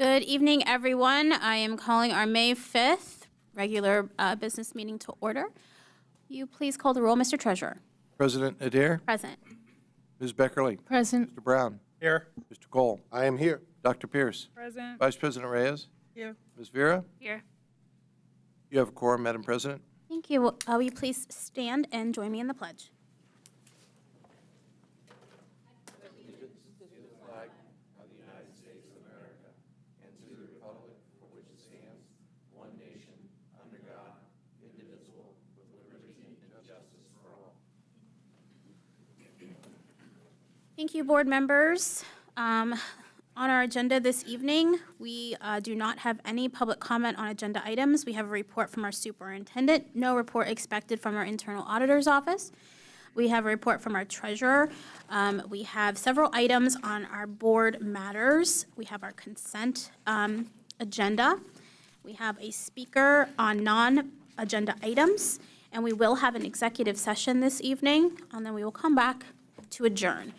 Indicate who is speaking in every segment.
Speaker 1: Good evening, everyone. I am calling our May 5th regular business meeting to order. Will you please call the roll, Mr. Treasurer?
Speaker 2: President Adair,
Speaker 1: Present.
Speaker 2: Ms. Beckerly,
Speaker 3: Present.
Speaker 2: Mr. Brown,
Speaker 4: Here.
Speaker 2: Mr. Cole,
Speaker 4: I am here.
Speaker 2: Dr. Pierce,
Speaker 3: Present.
Speaker 2: Vice President Reyes,
Speaker 3: Here.
Speaker 2: Ms. Vera.
Speaker 3: Here.
Speaker 2: You have a quorum, Madam President.
Speaker 1: Thank you. Will you please stand and join me in the pledge? Thank you, board members. On our agenda this evening, we do not have any public comment on agenda items. We have a report from our superintendent, no report expected from our internal auditor's office. We have a report from our treasurer. We have several items on our board matters. We have our consent agenda. We have a speaker on non-agenda items, and we will have an executive session this evening, and then we will come back to adjourn.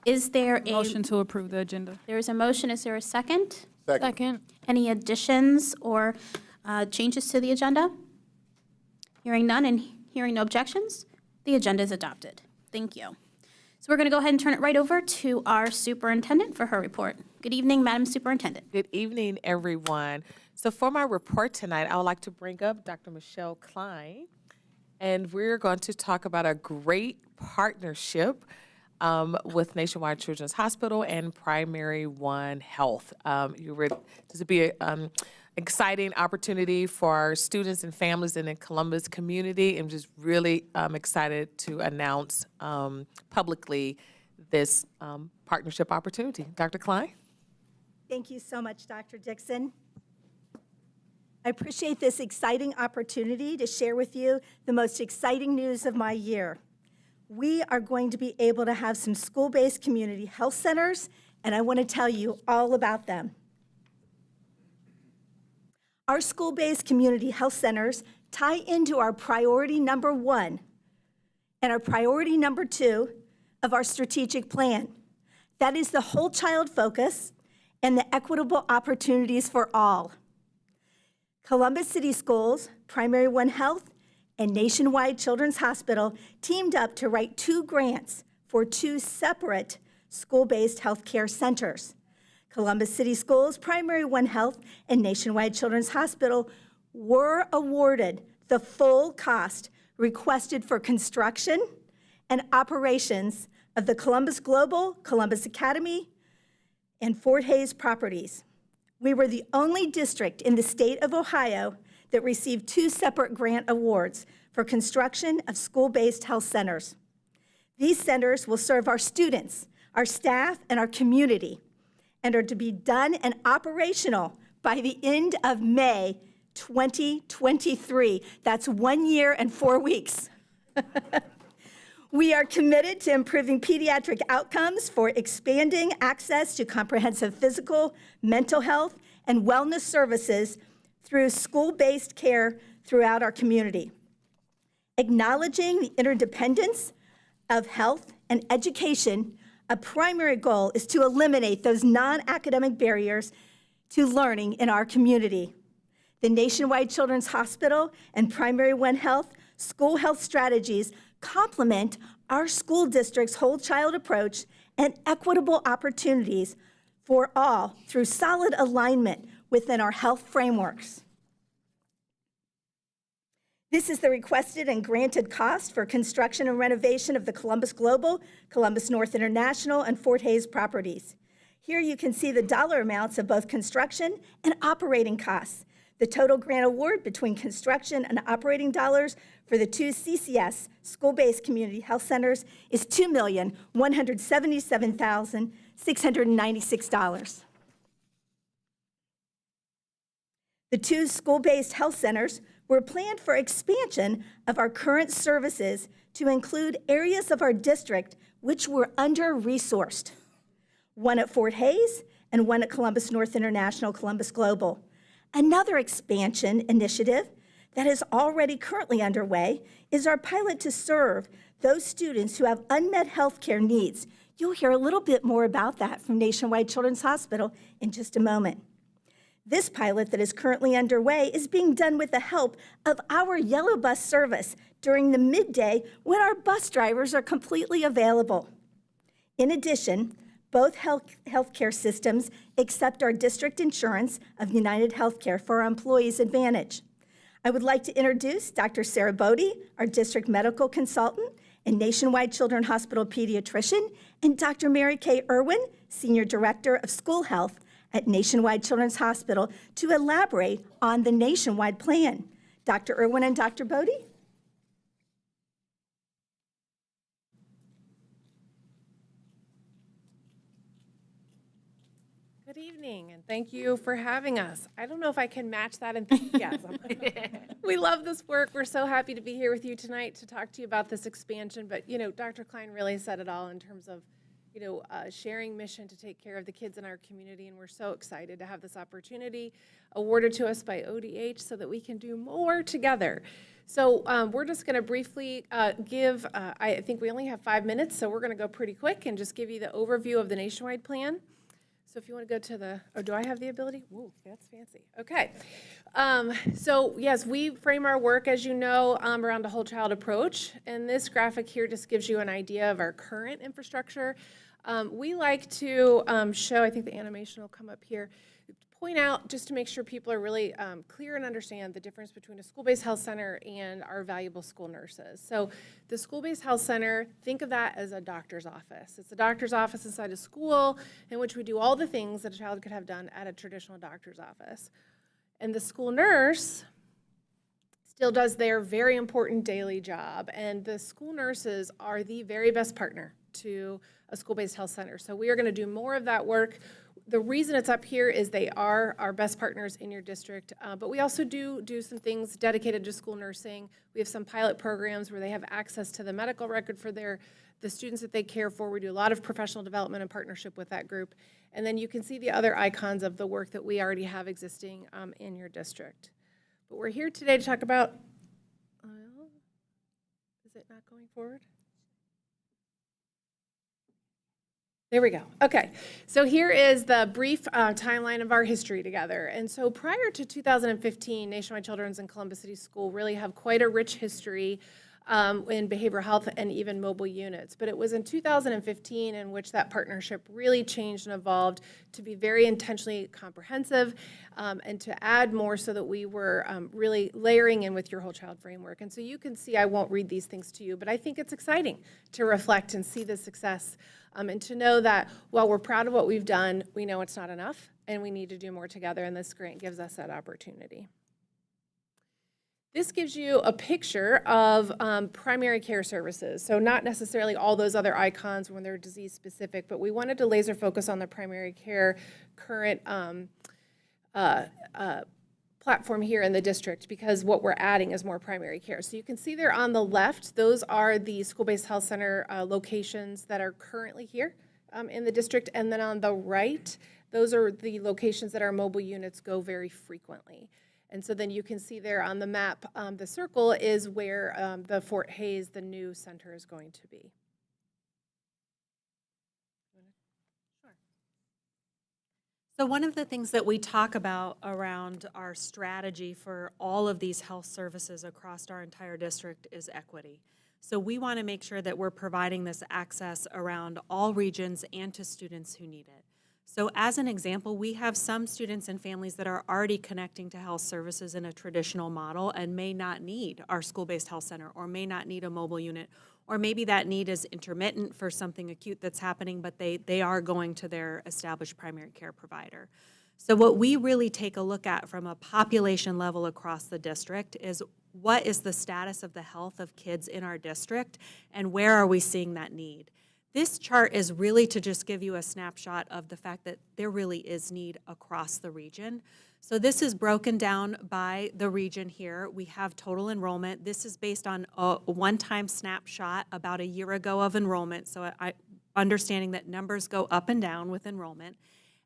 Speaker 1: Is there a
Speaker 3: Motion to approve the agenda.
Speaker 1: There is a motion. Is there a second?
Speaker 3: Second.
Speaker 1: Any additions or changes to the agenda? Hearing none and hearing no objections, the agenda is adopted. Thank you. So we're going to go ahead and turn it right over to our superintendent for her report. Good evening, Madam Superintendent.
Speaker 5: Good evening, everyone. So for my report tonight, I would like to bring up Dr. Michelle Klein, and we're going to talk about a great partnership with Nationwide Children's Hospital and Primary One Health. This would be an exciting opportunity for our students and families in the Columbus community. I'm just really excited to announce publicly this partnership opportunity. Dr. Klein?
Speaker 6: Thank you so much, Dr. Dixon. I appreciate this exciting opportunity to share with you the most exciting news of my year. We are going to be able to have some school-based community health centers, and I want to tell you all about them. Our school-based community health centers tie into our priority number 1 and our priority number 2 of our strategic plan. That is the whole child focus and the equitable opportunities for all. Columbus City Schools, Primary One Health, and Nationwide Children's Hospital teamed up to write 2 grants for 2 separate school-based healthcare centers. Columbus City Schools, Primary One Health, and Nationwide Children's Hospital were awarded the full cost requested for construction and operations of the Columbus Global, Columbus Academy, and Fort Hays properties. We were the only district in the state of Ohio that received 2 separate grant awards for construction of school-based health centers. These centers will serve our students, our staff, and our community, and are to be done and operational by the end of May 2023. That's 1 year and 4 weeks. We are committed to improving pediatric outcomes for expanding access to comprehensive physical, mental health, and wellness services through school-based care throughout our community. Acknowledging the interdependence of health and education, a primary goal is to eliminate those non-academic barriers to learning in our community. The Nationwide Children's Hospital and Primary One Health school health strategies complement our school district's whole child approach and equitable opportunities for all through solid alignment within our health frameworks. This is the requested and granted cost for construction and renovation of the Columbus Global, Columbus North International, and Fort Hays properties. Here you can see the dollar amounts of both construction and operating costs. The total grant award between construction and operating dollars for the 2 CCS school-based community health centers is $2,177,696. The 2 school-based health centers were planned for expansion of our current services to include areas of our district which were under-resourced, one at Fort Hays and one at Columbus North International, Columbus Global. Another expansion initiative that is already currently underway is our pilot to serve those students who have unmet health care needs. You'll hear a little bit more about that from Nationwide Children's Hospital in just a moment. This pilot that is currently underway is being done with the help of our yellow bus service during the midday when our bus drivers are completely available. In addition, both healthcare systems accept our district insurance of United Healthcare for our employees' advantage. I would like to introduce Dr. Sarah Bodie, our district medical consultant and Nationwide Children's Hospital pediatrician, and Dr. Mary Kay Irwin, Senior Director of School Health at Nationwide Children's Hospital, to elaborate on the nationwide plan. Dr. Irwin and Dr. Bodie?
Speaker 3: Good evening, and thank you for having us. I don't know if I can match that enthusiasm. We love this work. We're so happy to be here with you tonight to talk to you about this expansion. But, Dr. Klein really said it all in terms of, sharing mission to take care of the kids in our community. And we're so excited to have this opportunity awarded to us by ODH so that we can do more together. So we're just going to briefly give, I think we only have 5 minutes, so we're going to go pretty quick and just give you the overview of the nationwide plan. So if you want to go to the, do I have the ability? Whoa, that's fancy. Okay. So yes, we frame our work, as you know, around a whole child approach. And this graphic here just gives you an idea of our current infrastructure. We like to show, I think the animation will come up here, point out just to make sure people are really clear and understand the difference between a school-based health center and our valuable school nurses. So the school-based health center, think of that as a doctor's office. It's a doctor's office inside a school in which we do all the things that a child could have done at a traditional doctor's office. And the school nurse still does their very important daily job. And the school nurses are the very best partner to a school-based health center. So we are going to do more of that work. The reason it's up here is they are our best partners in your district, but we also do some things dedicated to school nursing. We have some pilot programs where they have access to the medical record for the students that they care for. We do a lot of professional development in partnership with that group. And then you can see the other icons of the work that we already have existing in your district. But we're here today to talk about, is it not going forward? There we go. Okay, so here is the brief timeline of our history together. And so prior to 2015, Nationwide Children's and Columbus City School really have quite a rich history in behavioral health and even mobile units. But it was in 2015 in which that partnership really changed and evolved to be very intentionally comprehensive and to add more so that we were really layering in with your whole child framework. And so you can see, I won't read these things to you, but I think it's exciting to reflect and see the success and to know that while we're proud of what we've done, we know it's not enough and we need to do more together, and this grant gives us that opportunity. This gives you a picture of primary care services. So not necessarily all those other icons when they're disease specific, but we wanted to laser focus on the primary care current platform here in the district because what we're adding is more primary care. So you can see there on the left, those are the school-based health center locations that are currently here in the district. And then on the right, those are the locations that our mobile units go very frequently. And so then you can see there on the map, the circle is where the Fort Hays, the new center, is going to be.
Speaker 4: So one of the things that we talk about around our strategy for all of these health services across our entire district is equity. So we want to make sure that we're providing this access around all regions and to students who need it. So as an example, we have some students and families that are already connecting to health services in a traditional model and may not need our school-based health center or may not need a mobile unit, or maybe that need is intermittent for something acute that's happening, but they are going to their established primary care provider. So what we really take a look at from a population level across the district is what is the status of the health of kids in our district and where are we seeing that need? This chart is really to just give you a snapshot of the fact that there really is need across the region. So this is broken down by the region here. We have total enrollment. This is based on a one-time snapshot about a year ago of enrollment. So understanding that numbers go up and down with enrollment.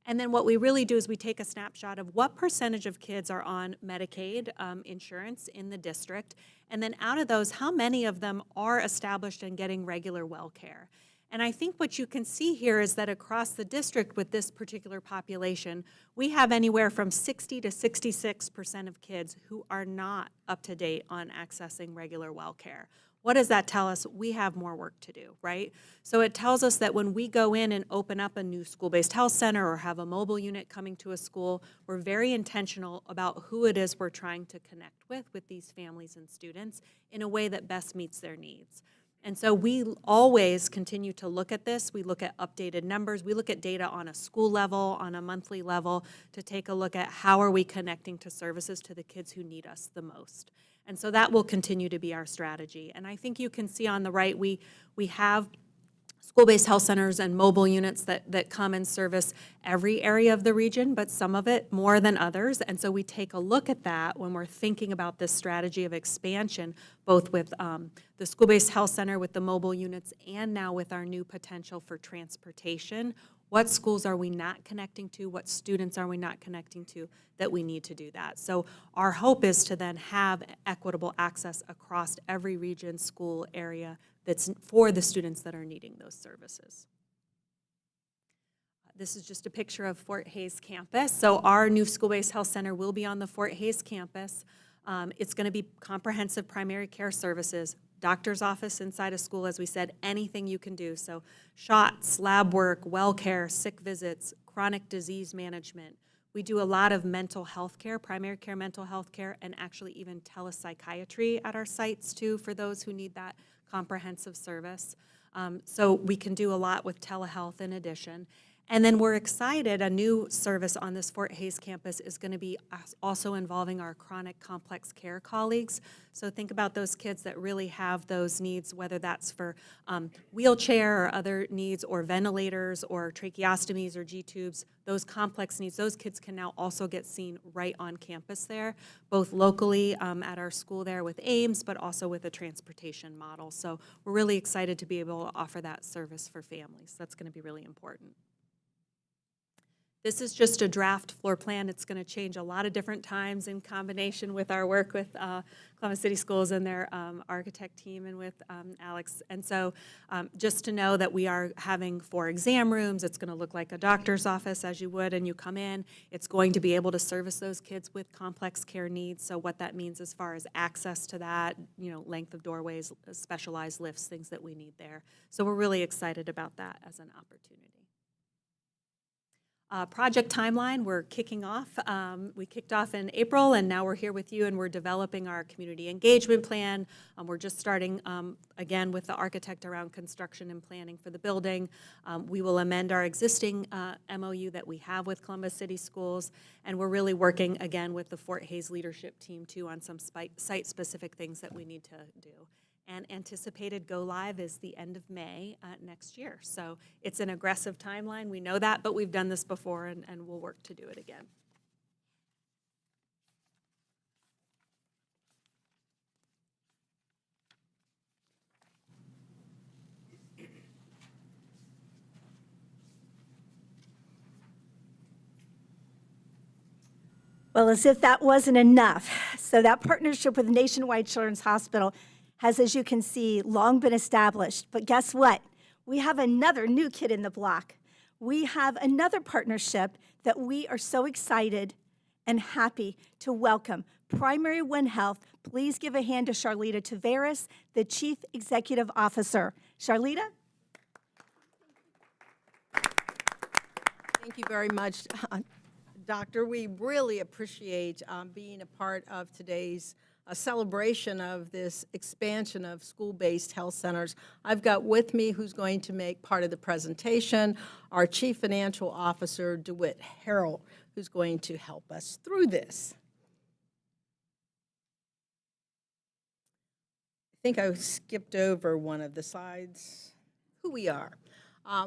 Speaker 4: And then what we really do is we take a snapshot of what percentage of kids are on Medicaid insurance in the district. And then out of those, how many of them are established and getting regular well care. And I think what you can see here is that across the district with this particular population, we have anywhere from 60 to 66% of kids who are not up to date on accessing regular well care. What does that tell us? We have more work to do, right? So it tells us that when we go in and open up a new school-based health center or have a mobile unit coming to a school, we're very intentional about who it is we're trying to connect with these families and students in a way that best meets their needs. And so we always continue to look at this. We look at updated numbers. We look at data on a school level, on a monthly level, to take a look at how are we connecting to services to the kids who need us the most. And so that will continue to be our strategy. And I think you can see on the right, we have school-based health centers and mobile units that come and service every area of the region, but some of it more than others. And so we take a look at that when we're thinking about this strategy of expansion, both with the school-based health center, with the mobile units, and now with our new potential for transportation. What schools are we not connecting to? What students are we not connecting to that we need to do that? So our hope is to then have equitable access across every region, school area that's for the students that are needing those services. This is just a picture of Fort Hays campus. So our new school-based health center will be on the Fort Hays campus. It's going to be comprehensive primary care services, doctor's office inside a school, as we said, anything you can do. So shots, lab work, well care, sick visits, chronic disease management. We do a lot of mental health care, primary care mental health care, and actually even telepsychiatry at our sites too for those who need that comprehensive service. So we can do a lot with telehealth in addition. And then we're excited, a new service on this Fort Hays campus is going to be also involving our chronic complex care colleagues. So think about those kids that really have those needs, whether that's for wheelchair or other needs or ventilators or tracheostomies or G-tubes, those complex needs, those kids can now also get seen right on campus there, both locally at our school there with Ames, but also with a transportation model. So we're really excited to be able to offer that service for families. That's going to be really important. This is just a draft floor plan. It's going to change a lot of different times in combination with our work with Columbus City Schools and their architect team and with Alex. And so just to know that we are having 4 exam rooms. It's going to look like a doctor's office as you would, and you come in. It's going to be able to service those kids with complex care needs. So what that means as far as access to that, you know, length of doorways, specialized lifts, things that we need there. So we're really excited about that as an opportunity. Project timeline, we're kicking off. We kicked off in April, and now we're here with you, and we're developing our community engagement plan. We're just starting, again, with the architect around construction and planning for the building. We will amend our existing MOU that we have with Columbus City Schools, and we're really working, again, with the Fort Hays leadership team, too, on some site-specific things that we need to do. And anticipated go-live is the end of May next year. So it's an aggressive timeline. We know that, but we've done this before, and we'll work to do it again.
Speaker 6: Well, as if that wasn't enough. So that partnership with Nationwide Children's Hospital has, as you can see, long been established. But guess what? We have another new kid in the block. We have another partnership that we are so excited and happy to welcome. Primary One Health, please give a hand to Charlita Taveras, the Chief Executive Officer. Charlita?
Speaker 7: Thank you very much, Doctor. We really appreciate being a part of today's celebration of this expansion of school-based health centers. I've got with me, who's going to make part of the presentation, our Chief Financial Officer, DeWitt Harrell, who's going to help us through this. I think I skipped over one of the slides. Who we are.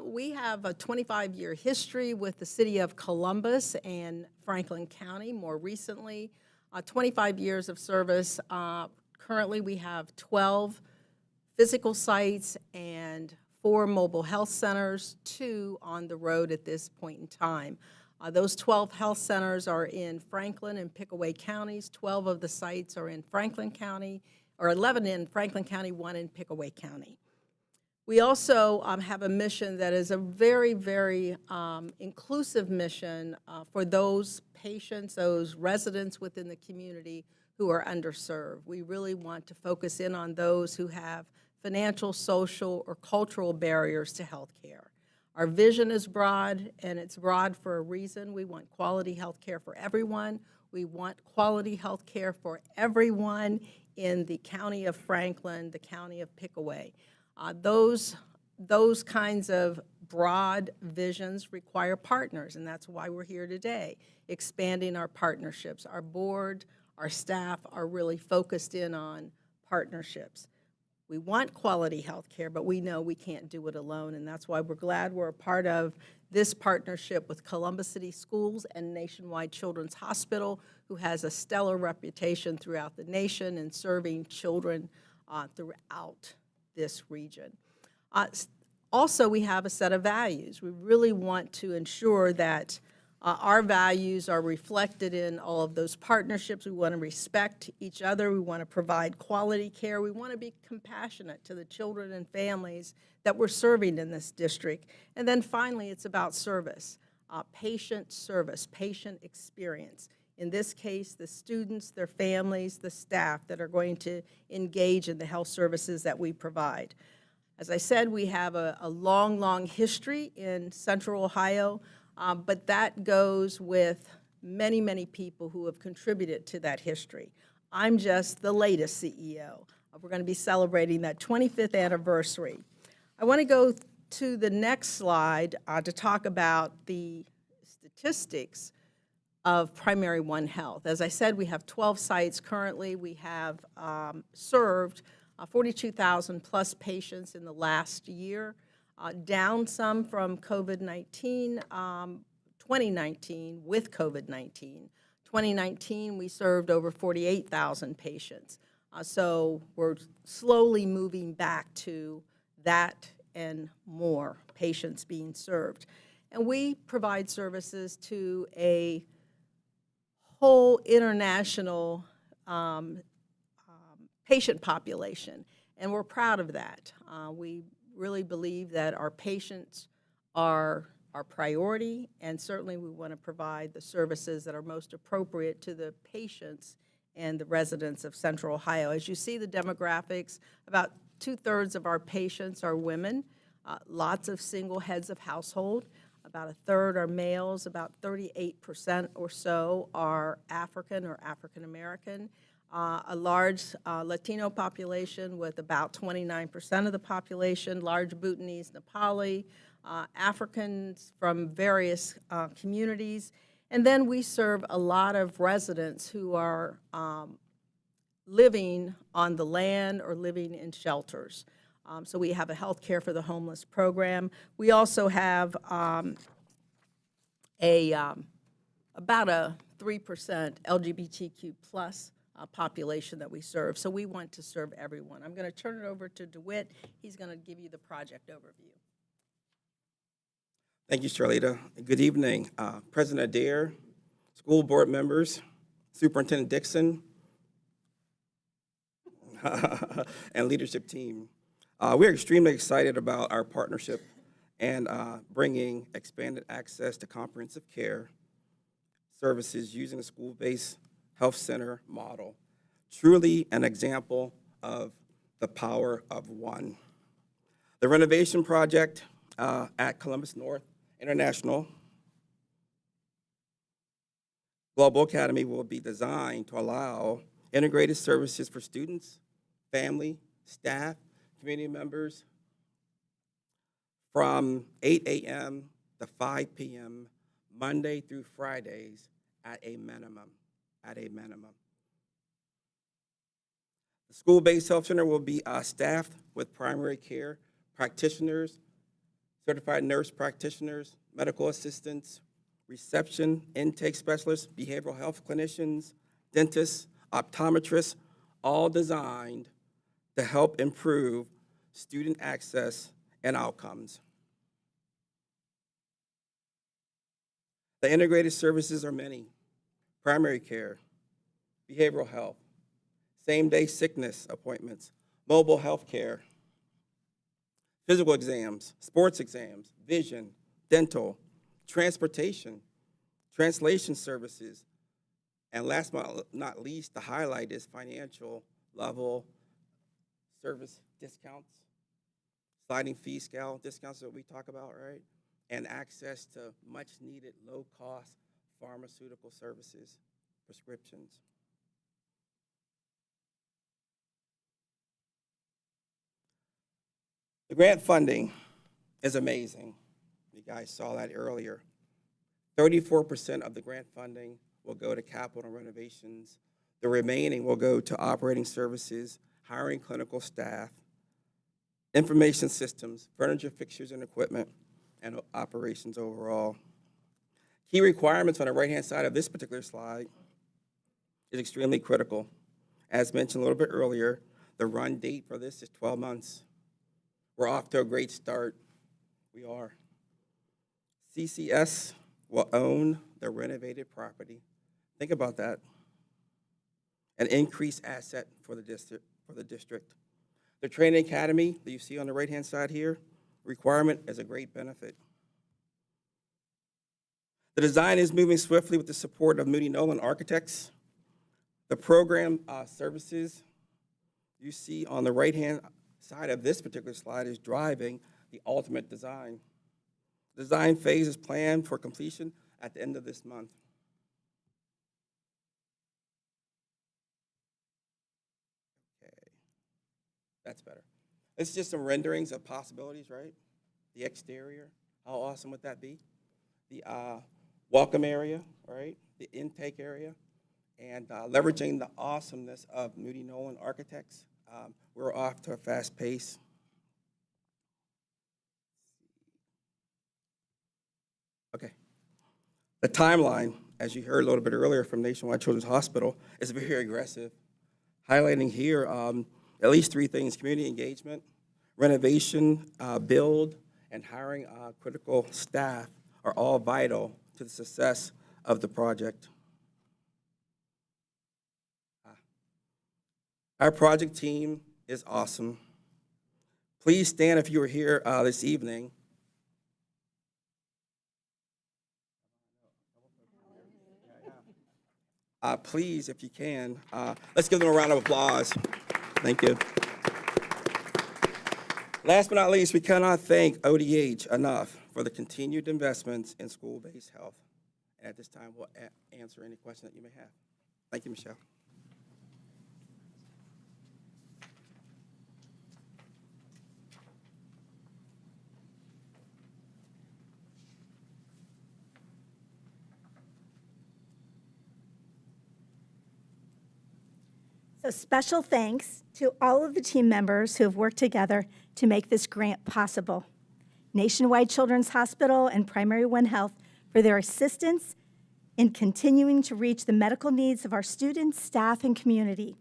Speaker 7: We have a 25-year history with the city of Columbus and Franklin County more recently. 25 years of service. Currently, we have 12 physical sites and 4 mobile health centers, 2 on the road at this point in time. Those 12 health centers are in Franklin and Pickaway counties. 12 of the sites are in Franklin County, or 11 in Franklin County, 1 in Pickaway County. We also have a mission that is a very, very inclusive mission for those patients, those residents within the community who are underserved. We really want to focus in on those who have financial, social, or cultural barriers to health care. Our vision is broad, and it's broad for a reason. We want quality health care for everyone. We want quality health care for everyone in the county of Franklin, the county of Pickaway. Those kinds of broad visions require partners, and that's why we're here today, expanding our partnerships. Our board, our staff are really focused in on partnerships. We want quality health care, but we know we can't do it alone, and that's why we're glad we're a part of this partnership with Columbus City Schools and Nationwide Children's Hospital, who has a stellar reputation throughout the nation in serving children throughout this region. Also, we have a set of values. We really want to ensure that our values are reflected in all of those partnerships. We want to respect each other. We want to provide quality care. We want to be compassionate to the children and families that we're serving in this district. And then finally, it's about service, patient service, patient experience. In this case, the students, their families, the staff that are going to engage in the health services that we provide. As I said, we have a long, long history in Central Ohio, but that goes with many, many people who have contributed to that history. I'm just the latest CEO. We're going to be celebrating that 25th anniversary. I want to go to the next slide to talk about the statistics of Primary One Health. As I said, we have 12 sites currently. We have served 42,000 plus patients in the last year, down some from COVID-19, 2019 with COVID-19. 2019, we served over 48,000 patients. So we're slowly moving back to that and more patients being served. And we provide services to a whole international patient population, and we're proud of that. We really believe that our patients are our priority, and certainly we want to provide the services that are most appropriate to the patients and the residents of Central Ohio. As you see the demographics, about 2/3 of our patients are women, lots of single heads of household. About 1/3 are males, about 38% or so are African or African American. A large Latino population with about 29% of the population, large Bhutanese, Nepali, Africans from various communities. And then we serve a lot of residents who are living on the land or living in shelters. So we have a health care for the homeless program. We also have about a 3% LGBTQ plus population that we serve. So we want to serve everyone. I'm going to turn it over to DeWitt. He's going to give you the project overview.
Speaker 8: Thank you, Charlita. Good evening, President Adair, school board members, Superintendent Dixon, and leadership team. We're extremely excited about our partnership and bringing expanded access to comprehensive care services using a school-based health center model. Truly an example of the power of one. The renovation project at Columbus North International Global Academy will be designed to allow integrated services for students, family, staff, community members from 8 a.m. to 5 p.m. Monday through Fridays at a minimum. The school-based health center will be staffed with primary care practitioners, certified nurse practitioners, medical assistants, reception, intake specialists, behavioral health clinicians, dentists, optometrists, all designed to help improve student access and outcomes. The integrated services are many: primary care, behavioral health, same-day sickness appointments, mobile health care, physical exams, sports exams, vision, dental, transportation, translation services, and last but not least, the highlight is financial level service discounts, sliding fee scale discounts that we talk about, right? And access to much-needed, low-cost pharmaceutical services, prescriptions. The grant funding is amazing. You guys saw that earlier. 34% of the grant funding will go to capital renovations. The remaining will go to operating services, hiring clinical staff, information systems, furniture, fixtures, and equipment, and operations overall. Key requirements on the right-hand side of this particular slide is extremely critical. As mentioned a little bit earlier, the run date for this is 12 months. We're off to a great start. We are. CCS will own the renovated property. Think about that. An increased asset for the district. The training academy that you see on the right-hand side here, requirement is a great benefit. The design is moving swiftly with the support of Moody Nolan Architects. The program services you see on the right-hand side of this particular slide is driving the ultimate design. The design phase is planned for completion at the end of this month. Okay, that's better. It's just some renderings of possibilities, right? The exterior, how awesome would that be? The welcome area, right? The intake area, and leveraging the awesomeness of Moody Nolan Architects. We're off to a fast pace. Okay. The timeline, as you heard a little bit earlier from Nationwide Children's Hospital, is very aggressive. Highlighting here at least 3 things: community engagement, renovation, build, and hiring critical staff are all vital to the success of the project. Our project team is awesome. Please stand if you were here this evening. Please, if you can, let's give them a round of applause. Thank you. Last but not least, we cannot thank ODH enough for the continued investments in school-based health. And at this time, we'll answer any question that you may have. Thank you, Michelle.
Speaker 6: So special thanks to all of the team members who have worked together to make this grant possible. Nationwide Children's Hospital and Primary One Health for their assistance in continuing to reach the medical needs of our students, staff, and community.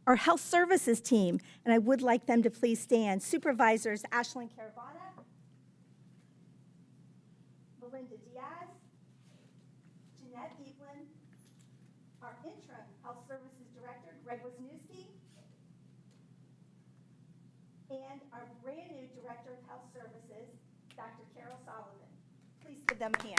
Speaker 6: Our health services team, and I would like them to please stand, Supervisors Ashlyn Caravana, Melinda Diaz, Jeanette Evelyn, our interim Health Services Director, Greg Wisniewski, and our brand new Director of Health Services, Dr. Carol Solomon. Please give them a hand.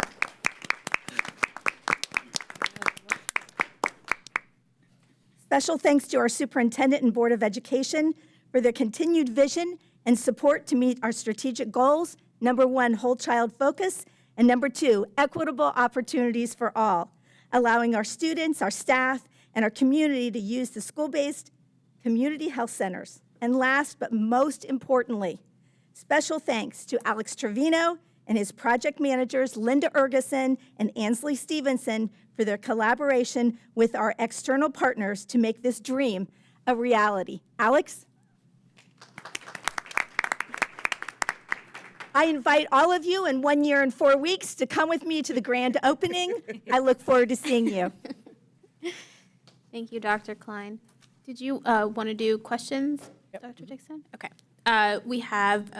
Speaker 6: Special thanks to our Superintendent and Board of Education for their continued vision and support to meet our strategic goals. Number 1, whole child focus, and number 2, equitable opportunities for all, allowing our students, our staff, and our community to use the school-based community health centers. And last but most importantly, special thanks to Alex Trevino and his project managers, Linda Ergeson and Ansley Stevenson, for their collaboration with our external partners to make this dream a reality. Alex? I invite all of you in 1 year and 4 weeks to come with me to the grand opening. I look forward to seeing you.
Speaker 1: Thank you, Dr. Klein. Did you want to do questions, Dr. Dixon? Okay. We have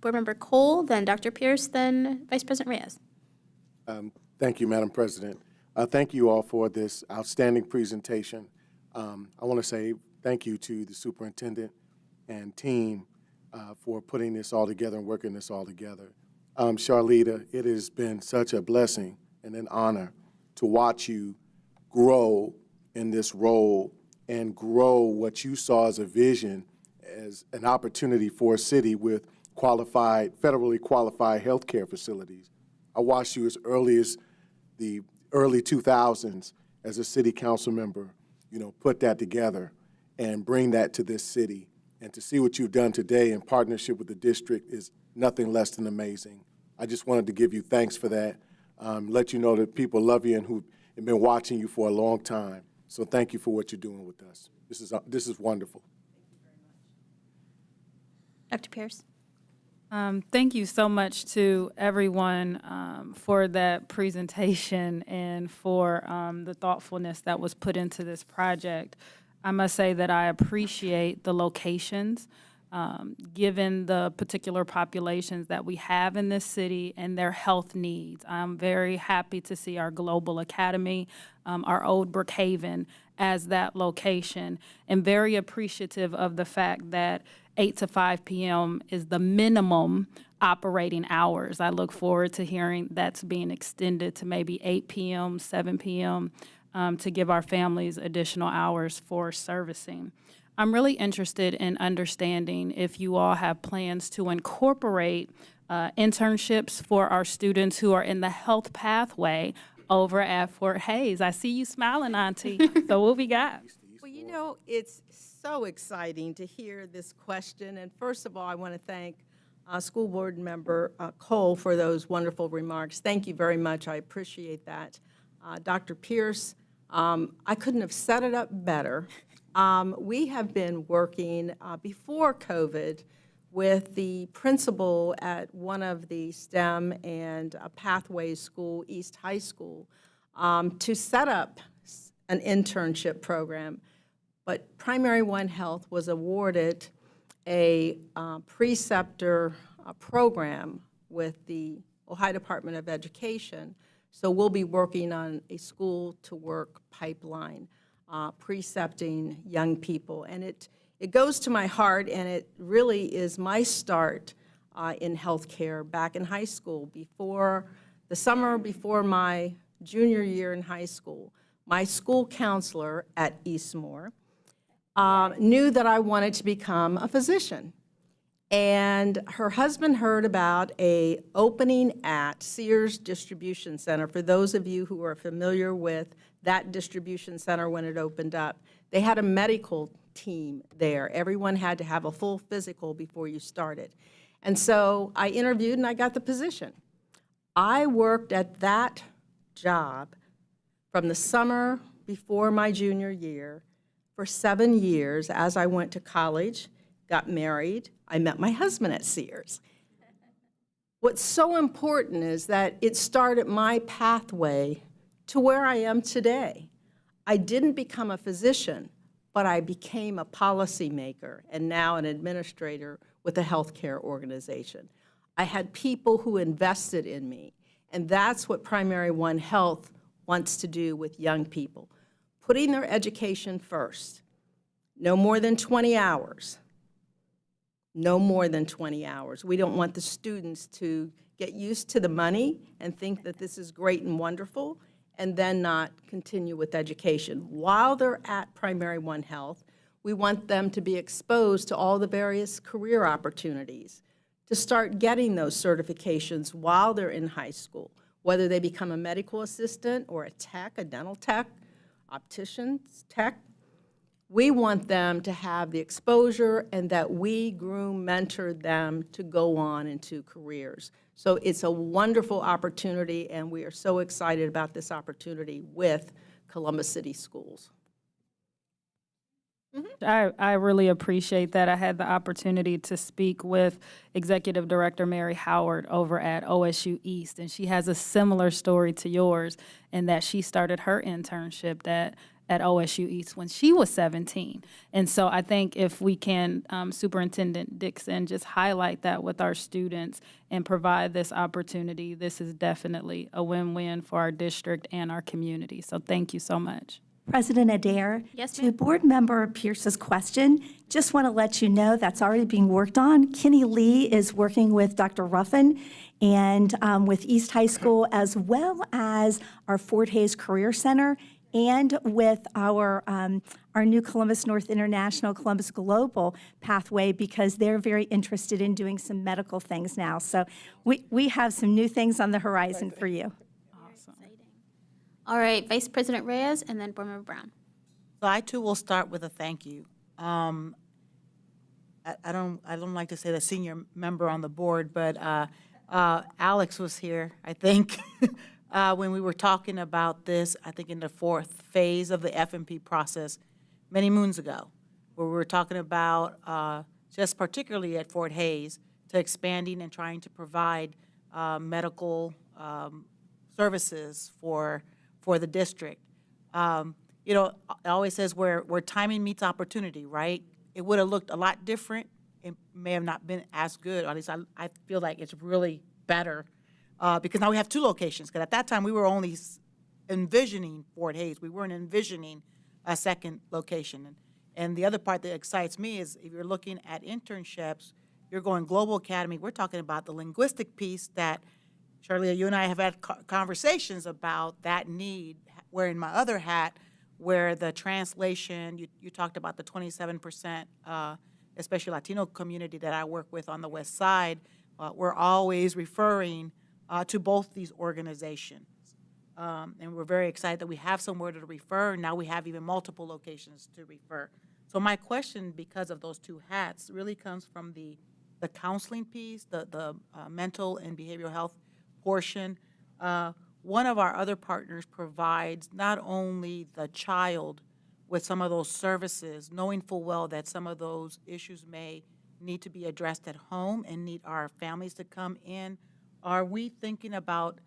Speaker 1: Board Member Cole, then Dr. Pierce, then Vice President Reyes.
Speaker 9: Thank you, Madam President. Thank you all for this outstanding presentation. I want to say thank you to the superintendent and team for putting this all together and working this all together. Charlita, it has been such a blessing and an honor to watch you grow in this role and grow what you saw as a vision, as an opportunity for a city with federally qualified healthcare facilities. I watched you as early as the early 2000s as a city council member, put that together and bring that to this city. And to see what you've done today in partnership with the district is nothing less than amazing. I just wanted to give you thanks for that, let you know that people love you and who have been watching you for a long time. So thank you for what you're doing with us. This is wonderful.
Speaker 1: Dr. Pierce?
Speaker 10: Thank you so much to everyone for that presentation and for the thoughtfulness that was put into this project. I must say that I appreciate the locations, given the particular populations that we have in this city and their health needs. I'm very happy to see our Global Academy, our old Brookhaven, as that location, and very appreciative of the fact that 8 to 5 p.m. is the minimum operating hours. I look forward to hearing that's being extended to maybe 8 p.m., 7 p.m., to give our families additional hours for servicing. I'm really interested in understanding if you all have plans to incorporate internships for our students who are in the health pathway over at Fort Hays. I see you smiling, Auntie. So what we got?
Speaker 7: Well, it's so exciting to hear this question. And first of all, I want to thank School Board Member Cole for those wonderful remarks. Thank you very much. I appreciate that. Dr. Pierce, I couldn't have set it up better. We have been working before COVID with the principal at one of the STEM and Pathways School, East High School, to set up an internship program. But Primary One Health was awarded a preceptor program with the Ohio Department of Education. So we'll be working on a school-to-work pipeline, precepting young people. And it goes to my heart, and it really is my start in healthcare back in high school. Before the summer before my junior year in high school, my school counselor at Eastmoor knew that I wanted to become a physician. And her husband heard about a opening at Sears Distribution Center. For those of you who are familiar with that distribution center when it opened up, they had a medical team there. Everyone had to have a full physical before you started. And so I interviewed and I got the position. I worked at that job from the summer before my junior year for 7 years as I went to college, got married. I met my husband at Sears. What's so important is that it started my pathway to where I am today. I didn't become a physician, but I became a policymaker and now an administrator with a healthcare organization. I had people who invested in me, and that's what Primary One Health wants to do with young people, putting their education first. No more than 20 hours. No more than 20 hours. We don't want the students to get used to the money and think that this is great and wonderful and then not continue with education. While they're at Primary One Health, we want them to be exposed to all the various career opportunities, to start getting those certifications while they're in high school, whether they become a medical assistant or a tech, a dental tech, optician's tech. We want them to have the exposure and that we groom, mentor them to go on into careers. So it's a wonderful opportunity, and we are so excited about this opportunity with Columbus City Schools.
Speaker 10: I really appreciate that. I had the opportunity to speak with Executive Director Mary Howard over at OSU East, and she has a similar story to yours in that she started her internship at OSU East when she was 17. And so I think if we can, Superintendent Dixon, just highlight that with our students and provide this opportunity, this is definitely a win-win for our district and our community. So thank you so much.
Speaker 6: President Adair?
Speaker 1: Yes,
Speaker 6: To
Speaker 1: ma'am.
Speaker 6: Board Member Pierce's question, just want to let you know that's already being worked on. Kenny Lee is working with Dr. Ruffin and with East High School, as well as our Fort Hays Career Center, and with our new Columbus North International, Columbus Global pathway, because they're very interested in doing some medical things now. So we have some new things on the horizon for you.
Speaker 1: All right, Vice President Reyes, and then Board Member Brown.
Speaker 11: So I too will start with a thank you. I don't like to say the senior member on the board, but Alex was here, I think, when we were talking about this, I think in the 4th phase of the FMP process many moons ago, where we were talking about just particularly at Fort Hays, to expanding and trying to provide medical services for the district. You know, it always says where timing meets opportunity, right? It would have looked a lot different. It may have not been as good, or at least I feel like it's really better because now we have 2 locations. Because at that time, we were only envisioning Fort Hays. We weren't envisioning a second location. And the other part that excites me is if you're looking at internships, you're going Global Academy. We're talking about the linguistic piece that, Charlie, you and I have had conversations about that need, wearing my other hat, where the translation, you talked about the 27%, especially Latino community that I work with on the West Side. We're always referring to both these organizations. And we're very excited that we have somewhere to refer. Now we have even multiple locations to refer. So my question, because of those 2 hats, really comes from the counseling piece, the mental and behavioral health portion. One of our other partners provides not only the child with some of those services, knowing full well that some of those issues may need to be addressed at home and need our families to come in. Are we thinking about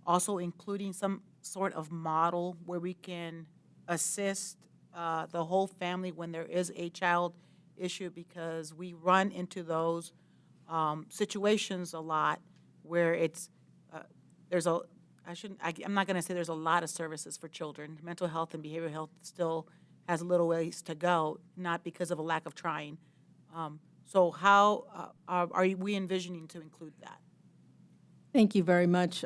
Speaker 11: also including some sort of model where we can assist the whole family when there is a child issue? Because we run into those situations a lot where it's I'm not going to say there's a lot of services for children. Mental health and behavioral health still has a little ways to go, not because of a lack of trying. So how are we envisioning to include that?
Speaker 7: Thank you very much,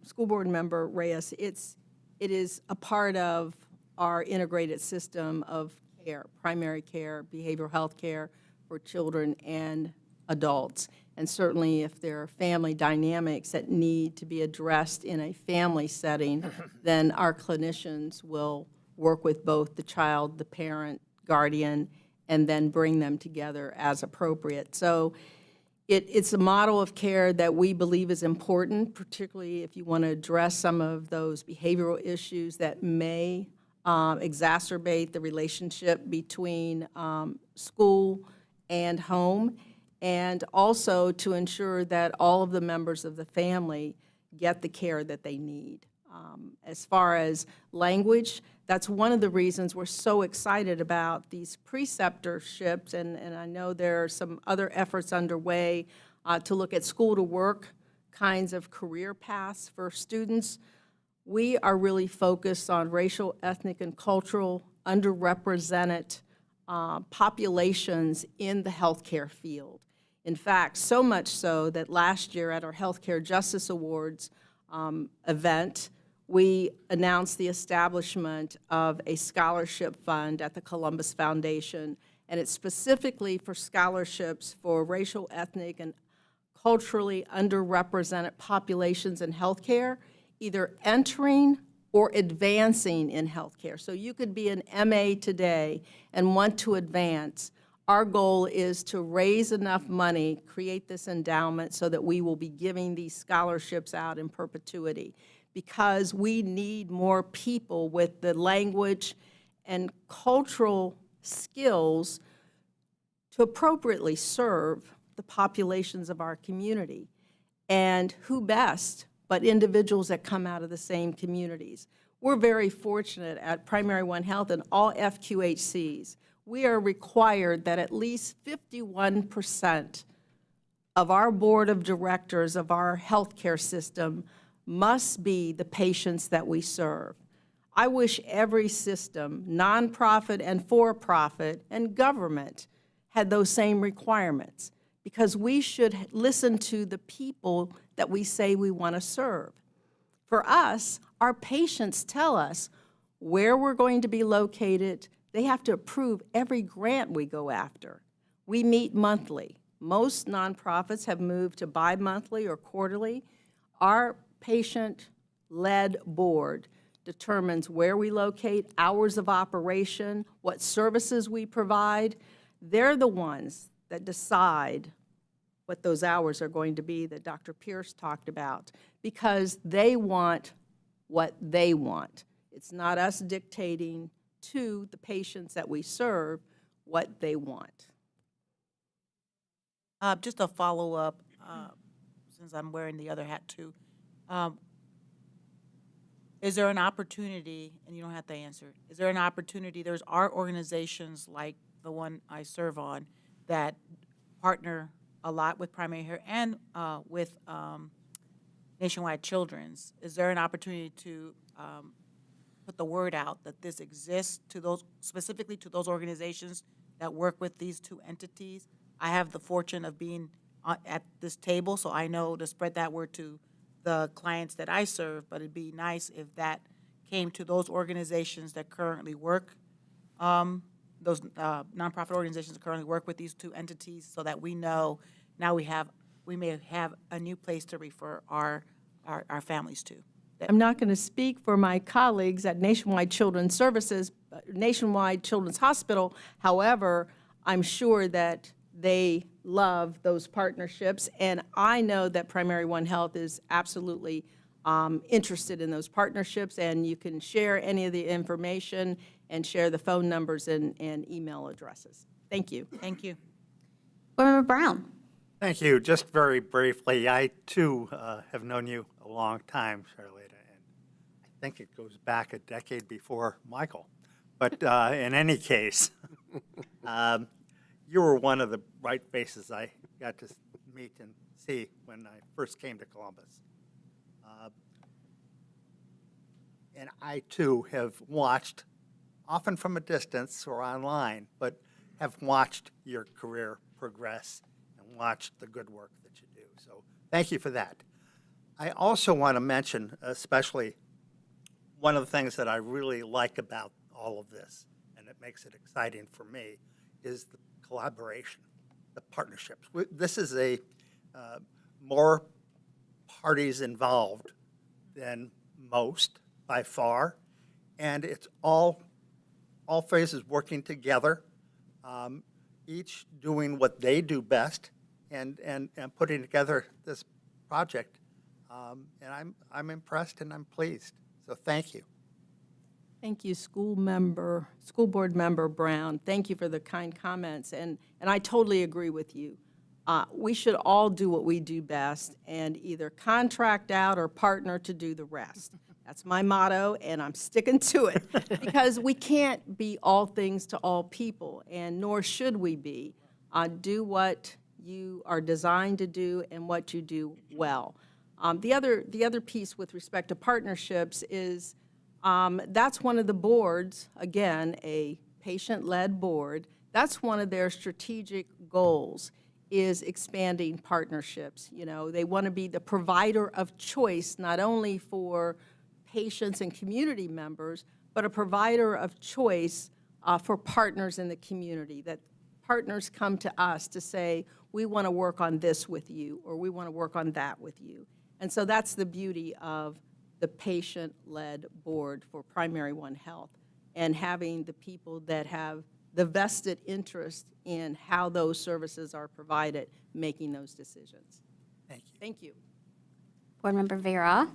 Speaker 7: School Board Member Reyes. It is a part of our integrated system of care, primary care, behavioral health care for children and adults. And certainly if there are family dynamics that need to be addressed in a family setting, then our clinicians will work with both the child, the parent, guardian, and then bring them together as appropriate. So it's a model of care that we believe is important, particularly if you want to address some of those behavioral issues that may exacerbate the relationship between school and home, and also to ensure that all of the members of the family get the care that they need. As far as language, that's one of the reasons we're so excited about these preceptorships, and I know there are some other efforts underway to look at school-to-work kinds of career paths for students. We are really focused on racial, ethnic, and cultural underrepresented populations in the healthcare field. In fact, so much so that last year at our Healthcare Justice Awards event, we announced the establishment of a scholarship fund at the Columbus Foundation, and it's specifically for scholarships for racial, ethnic, and culturally underrepresented populations in healthcare, either entering or advancing in healthcare. So you could be an MA today and want to advance. Our goal is to raise enough money, create this endowment so that we will be giving these scholarships out in perpetuity, because we need more people with the language and cultural skills to appropriately serve the populations of our community. And who best but individuals that come out of the same communities. We're very fortunate at Primary One Health and all FQHCs. We are required that at least 51% of our board of directors of our healthcare system must be the patients that we serve. I wish every system, nonprofit and for-profit and government, had those same requirements, because we should listen to the people that we say we want to serve. For us, our patients tell us where we're going to be located. They have to approve every grant we go after. We meet monthly. Most nonprofits have moved to bi-monthly or quarterly. Our patient-led board determines where we locate, hours of operation, what services we provide. They're the ones that decide what those hours are going to be that Dr. Pierce talked about, because they want what they want. It's not us dictating to the patients that we serve what they want.
Speaker 11: Just a follow-up, since I'm wearing the other hat too. Is there an opportunity, and you don't have to answer, is there an opportunity, there's our organizations like the one I serve on that partner a lot with Primary Care and with Nationwide Children's. Is there an opportunity to put the word out that this exists to those, specifically to those organizations that work with these two entities? I have the fortune of being at this table, so I know to spread that word to the clients that I serve, but it'd be nice if that came to those organizations that currently work, those nonprofit organizations that currently work with these two entities, so that we know now we may have a new place to refer our families to.
Speaker 7: I'm not going to speak for my colleagues at Nationwide Children's Services, Nationwide Children's Hospital. However, I'm sure that they love those partnerships, and I know that Primary One Health is absolutely interested in those partnerships, and you can share any of the information and share the phone numbers and email addresses. Thank you.
Speaker 11: Thank you.
Speaker 1: Board Member Brown.
Speaker 12: Thank you. Just very briefly, I too have known you a long time, Charlotta, and I think it goes back a decade before Michael. But in any case, you were one of the bright faces I got to meet and see when I first came to Columbus. And I too have watched, often from a distance or online, but have watched your career progress and watched the good work that you do. So thank you for that. I also want to mention, especially one of the things that I really like about all of this, and it makes it exciting for me, is the collaboration, the partnerships. This is a more parties involved than most, by far, and it's all phases working together, each doing what they do best, and putting together this project. And I'm impressed and I'm pleased. So thank you.
Speaker 7: Thank you, school board member Brown. Thank you for the kind comments, and I totally agree with you. We should all do what we do best and either contract out or partner to do the rest. That's my motto, and I'm sticking to it, because we can't be all things to all people, and nor should we be. Do what you are designed to do and what you do well. The other piece with respect to partnerships is that's one of the boards, again, a patient-led board, that's one of their strategic goals, is expanding partnerships. You know, they want to be the provider of choice, not only for patients and community members, but a provider of choice for partners in the community, that partners come to us to say, we want to work on this with you, or we want to work on that with you. And so that's the beauty of the patient-led board for Primary One Health, and having the people that have the vested interest in how those services are provided, making those decisions.
Speaker 12: Thank you.
Speaker 7: Thank you.
Speaker 1: Board Member Vera.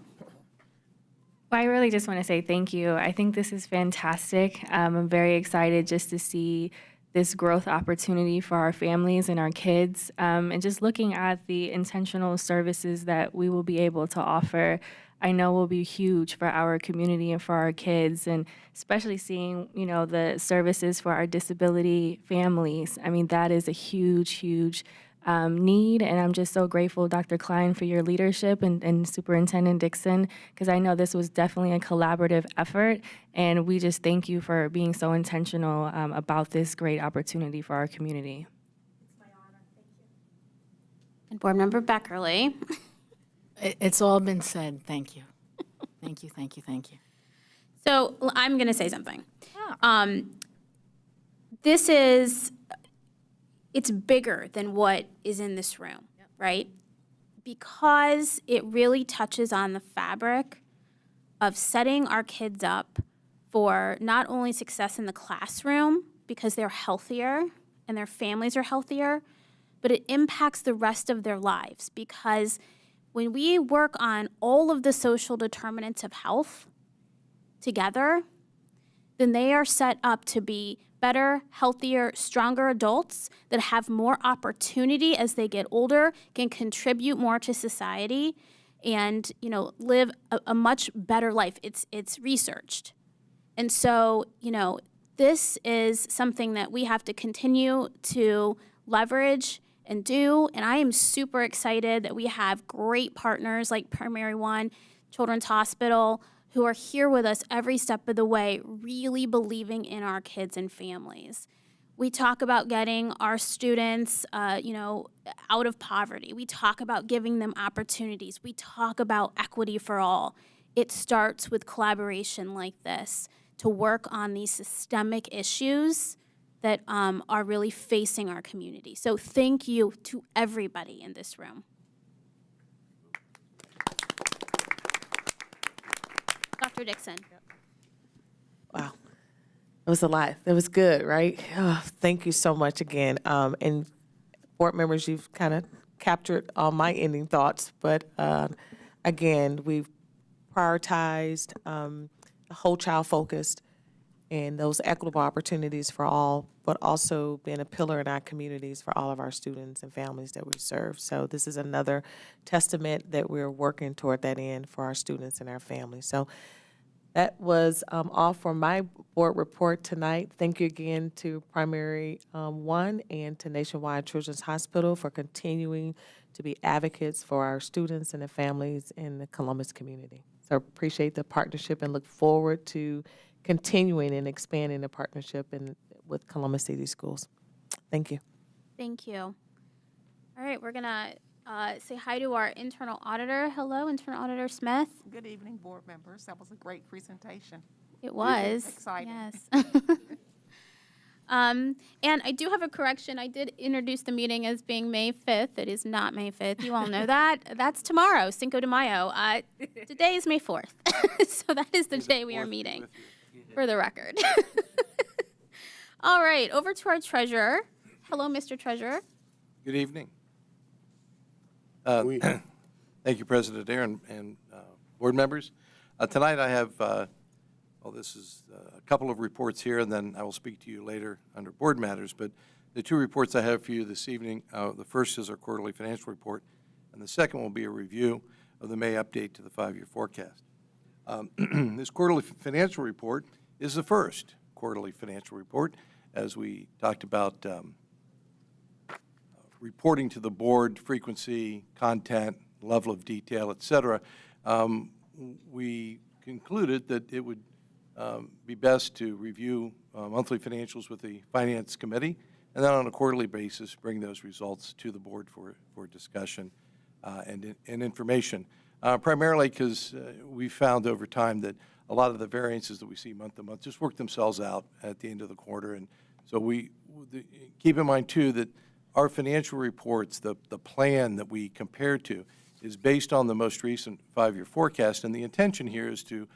Speaker 13: Well, I really just want to say thank you. I think this is fantastic. I'm very excited just to see this growth opportunity for our families and our kids, and just looking at the intentional services that we will be able to offer, I know will be huge for our community and for our kids, and especially seeing, you know, the services for our disability families. I mean, that is a huge, huge need. And I'm just so grateful, Dr. Klein, for your leadership and Superintendent Dixon, because I know this was definitely a collaborative effort. And we just thank you for being so intentional about this great opportunity for our community.
Speaker 1: And Board Member Beckerly.
Speaker 14: It's all been said. Thank you. Thank you, thank you, thank you.
Speaker 1: So I'm going to say something. This is, it's bigger than what is in this room, right? Because it really touches on the fabric of setting our kids up for not only success in the classroom, because they're healthier and their families are healthier, but it impacts the rest of their lives. Because when we work on all of the social determinants of health together, then they are set up to be better, healthier, stronger adults that have more opportunity as they get older, can contribute more to society, and live a much better life. It's researched. And so, this is something that we have to continue to leverage and do. And I am super excited that we have great partners like Primary One, Children's Hospital, who are here with us every step of the way, really believing in our kids and families. We talk about getting our students, out of poverty. We talk about giving them opportunities. We talk about equity for all. It starts with collaboration like this to work on these systemic issues that are really facing our community. So thank you to everybody in this room. Dr. Dixon.
Speaker 5: Wow. It was a lot. It was good, right? Oh, thank you so much again. And board members, you've kind of captured all my ending thoughts. But again, we've prioritized whole child focused and those equitable opportunities for all, but also being a pillar in our communities for all of our students and families that we serve. So this is another testament that we're working toward that end for our students and our families. So that was all for my board report tonight. Thank you again to Primary One and to Nationwide Children's Hospital for continuing to be advocates for our students and their families in the Columbus community. So appreciate the partnership and look forward to continuing and expanding the partnership with Columbus City Schools. Thank you.
Speaker 1: Thank you. All right, we're going to say hi to our internal auditor. Hello, Internal Auditor Smith.
Speaker 15: Good evening, board members. That was a great presentation.
Speaker 1: It was.
Speaker 15: Exciting.
Speaker 1: Yes. And I do have a correction. I did introduce the meeting as being May 5th. It is not May 5th. You all know that. That's tomorrow, Cinco de Mayo. Today is May 4th. So that is the day we are meeting, for the record. All right, over to our treasurer. Hello, Mr. Treasurer.
Speaker 2: Good evening. Thank you, President Adair and board members. Tonight I have, this is a couple of reports here, and then I will speak to you later under board matters. But the two reports I have for you this evening, the first is our quarterly financial report, and the second will be a review of the May update to the 5-year forecast. This quarterly financial report is the first quarterly financial report, as we talked about reporting to the board, frequency, content, level of detail, et cetera. We concluded that it would be best to review monthly financials with the Finance Committee, and then on a quarterly basis, bring those results to the board for discussion and information. Primarily because we found over time that a lot of the variances that we see month to month just work themselves out at the end of the quarter. And so keep in mind, too, that our financial reports, the plan that we compare to, is based on the most recent 5-year forecast. And the intention here is to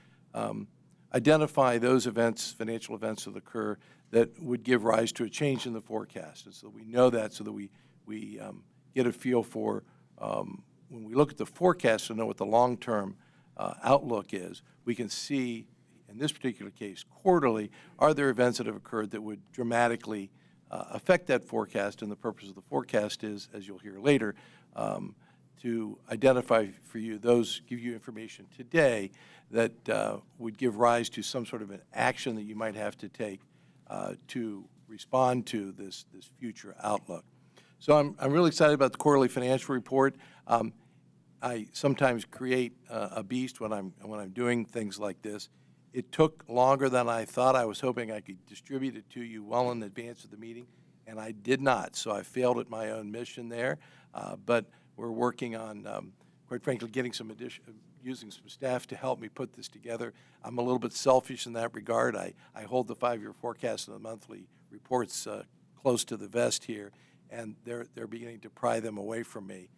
Speaker 2: identify those events, financial events that occur that would give rise to a change in the forecast. And so we know that so that we get a feel for when we look at the forecast to know what the long-term outlook is, we can see, in this particular case, quarterly, are there events that have occurred that would dramatically affect that forecast? And the purpose of the forecast is, as you'll hear later, to identify for you those, give you information today that would give rise to some sort of an action that you might have to take to respond to this future outlook. So I'm really excited about the quarterly financial report. I sometimes create a beast when I'm doing things like this. It took longer than I thought. I was hoping I could distribute it to you well in advance of the meeting, and I did not. So I failed at my own mission there. But we're working on, quite frankly, getting using some staff to help me put this together. I'm a little bit selfish in that regard. I hold the 5-year forecast and the monthly reports close to the vest here, and they're beginning to pry them away from me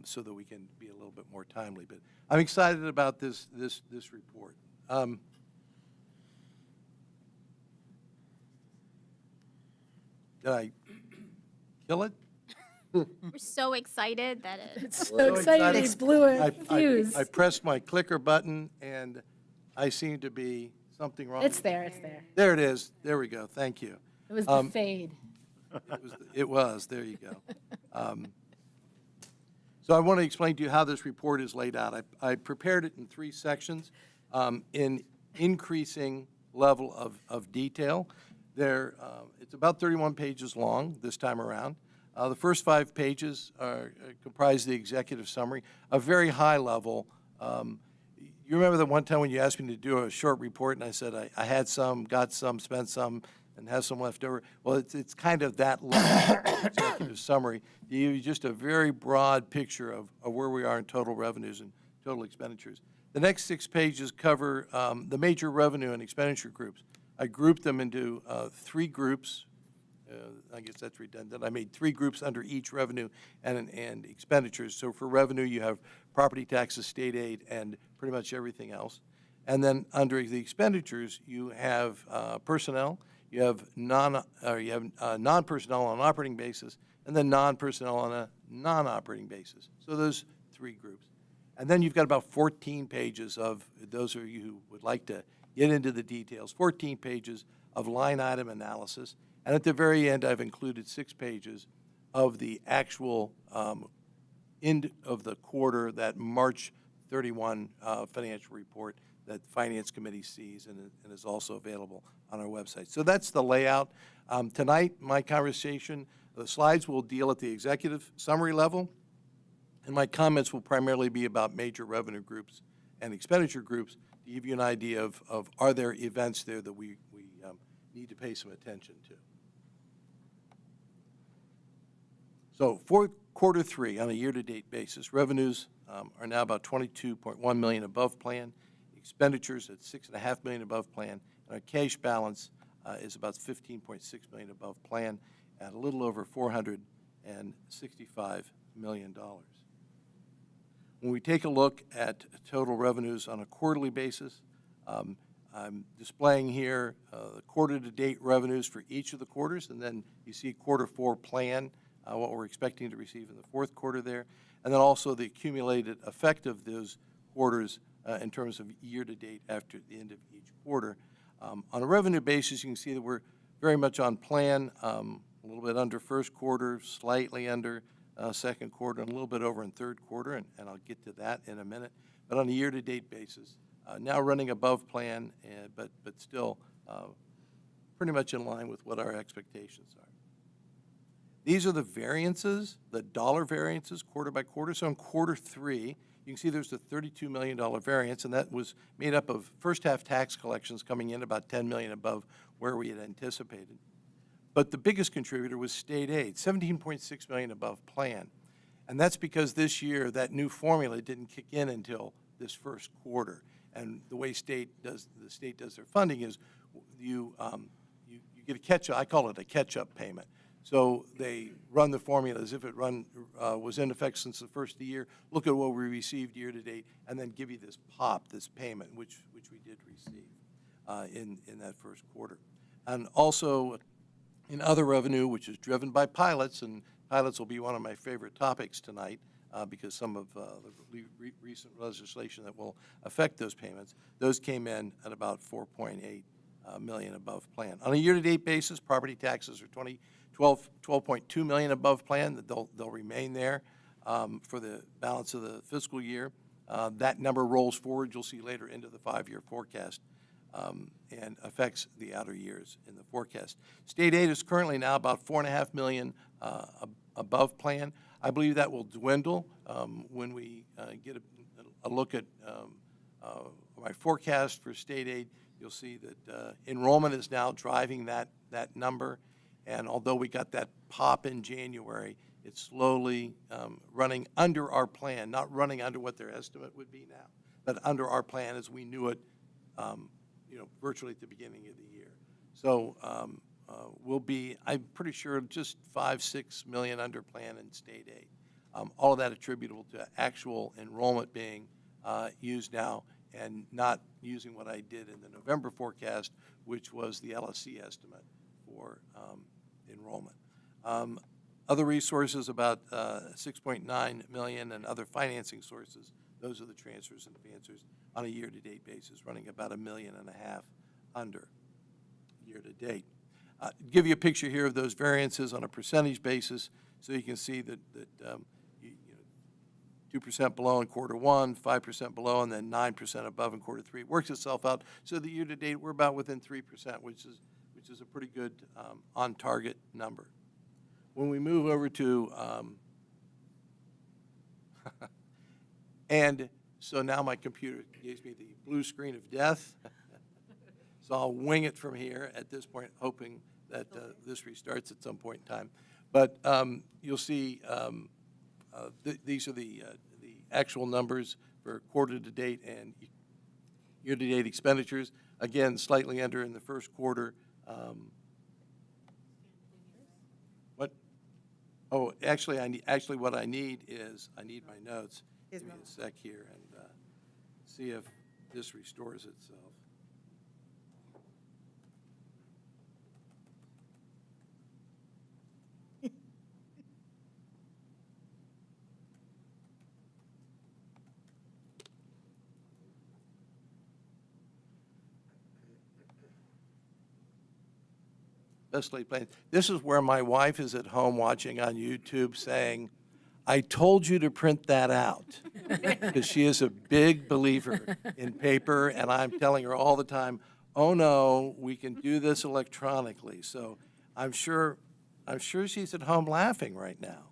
Speaker 2: so that we can be a little bit more timely. But I'm excited about this report. Did I kill it?
Speaker 1: We're so excited that it's
Speaker 2: So excited.
Speaker 1: It blew a fuse.
Speaker 2: I pressed my clicker button, and I seem to be something wrong.
Speaker 14: It's there, it's there.
Speaker 2: There it is. There we go. Thank you.
Speaker 14: It was the fade.
Speaker 2: It was. There you go. So I want to explain to you how this report is laid out. I prepared it in 3 sections in increasing level of detail. It's about 31 pages long this time around. The first 5 pages comprise the executive summary, a very high level. You remember that one time when you asked me to do a short report, and I said I had some, got some, spent some, and have some left over? Well, it's kind of that level executive summary to give you just a very broad picture of where we are in total revenues and total expenditures. The next 6 pages cover the major revenue and expenditure groups. I grouped them into 3 groups. I guess that's redundant. I made 3 groups under each revenue and expenditures. So for revenue, you have property taxes, state aid, and pretty much everything else. And then under the expenditures, you have personnel, you have non-personnel on an operating basis, and then non-personnel on a non-operating basis. So those 3 groups. And then you've got about 14 pages of, those of you who would like to get into the details, 14 pages of line item analysis. And at the very end, I've included 6 pages of the actual end of the quarter, that March 31 financial report that the Finance Committee sees and is also available on our website. So that's the layout. Tonight, my conversation, the slides will deal at the executive summary level, and my comments will primarily be about major revenue groups and expenditure groups to give you an idea of are there events there that we need to pay some attention to. So for quarter 3, on a year-to-date basis, revenues are now about $22.1 million above plan, expenditures at $6.5 million above plan, and our cash balance is about $15.6 million above plan at a little over $465 million. When we take a look at total revenues on a quarterly basis, I'm displaying here the quarter-to-date revenues for each of the quarters, and then you see quarter 4 plan, what we're expecting to receive in the 4th quarter there, and then also the accumulated effect of those quarters in terms of year-to-date after the end of each quarter. On a revenue basis, you can see that we're very much on plan, a little bit under 1st quarter, slightly under 2nd quarter, and a little bit over in 3rd quarter, and I'll get to that in a minute. But on a year-to-date basis, now running above plan, but still pretty much in line with what our expectations are. These are the variances, the dollar variances, quarter by quarter. So in quarter 3, you can see there's a $32 million variance, and that was made up of first-half tax collections coming in about $10 million above where we had anticipated. But the biggest contributor was state aid, $17.6 million above plan. And that's because this year that new formula didn't kick in until this 1st quarter. And the way the state does their funding is you get a catch-up. I call it a catch-up payment. So they run the formula as if it was in effect since the first of the year, look at what we received year to date, and then give you this pop, this payment, which we did receive in that 1st quarter. And also in other revenue, which is driven by pilots, and pilots will be one of my favorite topics tonight because some of the recent legislation that will affect those payments, those came in at about $4.8 million above plan. On a year-to-date basis, property taxes are $12.2 million above plan. They'll remain there for the balance of the fiscal year. That number rolls forward, you'll see later, into the 5-year forecast. and affects the outer years in the forecast. State aid is currently now about $4.5 million above plan. I believe that will dwindle when we get a look at my forecast for state aid. You'll see that enrollment is now driving that number, and although we got that pop in January, it's slowly running under our plan, not running under what their estimate would be now, but under our plan as we knew it, virtually at the beginning of the year. So we'll be, I'm pretty sure, just $5-6 million under plan in state aid. All of that attributable to actual enrollment being used now and not using what I did in the November forecast, which was the LSC estimate for enrollment. Other resources, about $6.9 million, and other financing sources. Those are the transfers and advances on a year-to-date basis, running about $1.5 million under year-to-date. Give you a picture here of those variances on a percentage basis, so you can see that 2% below in quarter one, 5% below, and then 9% above in quarter three. It works itself out. So the year-to-date, we're about within 3%, which is a pretty good on-target number. When we move over to, and so now my computer gives me the blue screen of death. So I'll wing it from here at this point, hoping that this restarts at some point in time. But you'll see these are the actual numbers for quarter to date and year-to-date expenditures. Again, slightly under in the first quarter. What? Oh, actually, what I need is I need my notes. Give me a sec here and see if this restores itself. Best laid plans. This is where my wife is at home watching on YouTube saying, I told you to print that out, because she is a big believer in paper, and I'm telling her all the time, oh no, we can do this electronically. So I'm sure she's at home laughing right now.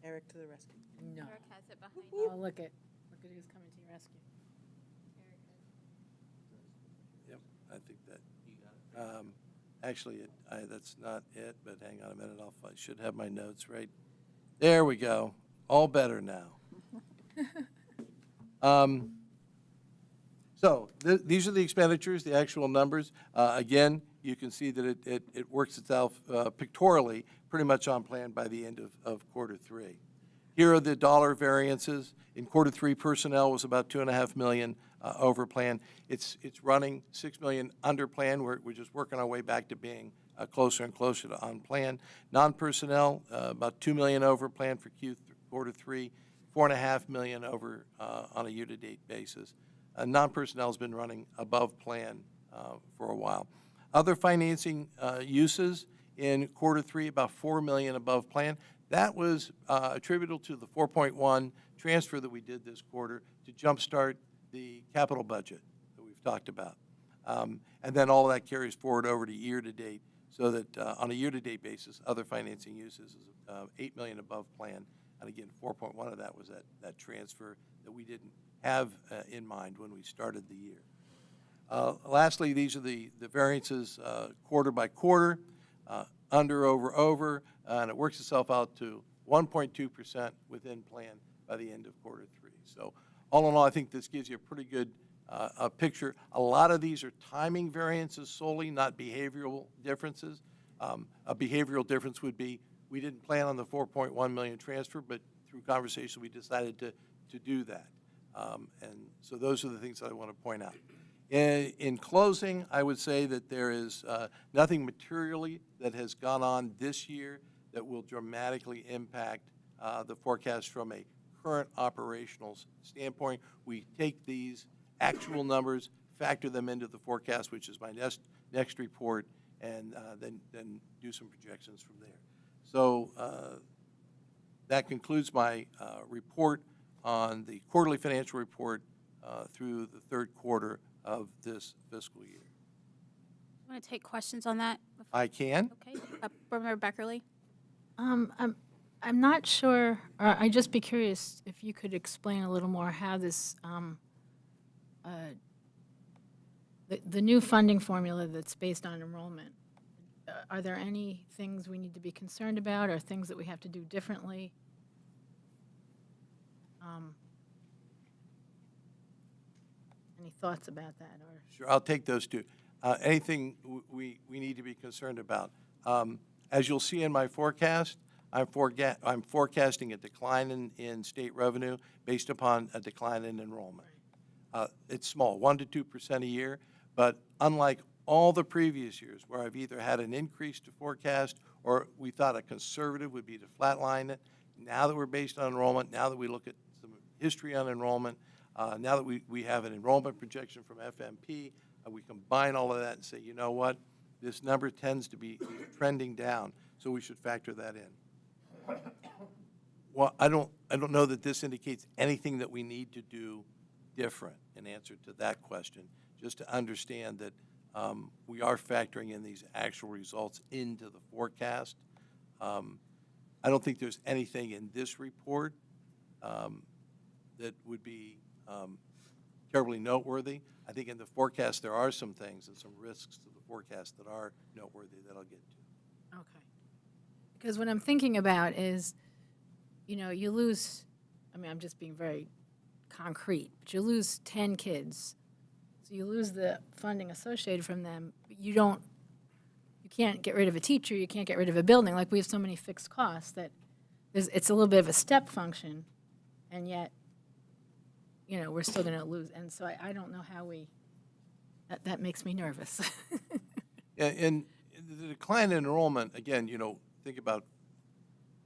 Speaker 11: Eric to the rescue.
Speaker 14: No.
Speaker 1: Eric has it behind you.
Speaker 14: Oh, look at who's coming to your rescue.
Speaker 2: Yep, I think that. Actually, that's not it, but hang on a minute. I should have my notes right. There we go. All better now. So these are the expenditures, the actual numbers. Again, you can see that it works itself pictorially pretty much on plan by the end of quarter three. Here are the dollar variances. In quarter three, personnel was about $2.5 million over plan. It's running $6 million under plan. We're just working our way back to being closer and closer to on plan. Non-personnel, about $2 million over plan for quarter three, $4.5 million over on a year-to-date basis. Non-personnel has been running above plan for a while. Other financing uses in quarter three, about $4 million above plan. That was attributable to the 4.1 transfer that we did this quarter to jumpstart the capital budget that we've talked about. And then all of that carries forward over to year-to-date, so that on a year-to-date basis, other financing uses is $8 million above plan. And again, 4.1 of that was that transfer that we didn't have in mind when we started the year. Lastly, these are the variances quarter by quarter, under, over, and it works itself out to 1.2% within plan by the end of quarter three. So all in all, I think this gives you a pretty good picture. A lot of these are timing variances solely, not behavioral differences. A behavioral difference would be we didn't plan on the 4.1 million transfer, but through conversation we decided to do that. And so those are the things that I want to point out. In closing, I would say that there is nothing materially that has gone on this year that will dramatically impact the forecast from a current operational standpoint. We take these actual numbers, factor them into the forecast, which is my next report, and then do some projections from there. So that concludes my report on the quarterly financial report through the third quarter of this fiscal year.
Speaker 1: Want to take questions on that?
Speaker 2: I can.
Speaker 1: Okay, Board Member Beckerly?
Speaker 14: I'm not sure, or I'd just be curious if you could explain a little more how this, the new funding formula that's based on enrollment. Are there any things we need to be concerned about or things that we have to do differently? Any thoughts about that? Or
Speaker 2: Sure, I'll take those two. Anything we need to be concerned about? As you'll see in my forecast, I'm forecasting a decline in state revenue based upon a decline in enrollment. It's small, 1% to 2% a year, but unlike all the previous years where I've either had an increase to forecast or we thought a conservative would be to flatline it, now that we're based on enrollment, now that we look at some history on enrollment, now that we have an enrollment projection from FMP, we combine all of that and say, you know what, this number tends to be trending down, so we should factor that in. Well, I don't know that this indicates anything that we need to do different in answer to that question, just to understand that we are factoring in these actual results into the forecast. I don't think there's anything in this report that would be terribly noteworthy. I think in the forecast there are some things and some risks to the forecast that are noteworthy that I'll get to.
Speaker 14: okay. Because what I'm thinking about is, you lose, I'm just being very concrete, but you lose 10 kids. So you lose the funding associated from them, but you can't get rid of a teacher, you can't get rid of a building. Like, we have so many fixed costs that it's a little bit of a step function, and yet, we're still going to lose. And so I don't know how that makes me nervous.
Speaker 2: Yeah, and the decline in enrollment, again, think about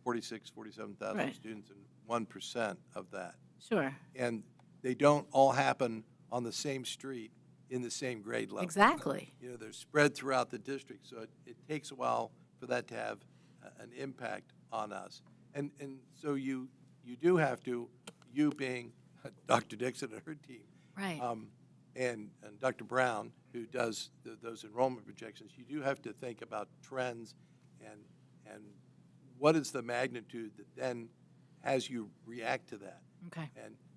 Speaker 2: 47,000
Speaker 14: Right.
Speaker 2: students and 1% of that.
Speaker 14: Sure.
Speaker 2: And they don't all happen on the same street in the same grade level.
Speaker 14: Exactly.
Speaker 2: They're spread throughout the district, so it takes a while for that to have an impact on us. And so you do have to, you being Dr. Dixon and her team,
Speaker 14: Right.
Speaker 2: and Dr. Brown, who does those enrollment projections, you do have to think about trends and what is the magnitude that then has you react to that.
Speaker 14: Okay.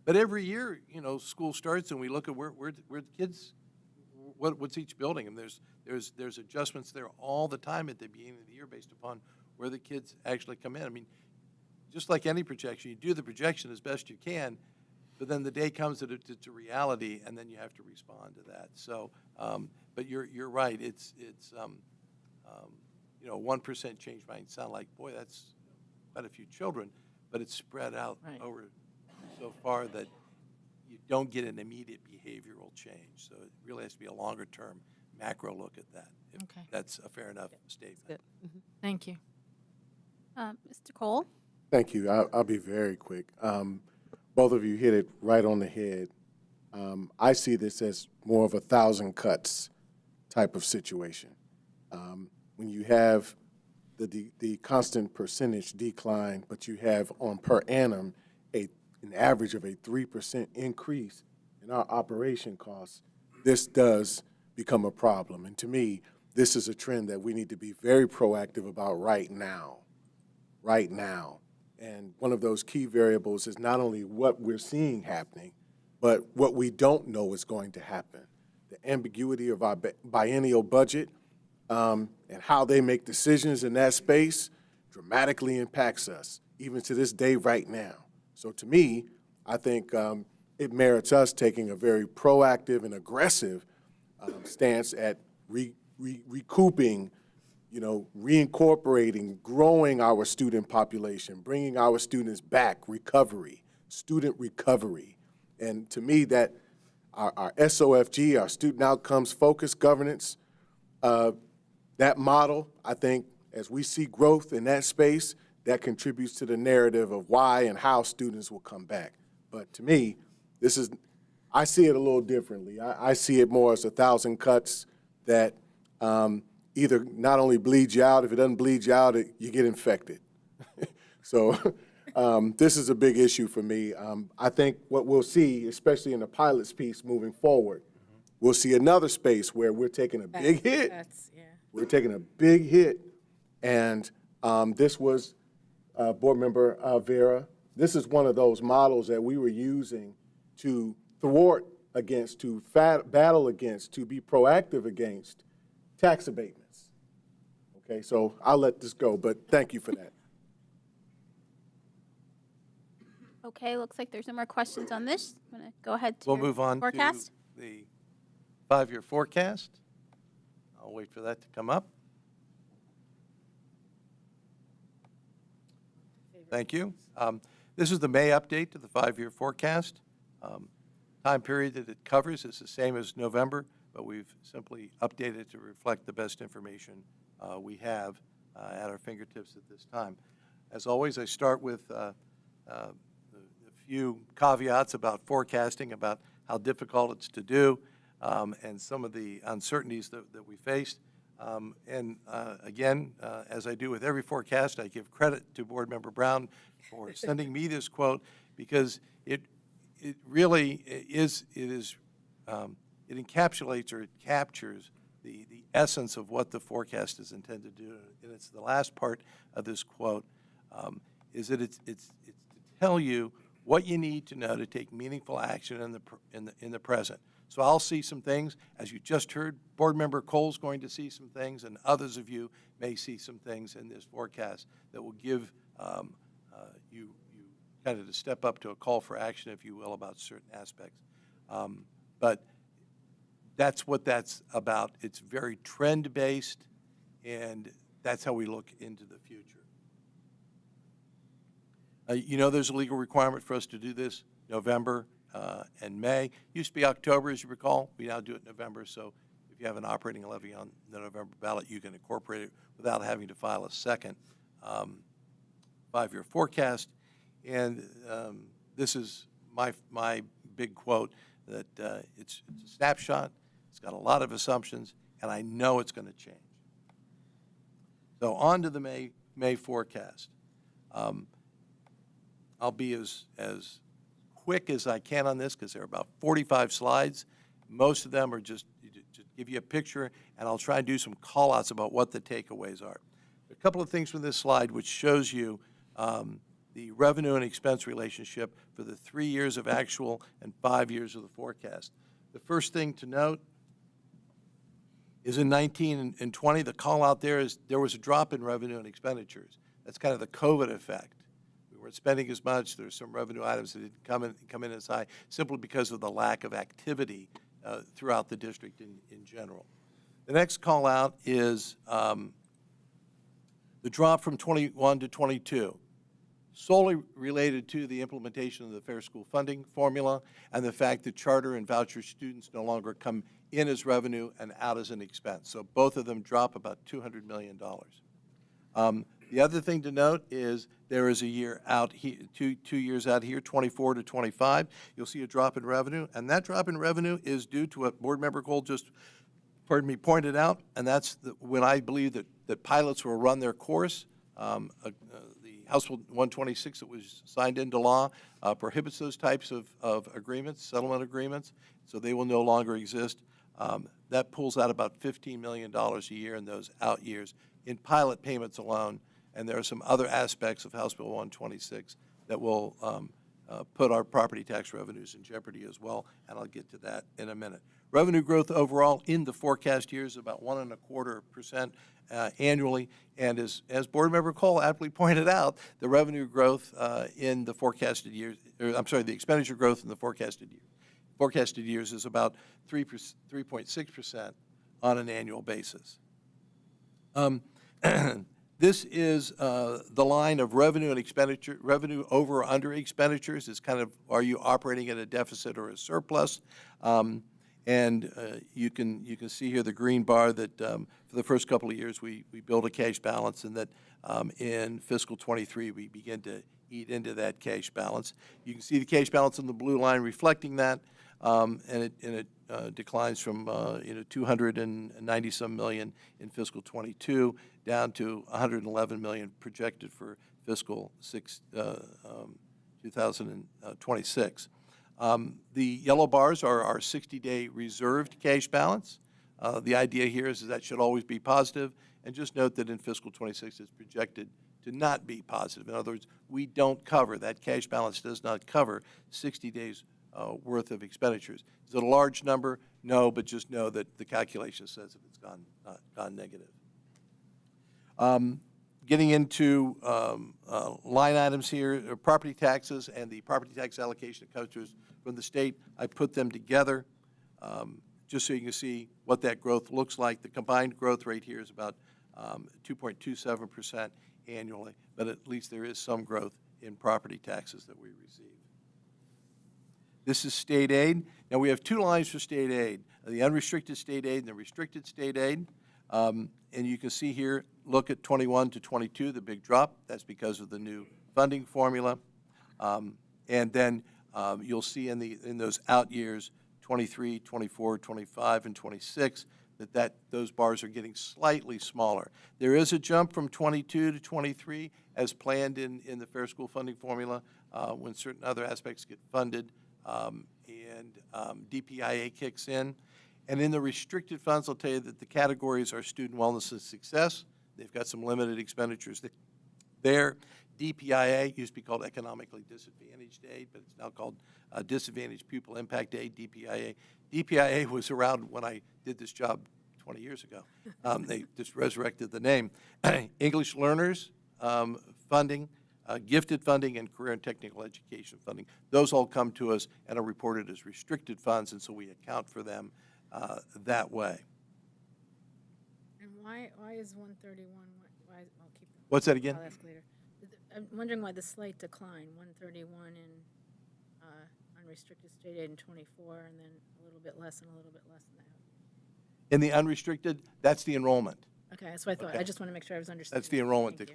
Speaker 2: But every year, school starts and we look at where the kids, what's each building, and there's adjustments there all the time at the beginning of the year based upon where the kids actually come in. Just like any projection, you do the projection as best you can, but then the day comes that it's a reality, and then you have to respond to that. So, but you're right. It's 1% change might sound like, boy, that's quite a few children, but it's spread out
Speaker 14: Right.
Speaker 2: over so far that you don't get an immediate behavioral change. So it really has to be a longer-term macro look at that. If
Speaker 14: Okay.
Speaker 2: that's a fair enough statement.
Speaker 14: Thank you.
Speaker 1: Mr. Cole?
Speaker 9: Thank you. I'll be very quick. Both of you hit it right on the head. I see this as more of 1,000 cuts type of situation. When you have the constant percentage decline, but you have on per annum an average of a 3% increase in our operation costs, this does become a problem. And to me, this is a trend that we need to be very proactive about right now. Right now. And one of those key variables is not only what we're seeing happening, but what we don't know is going to happen. The ambiguity of our biennial budget and how they make decisions in that space dramatically impacts us, even to this day right now. So to me, I think it merits us taking a very proactive and aggressive stance at recouping, reincorporating, growing our student population, bringing our students back, student recovery. And to me, that our SOFG, our student outcomes focused governance, that model, I think, as we see growth in that space, that contributes to the narrative of why and how students will come back. But to me, I see it a little differently. I see it more as 1,000 cuts that either not only bleeds you out, if it doesn't bleed you out, you get infected. So this is a big issue for me. I think what we'll see, especially in the pilots piece moving forward, we'll see another space where we're taking a big hit.
Speaker 14: That's, yeah.
Speaker 9: We're taking a big hit, and this was, Board Member Vera, this is one of those models that we were using to thwart against, to battle against, to be proactive against tax abatements. Okay, so I'll let this go, but thank you for that.
Speaker 1: Okay, looks like there's no more questions on this. I'm going to go ahead to
Speaker 2: We'll
Speaker 1: your
Speaker 2: move on to
Speaker 1: forecast.
Speaker 2: the 5-year forecast. I'll wait for that to come up. Thank you. This is the May update to the 5-year forecast. Time period that it covers is the same as November, but we've simply updated to reflect the best information we have at our fingertips at this time. As always, I start with a few caveats about forecasting, about how difficult it's to do, and some of the uncertainties that we faced. Again, as I do with every forecast, I give credit to Board Member Brown for sending me this quote, because it really is, it encapsulates or it captures the essence of what the forecast is intended to do. And it's the last part of this quote, is that it's to tell you what you need to know to take meaningful action in the present. So I'll see some things, as you just heard, Board Member Cole's going to see some things, and others of you may see some things in this forecast that will give you kind of to step up to a call for action, if you will, about certain aspects. But that's what that's about. It's very trend-based, and that's how we look into the future. You know, there's a legal requirement for us to do this November and May. Used to be October, as you recall. We now do it in November, so if you have an operating levy on the November ballot, you can incorporate it without having to file a second 5-year forecast. And this is my big quote, that it's a snapshot, it's got a lot of assumptions, and I know it's going to change. So on to the May forecast. I'll be as quick as I can on this, because there are about 45 slides. Most of them are just give you a picture, and I'll try and do some call-outs about what the takeaways are. A couple of things from this slide which shows you the revenue and expense relationship for the 3 years of actual and 5 years of the forecast. The first thing to note is in 19 and 20, the call-out there is there was a drop in revenue and expenditures. That's kind of the COVID effect. We weren't spending as much. There's some revenue items that didn't come in as high simply because of the lack of activity throughout the district in general. The next call-out is the drop from 21 to 22, solely related to the implementation of the Fair School Funding Formula and the fact that charter and voucher students no longer come in as revenue and out as an expense. So both of them drop about $200 million. The other thing to note is there is a year out here, two years out here, 24 to 25. You'll see a drop in revenue, and that drop in revenue is due to what Board Member Cole just, pointed out, and that's when I believe that pilots will run their course. The House Bill 126 that was signed into law prohibits those types of agreements, settlement agreements, so they will no longer exist. That pulls out about $15 million a year in those out years in pilot payments alone, and there are some other aspects of House Bill 126 that will put our property tax revenues in jeopardy as well, and I'll get to that in a minute. Revenue growth overall in the forecast years is about 1.25% annually, and as Board Member Cole aptly pointed out, the revenue growth in the forecasted years, the expenditure growth in the forecasted years is about 3.6% on an annual basis. This is the line of revenue and expenditure. Revenue over or under expenditures is kind of, are you operating at a deficit or a surplus? And you can see here the green bar that for the first couple of years we build a cash balance, and that in fiscal 23 we begin to eat into that cash balance. You can see the cash balance in the blue line reflecting that, and it declines from 290-some million in fiscal 22 down to 111 million projected for fiscal 2026. The yellow bars are our 60-day reserved cash balance. The idea here is that should always be positive, and just note that in fiscal '26 it's projected to not be positive. In other words, we don't cover, that cash balance does not cover 60 days worth of expenditures. Is it a large number? No, but just know that the calculation says if it's gone negative. Getting into line items here, property taxes and the property tax allocation that comes to us from the state, I put them together just so you can see what that growth looks like. The combined growth rate here is about 2.27% annually, but at least there is some growth in property taxes that we receive. This is state aid. Now, we have two lines for state aid, the unrestricted state aid and the restricted state aid. And you can see here, look at 21 to 22, the big drop. That's because of the new funding formula. And then you'll see in those out years, 23, 24, 25, and 26, that those bars are getting slightly smaller. There is a jump from 22 to 23 as planned in the Fair School funding formula when certain other aspects get funded and DPIA kicks in. And in the restricted funds, I'll tell you that the categories are student wellness and success. They've got some limited expenditures there. DPIA used to be called economically disadvantaged aid, but it's now called disadvantaged pupil impact aid, DPIA. DPIA was around when I did this job 20 years ago. They just resurrected the name. English learners funding, gifted funding, and career and technical education funding. Those all come to us and are reported as restricted funds, and so we account for them that way.
Speaker 14: And why is 131, why, I'll keep.
Speaker 2: What's that again?
Speaker 14: I'll ask later. I'm wondering why the slight decline, 131 in unrestricted state aid in 24, and then a little bit less and a little bit less than that.
Speaker 2: In the unrestricted, that's the enrollment.
Speaker 14: Okay, that's what I thought.
Speaker 2: Okay.
Speaker 14: I just want to make sure I was understanding.
Speaker 2: That's the enrollment
Speaker 14: Thank you.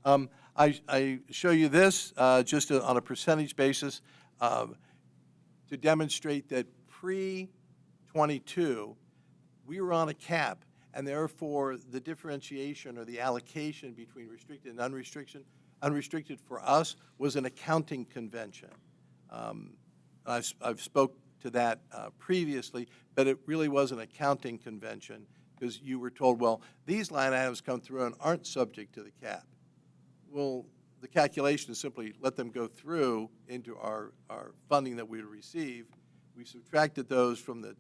Speaker 2: decline. I show you this just on a percentage basis to demonstrate that pre-22, we were on a cap, and therefore the differentiation or the allocation between restricted and unrestricted for us was an accounting convention. I've spoke to that previously, but it really was an accounting convention because you were told, well, these line items come through and aren't subject to the cap. Well, the calculation is simply let them go through into our funding that we receive. We subtracted those from the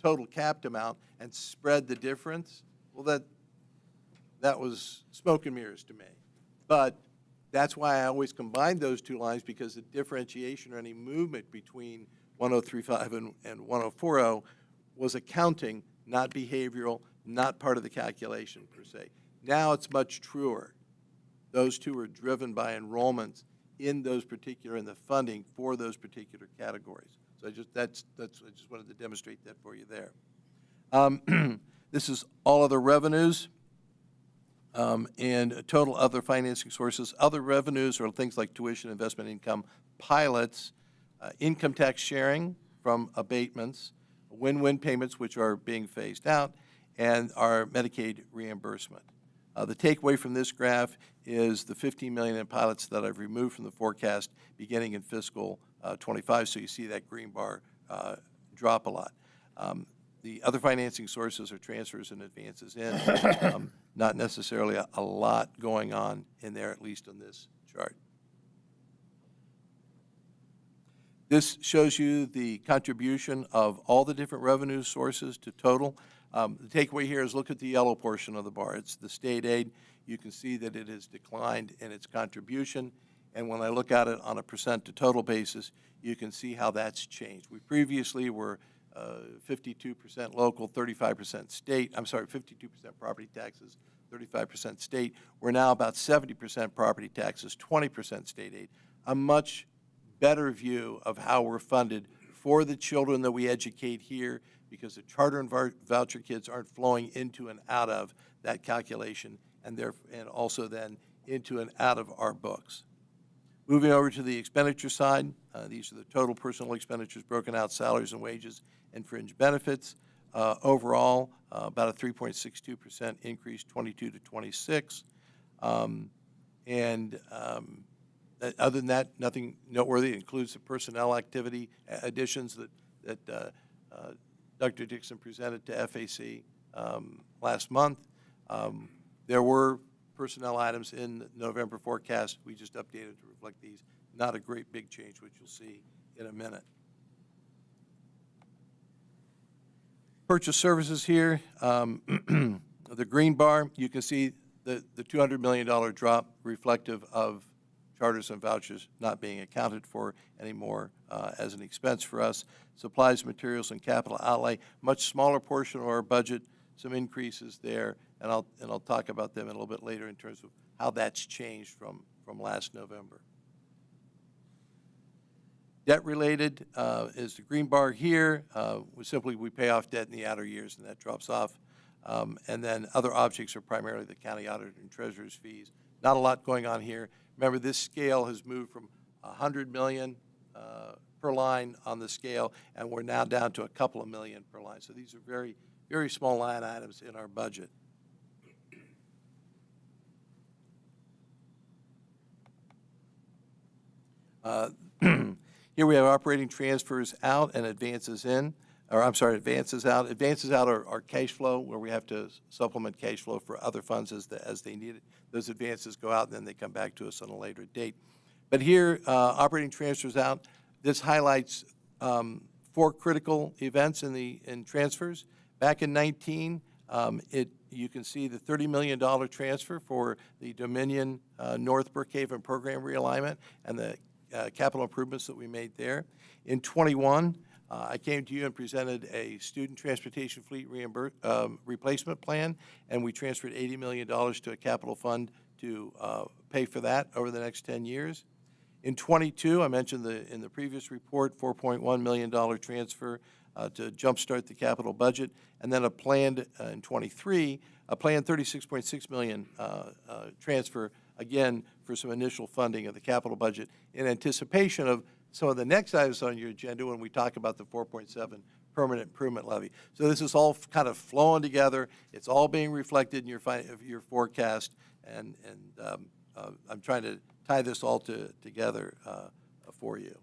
Speaker 2: total capped amount and spread the difference. Well, that was smoke and mirrors to me. But that's why I always combine those two lines, because the differentiation or any movement between 1035 and 1040 was accounting, not behavioral, not part of the calculation per se. Now it's much truer. Those two are driven by enrollments in those particular, in the funding for those particular categories. So I just wanted to demonstrate that for you there. This is all other revenues and total other financing sources. Other revenues are things like tuition, investment income, pilots, income tax sharing from abatements, win-win payments, which are being phased out, and our Medicaid reimbursement. The takeaway from this graph is the $15 million in pilots that I've removed from the forecast beginning in fiscal 25, so you see that green bar drop a lot. The other financing sources are transfers and advances in, not necessarily a lot going on in there, at least on this chart. This shows you the contribution of all the different revenue sources to total. The takeaway here is look at the yellow portion of the bar. It's the state aid. You can see that it has declined in its contribution. And when I look at it on a percent to total basis, you can see how that's changed. We previously were 52% local, 35% state. I'm sorry, 52% property taxes, 35% state. We're now about 70% property taxes, 20% state aid. A much better view of how we're funded for the children that we educate here, because the charter and voucher kids aren't flowing into and out of that calculation, and also then into and out of our books. Moving over to the expenditure side, these are the total personal expenditures broken out, salaries and wages and fringe benefits. Overall, about a 3.62% increase, 22 to 26. Other than that, nothing noteworthy. It includes the personnel activity additions that Dr. Dixon presented to FAC last month. There were personnel items in the November forecast. We just updated to reflect these. Not a great big change, which you'll see in a minute. Purchase services here. The green bar, you can see the $200 million drop reflective of charters and vouchers not being accounted for anymore as an expense for us. Supplies, materials, and capital outlay, much smaller portion of our budget, some increases there, and I'll talk about them a little bit later in terms of how that's changed from last November. Debt-related is the green bar here. We pay off debt in the outer years, and that drops off. And then other objects are primarily the county auditor and treasurer's fees. Not a lot going on here. Remember, this scale has moved from $100 million per line on the scale, and we're now down to a couple of million per line. So these are very, very small line items in our budget. Here we have operating transfers out and advances in, or I'm sorry, advances out. Advances out are cash flow, where we have to supplement cash flow for other funds as they need it. Those advances go out, and then they come back to us on a later date. But here, operating transfers out, this highlights 4 critical events in transfers. Back in 19, you can see the $30 million transfer for the Dominion North Brookhaven program realignment and the capital improvements that we made there. In 21, I came to you and presented a student transportation fleet replacement plan, and we transferred $80 million to a capital fund to pay for that over the next 10 years. In 22, I mentioned in the previous report, $4.1 million transfer to jumpstart the capital budget, and then a planned, in 23, a planned $36.6 million transfer, again, for some initial funding of the capital budget in anticipation of some of the next items on your agenda when we talk about the 4.7 permanent improvement levy. So this is all kind of flowing together. It's all being reflected in your forecast, and I'm trying to tie this all together for you.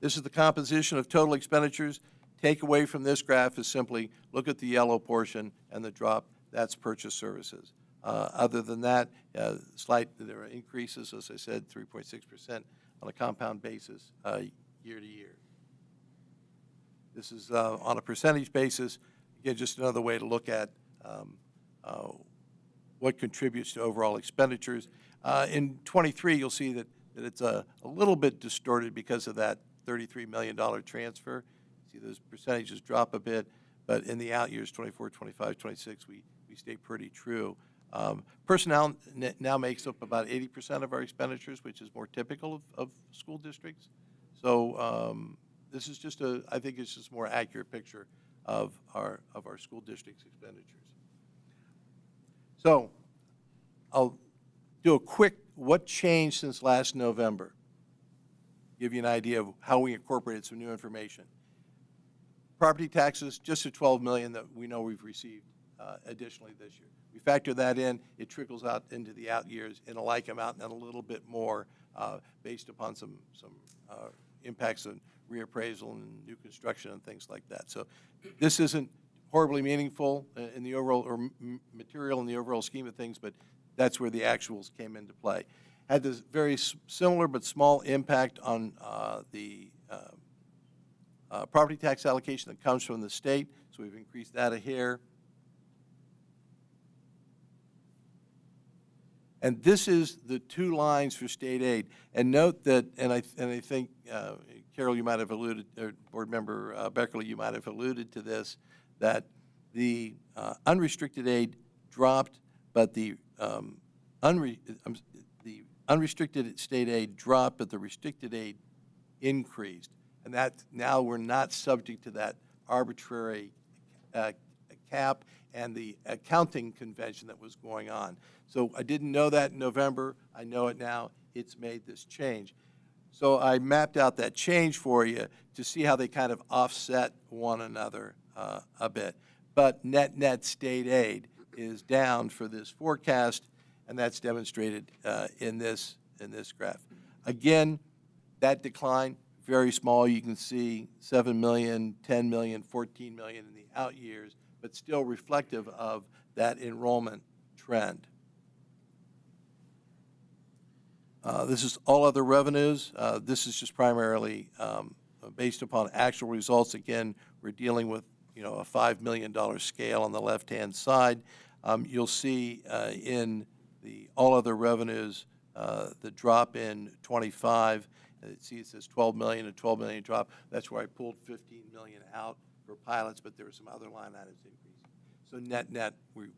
Speaker 2: This is the composition of total expenditures. Takeaway from this graph is simply look at the yellow portion and the drop. That's purchase services. Other than that, there are increases, as I said, 3.6% on a compound basis year to year. This is on a percentage basis. Again, just another way to look at what contributes to overall expenditures. In 23, you'll see that it's a little bit distorted because of that $33 million transfer. See those percentages drop a bit, but in the out years, 24, 25, 26, we stay pretty true. Personnel now makes up about 80% of our expenditures, which is more typical of school districts. So this is just I think it's just a more accurate picture of our school district's expenditures. So I'll do a quick what changed since last November. Give you an idea of how we incorporated some new information. Property taxes, just at $12 million that we know we've received additionally this year. We factor that in, it trickles out into the out years in a like amount and a little bit more based upon some impacts on reappraisal and new construction and things like that. So this isn't horribly meaningful in the overall, or material in the overall scheme of things, but that's where the actuals came into play. Had this very similar but small impact on the property tax allocation that comes from the state, so we've increased that a hair. And this is the 2 lines for state aid. And note that, and I think, Carol, you might have alluded, or Board Member Beckerly, you might have alluded to this, that the unrestricted aid dropped, but the unrestricted state aid dropped, but the restricted aid increased. And that now we're not subject to that arbitrary cap and the accounting convention that was going on. So I didn't know that in November. I know it now. It's made this change. So I mapped out that change for you to see how they kind of offset one another a bit. But net state aid is down for this forecast, and that's demonstrated in this graph. Again, that decline, very small. You can see 7 million, 10 million, 14 million in the out years, but still reflective of that enrollment trend. This is all other revenues. This is just primarily based upon actual results. Again, we're dealing with a $5 million scale on the left-hand side. You'll see in the all other revenues the drop in 25. See, it says 12 million, a 12 million drop. That's where I pulled 15 million out for pilots, but there were some other line items increasing. So net, we're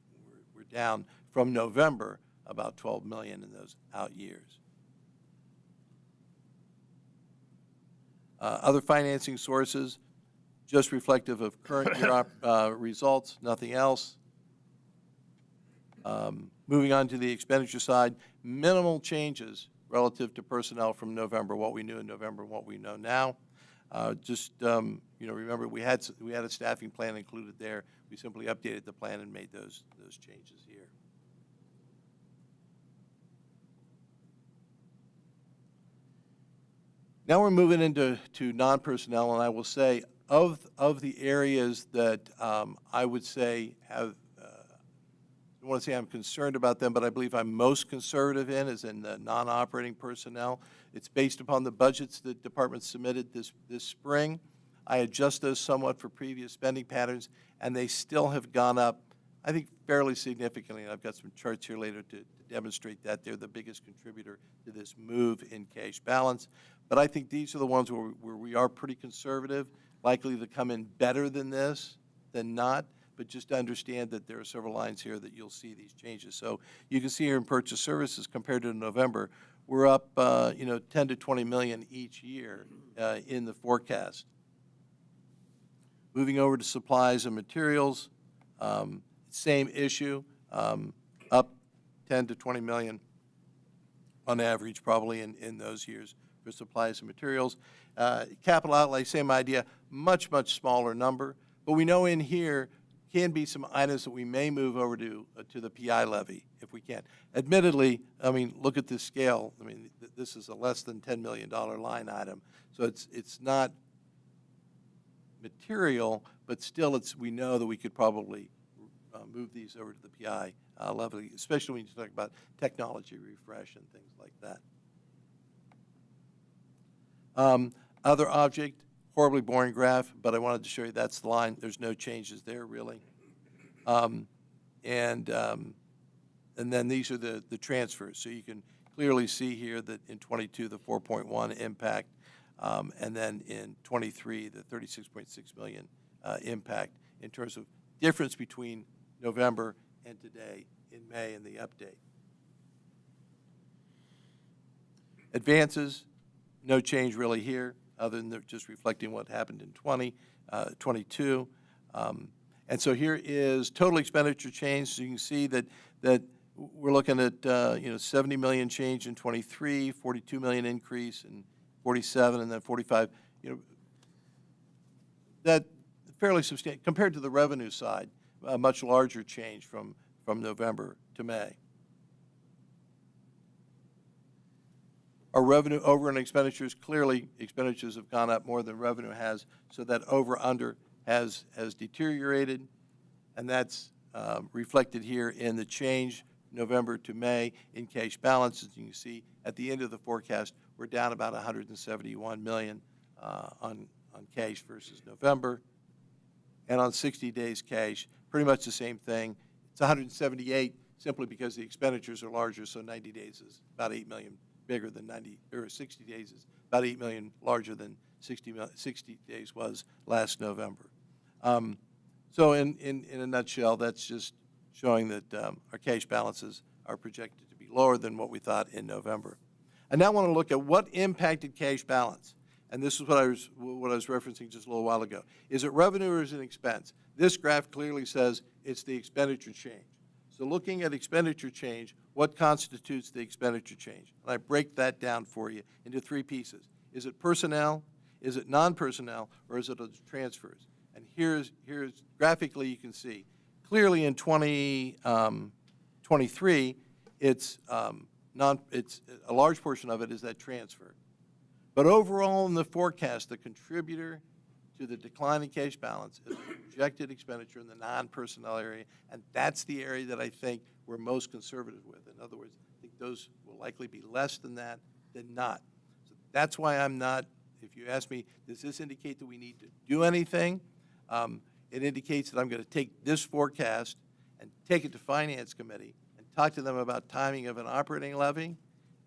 Speaker 2: down from November about 12 million in those out years. Other financing sources, just reflective of current year results, nothing else. Moving on to the expenditure side, minimal changes relative to personnel from November, what we knew in November and what we know now. Remember we had a staffing plan included there. We simply updated the plan and made those changes here. Now we're moving into non-personnel, and I will say of the areas that I would say have, I don't want to say I'm concerned about them, but I believe I'm most conservative in is in the non-operating personnel. It's based upon the budgets that departments submitted this spring. I adjust those somewhat for previous spending patterns, and they still have gone up, I think, fairly significantly. And I've got some charts here later to demonstrate that. They're the biggest contributor to this move in cash balance. But I think these are the ones where we are pretty conservative, likely to come in better than this, than not. But just to understand that there are several lines here that you'll see these changes. So you can see here in purchase services compared to November, we're up 10 to 20 million each year in the forecast. Moving over to supplies and materials, same issue, up 10 to 20 million on average probably in those years for supplies and materials. Capital outlay, same idea, much smaller number. But we know in here can be some items that we may move over to the PI levy if we can. Admittedly, I mean, look at this scale. I mean, this is a less than $10 million line item, so it's not material, but still, we know that we could probably move these over to the PI levy, especially when you talk about technology refresh and things like that. Other object. Horribly boring graph, but I wanted to show you that's the line. There's no changes there, really. And then these are the transfers. So you can clearly see here that in 22, the 4.1 impact, and then in 23, the 36.6 million impact in terms of difference between November and today in May in the update. Advances, no change really here, other than they're just reflecting what happened in 22. And so here is total expenditure change. So you can see that we're looking at 70 million change in 23, 42 million increase in 47, and then 45. That fairly substantial compared to the revenue side, a much larger change from November to May. Our revenue over and expenditures, clearly expenditures have gone up more than revenue has, so that over-under has deteriorated, and that's reflected here in the change November to May in cash balance. As you can see, at the end of the forecast, we're down about 171 million on cash versus November, and on 60 days cash, pretty much the same thing. It's 178 simply because the expenditures are larger, so 90 days is about 8 million bigger than 60 days is about 8 million larger than 60 days was last November. So in a nutshell, that's just showing that our cash balances are projected to be lower than what we thought in November. I now want to look at what impacted cash balance. And this is what I was referencing just a little while ago. Is it revenue or is it expense? This graph clearly says it's the expenditure change. So looking at expenditure change, what constitutes the expenditure change? And I break that down for you into three pieces. Is it personnel, is it non-personnel, or is it transfers? And here's graphically you can see. Clearly in 2023, it's it's a large portion of it is that transfer. But overall in the forecast, the contributor to the decline in cash balance is projected expenditure in the non-personnel area, and that's the area that I think we're most conservative with. In other words, I think those will likely be less than that than not. So that's why I'm not, if you ask me, does this indicate that we need to do anything? It indicates that I'm going to take this forecast and take it to Finance Committee and talk to them about timing of an operating levy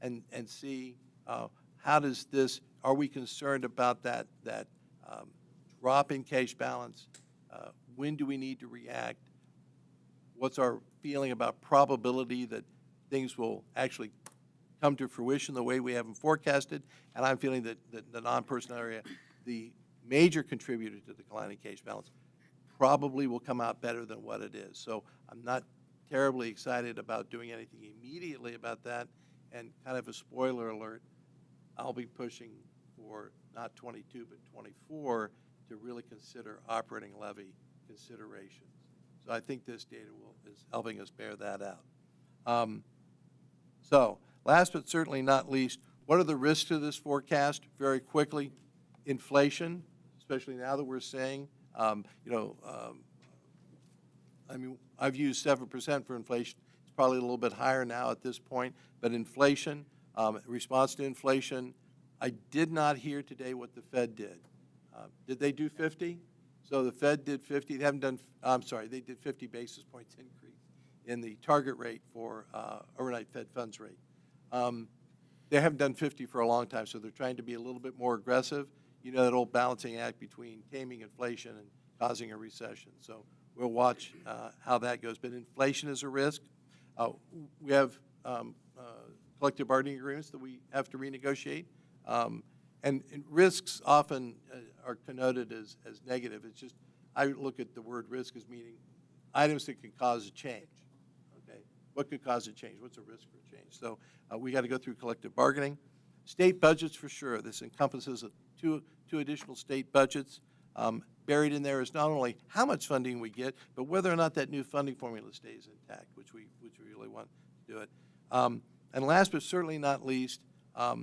Speaker 2: and see how does this, are we concerned about that drop in cash balance? When do we need to react? What's our feeling about probability that things will actually come to fruition the way we have them forecasted? And I'm feeling that the non-personnel area, the major contributor to the decline in cash balance, probably will come out better than what it is. So I'm not terribly excited about doing anything immediately about that. And kind of a spoiler alert, I'll be pushing for not 22 but 24 to really consider operating levy considerations. So I think this data is helping us bear that out. So last but certainly not least, what are the risks to this forecast? Very quickly, inflation, especially now that we're saying, I mean, I've used 7% for inflation. It's probably a little bit higher now at this point, but inflation, response to inflation, I did not hear today what the Fed did. Did they do 50? So the Fed did 50. They haven't done, I'm sorry, they did 50 basis points increase in the target rate for overnight Fed funds rate. They haven't done 50 for a long time, so they're trying to be a little bit more aggressive. You know, that old balancing act between taming inflation and causing a recession. So we'll watch how that goes. But inflation is a risk. We have collective bargaining agreements that we have to renegotiate. And risks often are connoted as negative. It's just, I look at the word risk as meaning items that can cause a change. Okay, what could cause a change? What's a risk for change? So we got to go through collective bargaining. State budgets for sure. This encompasses two additional state budgets. Buried in there is not only how much funding we get, but whether or not that new funding formula stays intact, which we really want to do it. And last but certainly not least, I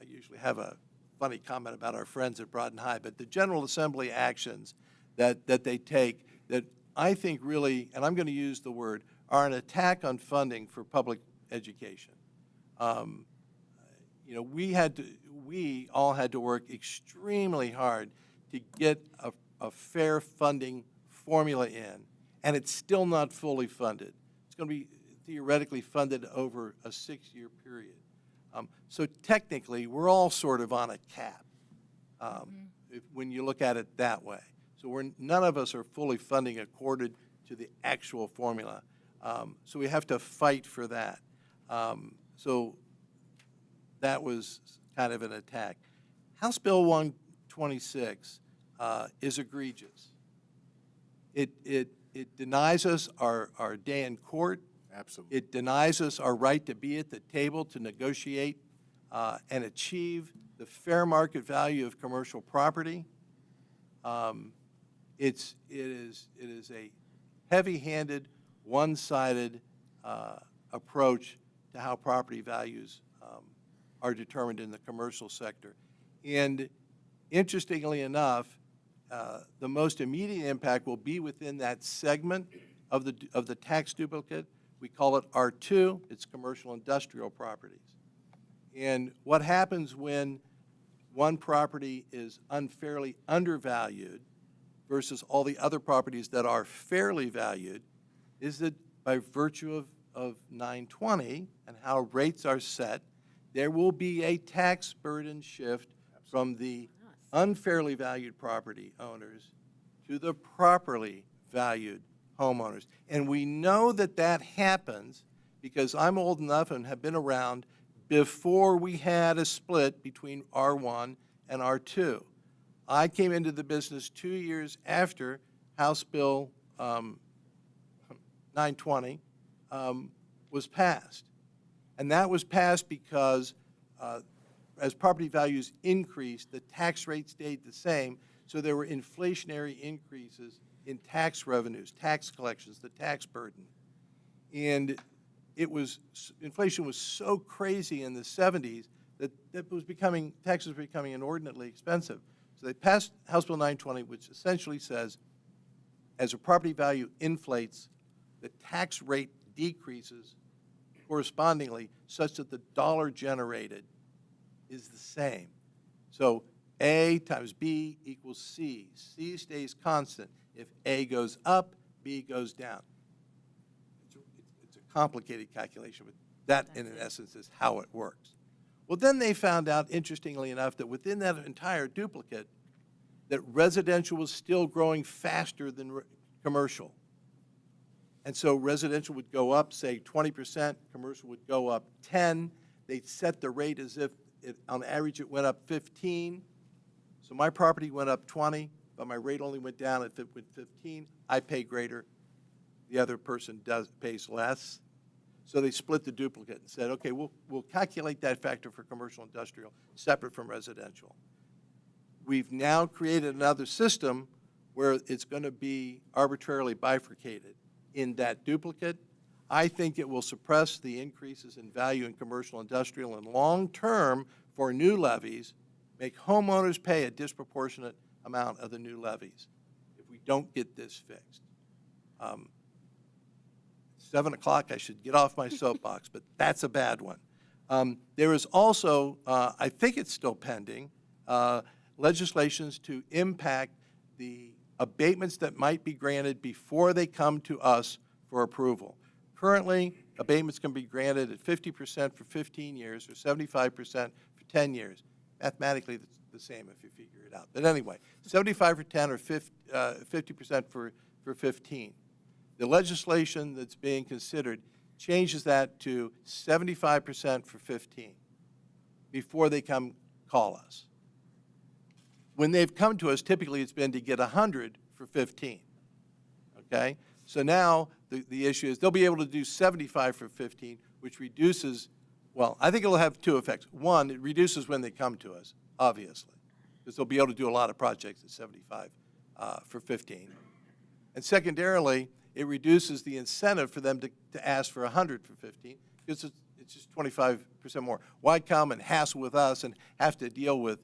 Speaker 2: usually have a funny comment about our friends at Broughton High, but the General Assembly actions that they take that I think really, and I'm going to use the word, are an attack on funding for public education. You know, we all had to work extremely hard to get a fair funding formula in, and it's still not fully funded. It's going to be theoretically funded over a 6-year period. So technically, we're all sort of on a cap when you look at it that way. So none of us are fully funding according to the actual formula. So we have to fight for that. So that was kind of an attack. House Bill 126 is egregious. It denies us our day in court.
Speaker 9: Absolutely.
Speaker 2: It denies us our right to be at the table to negotiate and achieve the fair market value of commercial property. It is a heavy-handed, one-sided approach to how property values are determined in the commercial sector. And interestingly enough, the most immediate impact will be within that segment of the tax duplicate. We call it R2. It's commercial industrial properties. And what happens when one property is unfairly undervalued versus all the other properties that are fairly valued is that by virtue of 920 and how rates are set, there will be a tax burden shift from the unfairly valued property owners to the properly valued homeowners. And we know that that happens because I'm old enough and have been around before we had a split between R1 and R2. I came into the business 2 years after House Bill 920 was passed. And that was passed because as property values increased, the tax rate stayed the same, so there were inflationary increases in tax revenues, tax collections, the tax burden. And inflation was so crazy in the 70s that taxes were becoming inordinately expensive. So they passed House Bill 920, which essentially says, as a property value inflates, the tax rate decreases correspondingly such that the dollar generated is the same. So A times B equals C. C stays constant. If A goes up, B goes down. It's a complicated calculation, but that, in essence, is how it works. Well, then they found out, interestingly enough, that within that entire duplicate, that residential was still growing faster than commercial. And so residential would go up, say, 20%, commercial would go up 10. They'd set the rate as if, on average, it went up 15. So my property went up 20, but my rate only went down if it went 15. I pay greater. The other person pays less. So they split the duplicate and said, okay, we'll calculate that factor for commercial industrial separate from residential. We've now created another system where it's going to be arbitrarily bifurcated in that duplicate. I think it will suppress the increases in value in commercial industrial, and long-term for new levies, make homeowners pay a disproportionate amount of the new levies if we don't get this fixed. 7 o'clock, I should get off my soapbox, but that's a bad one. There is also, I think it's still pending, legislations to impact the abatements that might be granted before they come to us for approval. Currently, abatements can be granted at 50% for 15 years or 75% for 10 years. Mathematically, it's the same if you figure it out. But anyway, 75 for 10 or 50% for 15. The legislation that's being considered changes that to 75% for 15 before they come call us. When they've come to us, typically it's been to get 100 for 15, okay? So now the issue is they'll be able to do 75 for 15, which reduces, well, I think it'll have two effects. One, it reduces when they come to us, obviously, because they'll be able to do a lot of projects at 75 for 15. And secondarily, it reduces the incentive for them to ask for 100 for 15, because it's just 25% more. Why come and hassle with us and have to deal with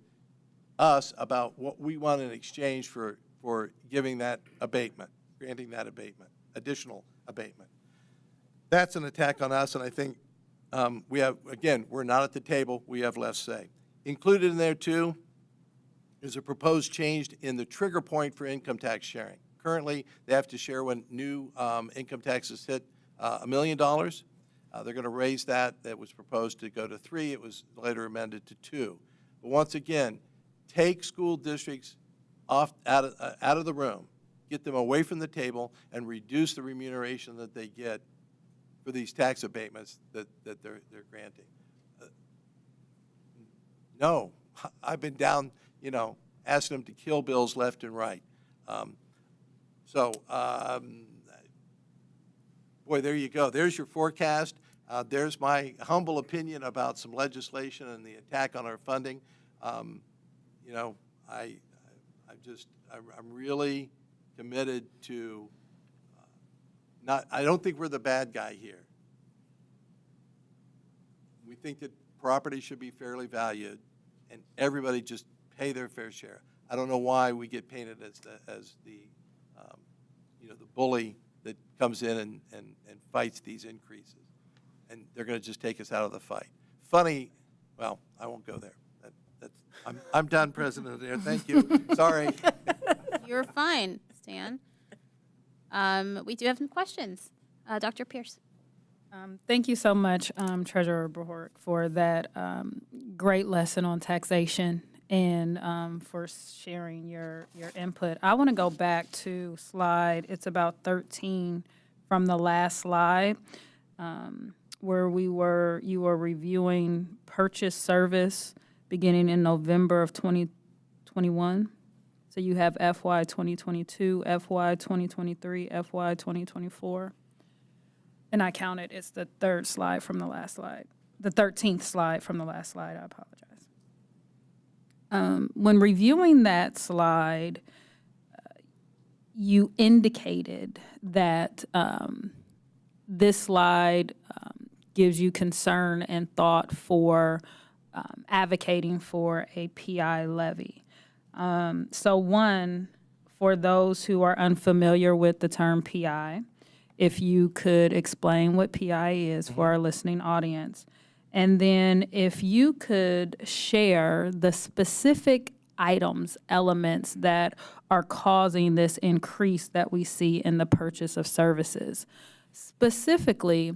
Speaker 2: us about what we want in exchange for giving that abatement, granting that abatement, additional abatement? That's an attack on us, and I think we have, again, we're not at the table, we have less say. Included in there, too, is a proposed change in the trigger point for income tax sharing. Currently, they have to share when new income taxes hit $1 million. They're going to raise that. That was proposed to go to 3. It was later amended to 2. But once again, take school districts out of the room, get them away from the table, and reduce the remuneration that they get for these tax abatements that they're granting. No, I've been down, asking them to kill bills left and right. Boy, there you go. There's your forecast. There's my humble opinion about some legislation and the attack on our funding. I'm really committed to I don't think we're the bad guy here. We think that property should be fairly valued and everybody just pay their fair share. I don't know why we get painted as the bully that comes in and fights these increases. And they're going to just take us out of the fight. Funny, well, I won't go there. I'm done, President Adair. Thank you. Sorry.
Speaker 1: You're fine, Stan. We do have some questions. Dr. Pierce.
Speaker 10: Thank you so much, Treasurer Brohork, for that great lesson on taxation and for sharing your input. I want to go back to slide, it's about 13 from the last slide, where you were reviewing purchase service beginning in November of 2021. So you have FY 2022, FY 2023, FY 2024. And I counted, it's the third slide from the last slide. The 13th slide from the last slide, I apologize. When reviewing that slide, you indicated that this slide gives you concern and thought for advocating for a PI levy. So one, for those who are unfamiliar with the term PI, if you could explain what PI is for our listening audience. And then if you could share the specific items, elements that are causing this increase that we see in the purchase of services. Specifically,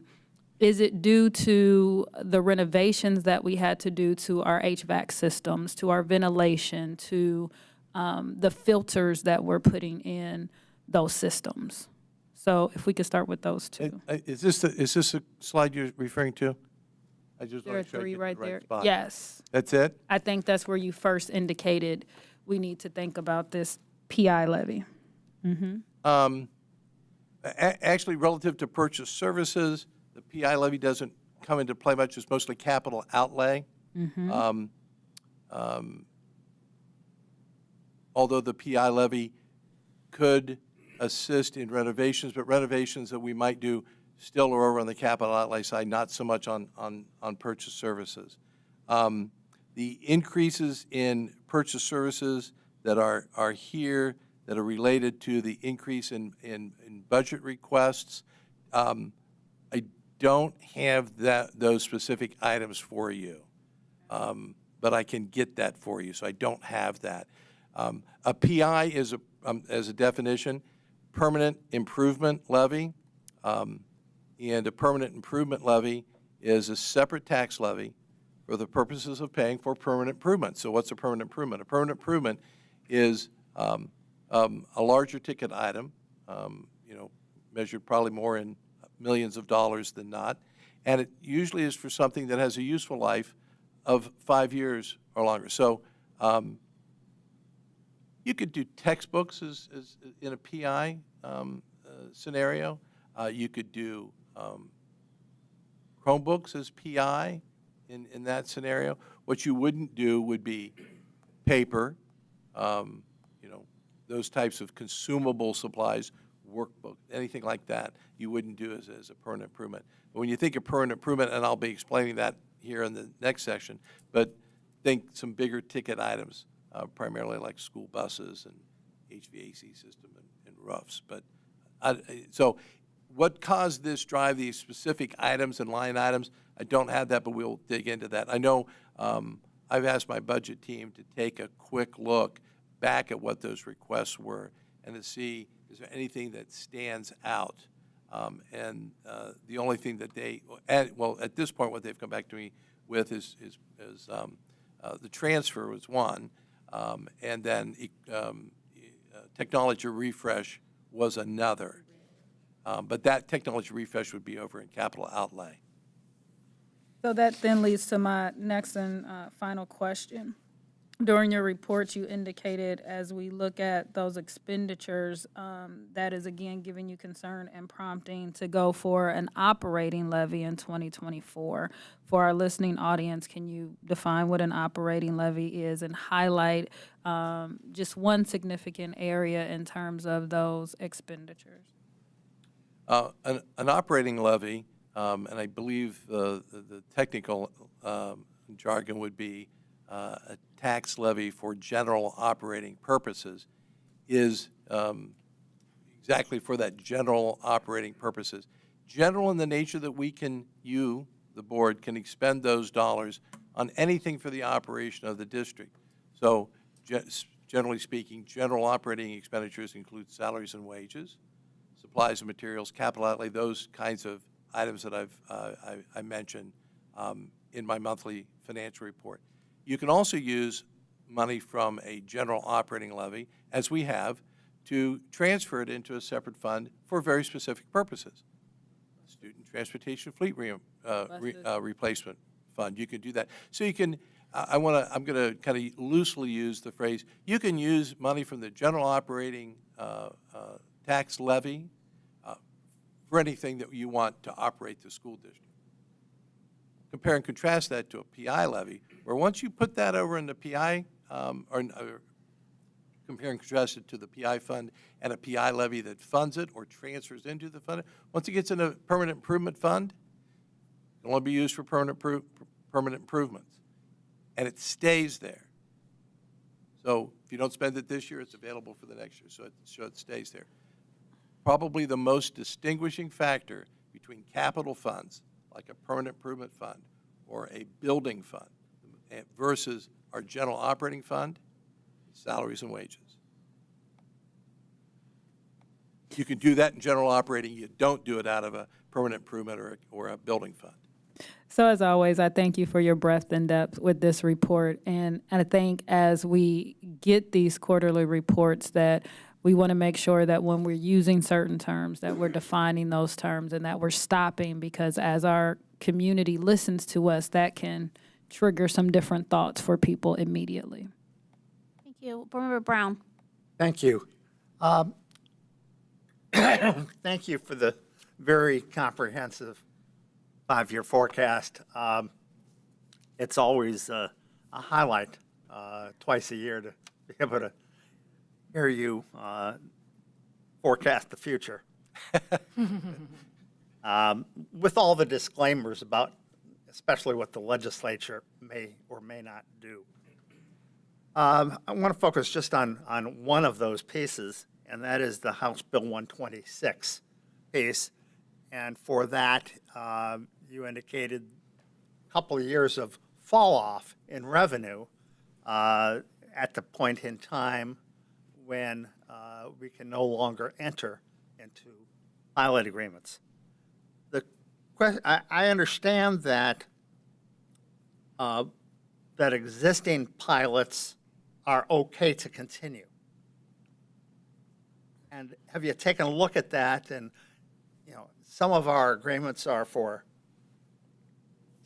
Speaker 10: is it due to the renovations that we had to do to our HVAC systems, to our ventilation, to the filters that we're putting in those systems? So if we could start with those two.
Speaker 2: Is this a slide you're referring to? I just
Speaker 10: There
Speaker 2: want
Speaker 10: are
Speaker 2: to make sure I
Speaker 10: three
Speaker 2: get
Speaker 10: right
Speaker 2: the right
Speaker 10: there.
Speaker 2: spot.
Speaker 10: Yes.
Speaker 2: That's it?
Speaker 10: I think that's where you first indicated we need to think about this PI levy.
Speaker 2: Actually, relative to purchase services, the PI levy doesn't come into play much. It's mostly capital outlay. Although the PI levy could assist in renovations, but renovations that we might do still are over on the capital outlay side, not so much on purchase services. The increases in purchase services that are here, that are related to the increase in budget requests, I don't have those specific items for you, but I can get that for you, so I don't have that. A PI is, as a definition, permanent improvement levy, and a permanent improvement levy is a separate tax levy for the purposes of paying for permanent improvement. So what's a permanent improvement? A permanent improvement is a larger ticket item, measured probably more in millions of dollars than not, and it usually is for something that has a useful life of 5 years or longer. So you could do textbooks as in a PI scenario. You could do Chromebooks as PI in that scenario. What you wouldn't do would be paper, those types of consumable supplies, workbook, anything like that, you wouldn't do as a permanent improvement. But when you think of permanent improvement, and I'll be explaining that here in the next section, but think some bigger ticket items, primarily like school buses and HVAC system and roofs. But so what caused this drive, these specific items and line items, I don't have that, but we'll dig into that. I know I've asked my budget team to take a quick look back at what those requests were and to see, is there anything that stands out? And the only thing that at this point, what they've come back to me with is the transfer was one, and then technology refresh was another. But that technology refresh would be over in capital outlay.
Speaker 10: So that then leads to my next and final question. During your report, you indicated as we look at those expenditures, that is again giving you concern and prompting to go for an operating levy in 2024. For our listening audience, can you define what an operating levy is and highlight just one significant area in terms of those expenditures?
Speaker 2: An operating levy, and I believe the technical jargon would be a tax levy for general operating purposes, is exactly for that general operating purposes. General in the nature that you, the board, can expend those dollars on anything for the operation of the district. So generally speaking, general operating expenditures include salaries and wages, supplies and materials, capital outlay, those kinds of items that I mentioned in my monthly financial report. You can also use money from a general operating levy, as we have, to transfer it into a separate fund for very specific purposes. Student transportation fleet replacement fund, you can do that. So you can, I'm going to kind of loosely use the phrase, you can use money from the general operating tax levy for anything that you want to operate the school district. Compare and contrast that to a PI levy, where once you put that over in the PI, or compare and contrast it to the PI fund and a PI levy that funds it or transfers into the fund. Once it gets in a permanent improvement fund, it can only be used for permanent improvements, and it stays there. So if you don't spend it this year, it's available for the next year, so it stays there. Probably the most distinguishing factor between capital funds, like a permanent improvement fund or a building fund, versus our general operating fund, salaries and wages. You can do that in general operating. You don't do it out of a permanent improvement or a building fund.
Speaker 10: So as always, I thank you for your breadth and depth with this report. And I think as we get these quarterly reports that we want to make sure that when we're using certain terms, that we're defining those terms and that we're stopping, because as our community listens to us, that can trigger some different thoughts for people immediately.
Speaker 1: Thank you. Board Member Brown.
Speaker 12: Thank you. Thank you for the very comprehensive 5-year forecast. It's always a highlight twice a year to be able to hear you forecast the future. With all the disclaimers about especially what the legislature may or may not do. I want to focus just on one of those pieces, and that is the House Bill 126 piece. And for that, you indicated a couple of years of fall off in revenue at the point in time when we can no longer enter into pilot agreements. I understand that that existing pilots are okay to continue. And have you taken a look at that? And some of our agreements are for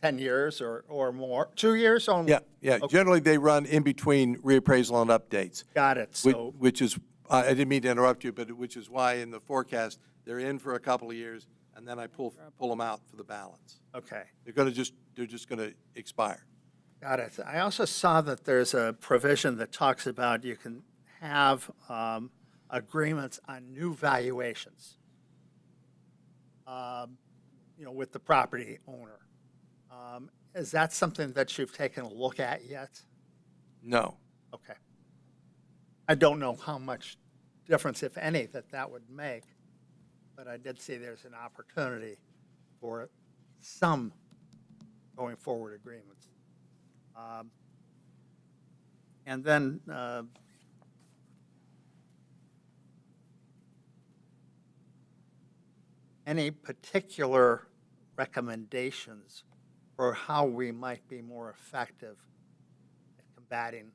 Speaker 12: 10 years or more, 2 years only?
Speaker 2: Yeah.
Speaker 12: Okay.
Speaker 2: Generally, they run in between reappraisal and updates.
Speaker 12: Got it. So,
Speaker 2: Which is, I didn't mean to interrupt you, but which is why in the forecast, they're in for a couple of years, and then I pull them out for the balance.
Speaker 12: okay.
Speaker 2: They're just going to expire.
Speaker 12: Got it. I also saw that there's a provision that talks about you can have agreements on new valuations, with the property owner. Is that something that you've taken a look at yet?
Speaker 2: No.
Speaker 12: Okay. I don't know how much difference, if any, that would make, but I did see there's an opportunity for some going forward agreements. And then any particular recommendations for how we might be more effective at combating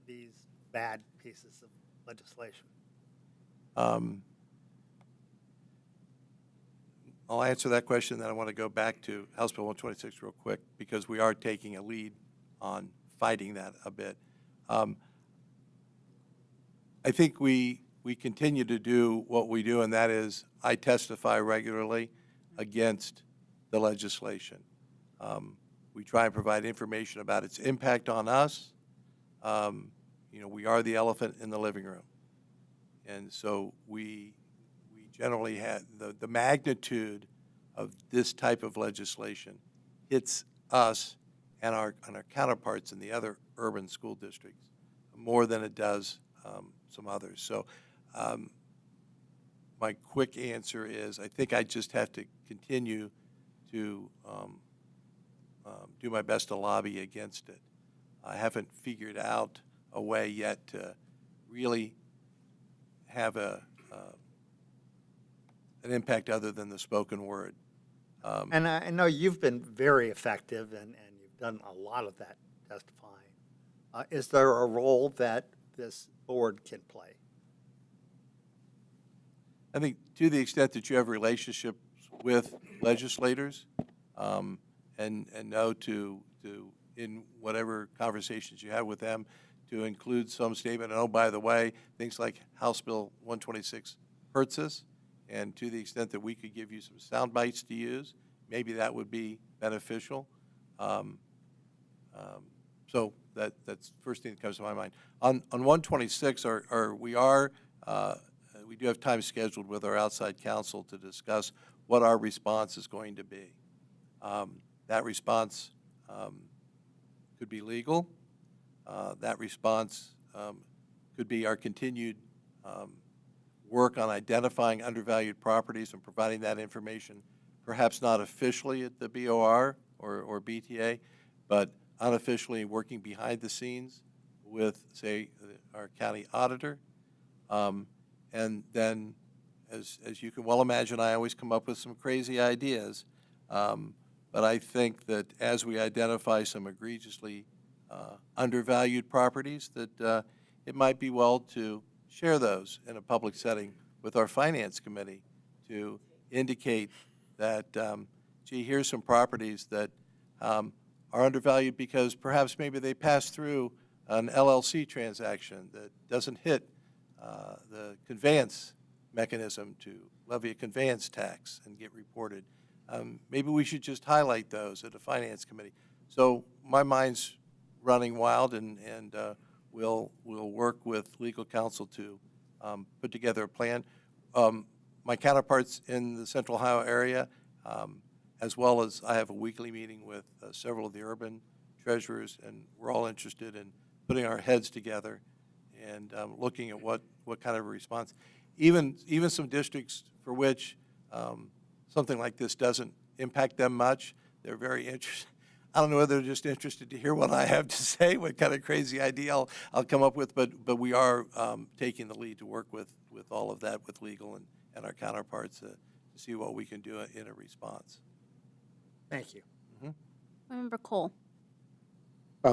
Speaker 12: these bad pieces of legislation?
Speaker 2: I'll answer that question, then I want to go back to House Bill 126 real quick, because we are taking a lead on fighting that a bit. I think we continue to do what we do, and that is I testify regularly against the legislation. We try and provide information about its impact on us. We are the elephant in the living room. And so we generally have the magnitude of this type of legislation hits us and our counterparts in the other urban school districts more than it does some others. So my quick answer is I think I just have to continue to do my best to lobby against it. I haven't figured out a way yet to really have an impact other than the spoken word.
Speaker 12: And I know you've been very effective, and you've done a lot of that testifying. Is there a role that this board can play?
Speaker 2: I think to the extent that you have relationships with legislators and know to in whatever conversations you have with them to include some statement, and oh, by the way, things like House Bill 126 hurts us, and to the extent that we could give you some sound bites to use, maybe that would be beneficial. So that's the first thing that comes to my mind. On 126, we do have time scheduled with our outside counsel to discuss what our response is going to be. That response could be legal. That response could be our continued work on identifying undervalued properties and providing that information, perhaps not officially at the BOR or BTA, but unofficially working behind the scenes with, say, our county auditor. And then, as you can well imagine, I always come up with some crazy ideas. But I think that as we identify some egregiously undervalued properties, that it might be well to share those in a public setting with our finance committee to indicate that, gee, here's some properties that are undervalued because perhaps maybe they passed through an LLC transaction that doesn't hit the conveyance mechanism to levy a conveyance tax and get reported. Maybe we should just highlight those at a finance committee. So my mind's running wild, and we'll work with legal counsel to put together a plan. My counterparts in the Central Ohio area, as well as I have a weekly meeting with several of the urban treasurers, and we're all interested in putting our heads together and looking at what kind of a response. Even some districts for which something like this doesn't impact them much, they're very interested. I don't know whether they're just interested to hear what I have to say, what kind of crazy idea I'll come up with, but we are taking the lead to work with all of that with legal and our counterparts to see what we can do in a response.
Speaker 12: Thank you.
Speaker 1: Member Cole.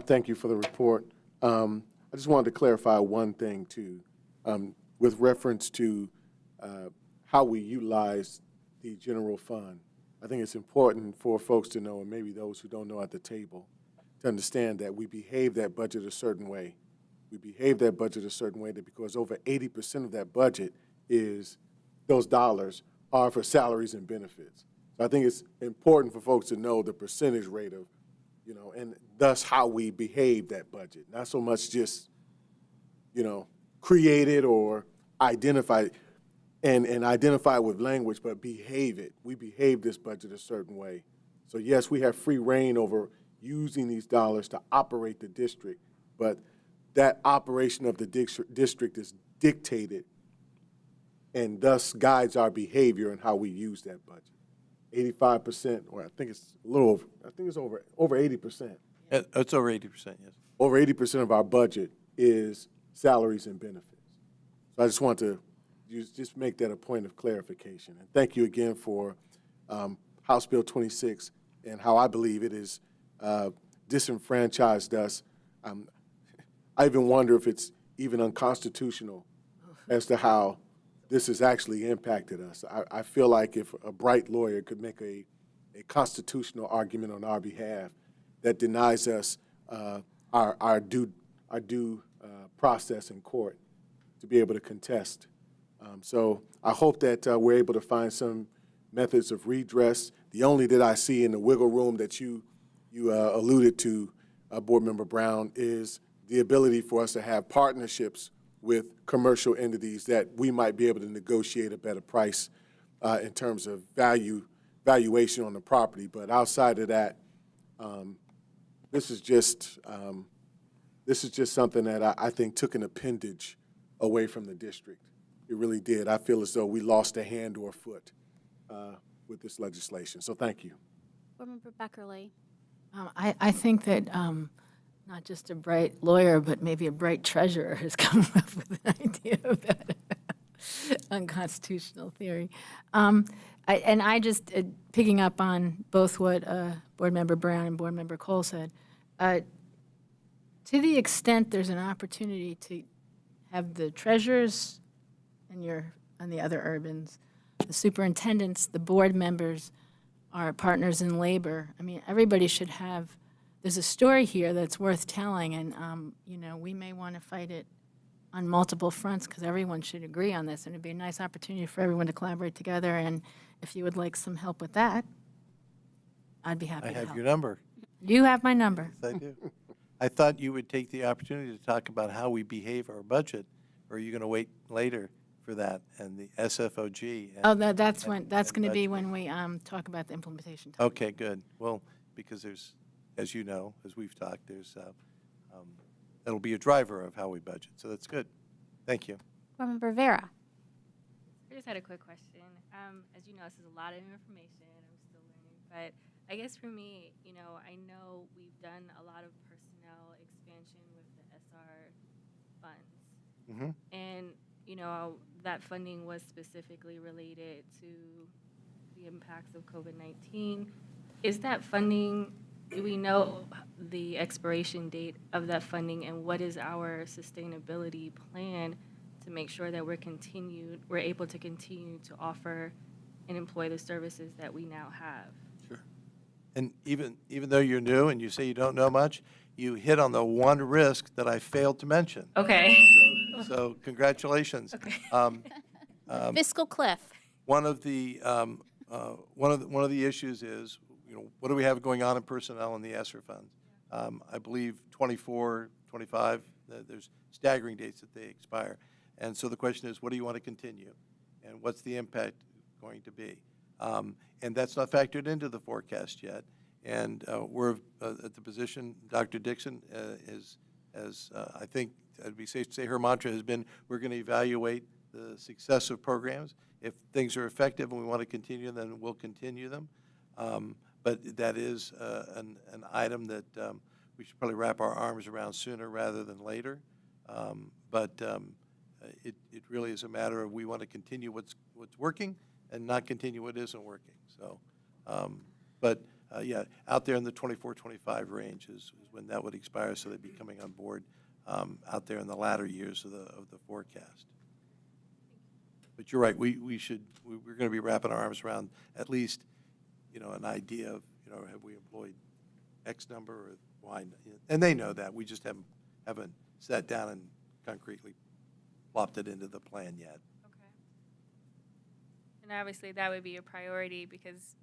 Speaker 9: Thank you for the report. I just wanted to clarify one thing, too, with reference to how we utilize the general fund. I think it's important for folks to know, and maybe those who don't know at the table, to understand that we behave that budget a certain way. We behave that budget a certain way because over 80% of that budget is, those dollars are for salaries and benefits. So I think it's important for folks to know the percentage rate of, and thus how we behave that budget. Not so much just, create it or identify it. And identify it with language, but behave it. We behave this budget a certain way. So yes, we have free reign over using these dollars to operate the district, but that operation of the district is dictated and thus guides our behavior and how we use that budget. 85%, or I think it's a little over, I think it's over 80%.
Speaker 2: It's over 80%, yes.
Speaker 9: Over 80% of our budget is salaries and benefits. So I just want to just make that a point of clarification. And thank you again for House Bill 26 and how I believe it has disenfranchised us. I even wonder if it's even unconstitutional as to how this has actually impacted us. I feel like if a bright lawyer could make a constitutional argument on our behalf that denies us our due process in court to be able to contest. So I hope that we're able to find some methods of redress. The only that I see in the wiggle room that you alluded to, Board Member Brown, is the ability for us to have partnerships with commercial entities that we might be able to negotiate a better price in terms of valuation on the property. But outside of that, this is just something that I think took an appendage away from the district. It really did. I feel as though we lost a hand or a foot with this legislation. So thank you.
Speaker 1: Board Member Beckerly.
Speaker 14: I think that not just a bright lawyer, but maybe a bright treasurer has come up with an idea of that unconstitutional theory. I just, picking up on both what Board Member Brown and Board Member Cole said, to the extent there's an opportunity to have the treasurers and the other urbans, the superintendents, the board members, our partners in labor. I mean, everybody should have, there's a story here that's worth telling, and, we may want to fight it on multiple fronts because everyone should agree on this, and it'd be a nice opportunity for everyone to collaborate together, and if you would like some help with that, I'd be happy to help.
Speaker 2: I have your number.
Speaker 14: You have my number.
Speaker 2: Yes, I do. I thought you would take the opportunity to talk about how we behave our budget, or are you going to wait later for that and the SFOG?
Speaker 14: Oh, that's
Speaker 2: and
Speaker 14: going to be
Speaker 2: budgeting?
Speaker 14: when we talk about the implementation.
Speaker 2: Okay, good. Well, because there's, as you know, as we've talked, that'll be a driver of how we budget, so that's good. Thank you.
Speaker 1: Board Member Vera.
Speaker 13: I just had a quick question. As you know, this is a lot of information. I'm still learning, but I guess for me, I know we've done a lot of personnel expansion with the SR funds, and that funding was specifically related to the impacts of COVID-19. Is that funding? Do we know the expiration date of that funding, and what is our sustainability plan to make sure that we're able to continue to offer and employ the services that we now have?
Speaker 2: Sure. And even though you're new and you say you don't know much, you hit on the one risk that I failed to mention.
Speaker 13: Okay.
Speaker 2: So congratulations.
Speaker 1: Fiscal cliff.
Speaker 2: One of the issues is, what do we have going on in personnel in the ESSER funds? I believe 24, 25, there's staggering dates that they expire. And so the question is, what do you want to continue? And what's the impact going to be? And that's not factored into the forecast yet. And we're at the position, Dr. Dixon I think it'd be safe to say her mantra has been, we're going to evaluate the success of programs. If things are effective and we want to continue, then we'll continue them. But that is an item that we should probably wrap our arms around sooner rather than later. It really is a matter of we want to continue what's working and not continue what isn't working. So, yeah, out there in the 24, 25 range is when that would expire, so they'd be coming on board out there in the latter years of the forecast. But you're right, we're going to be wrapping our arms around at least, an idea of, have we employed X number or Y, and they know that. We just haven't sat down and concretely plopped it into the plan yet.
Speaker 13: Okay. And obviously that would be a priority because,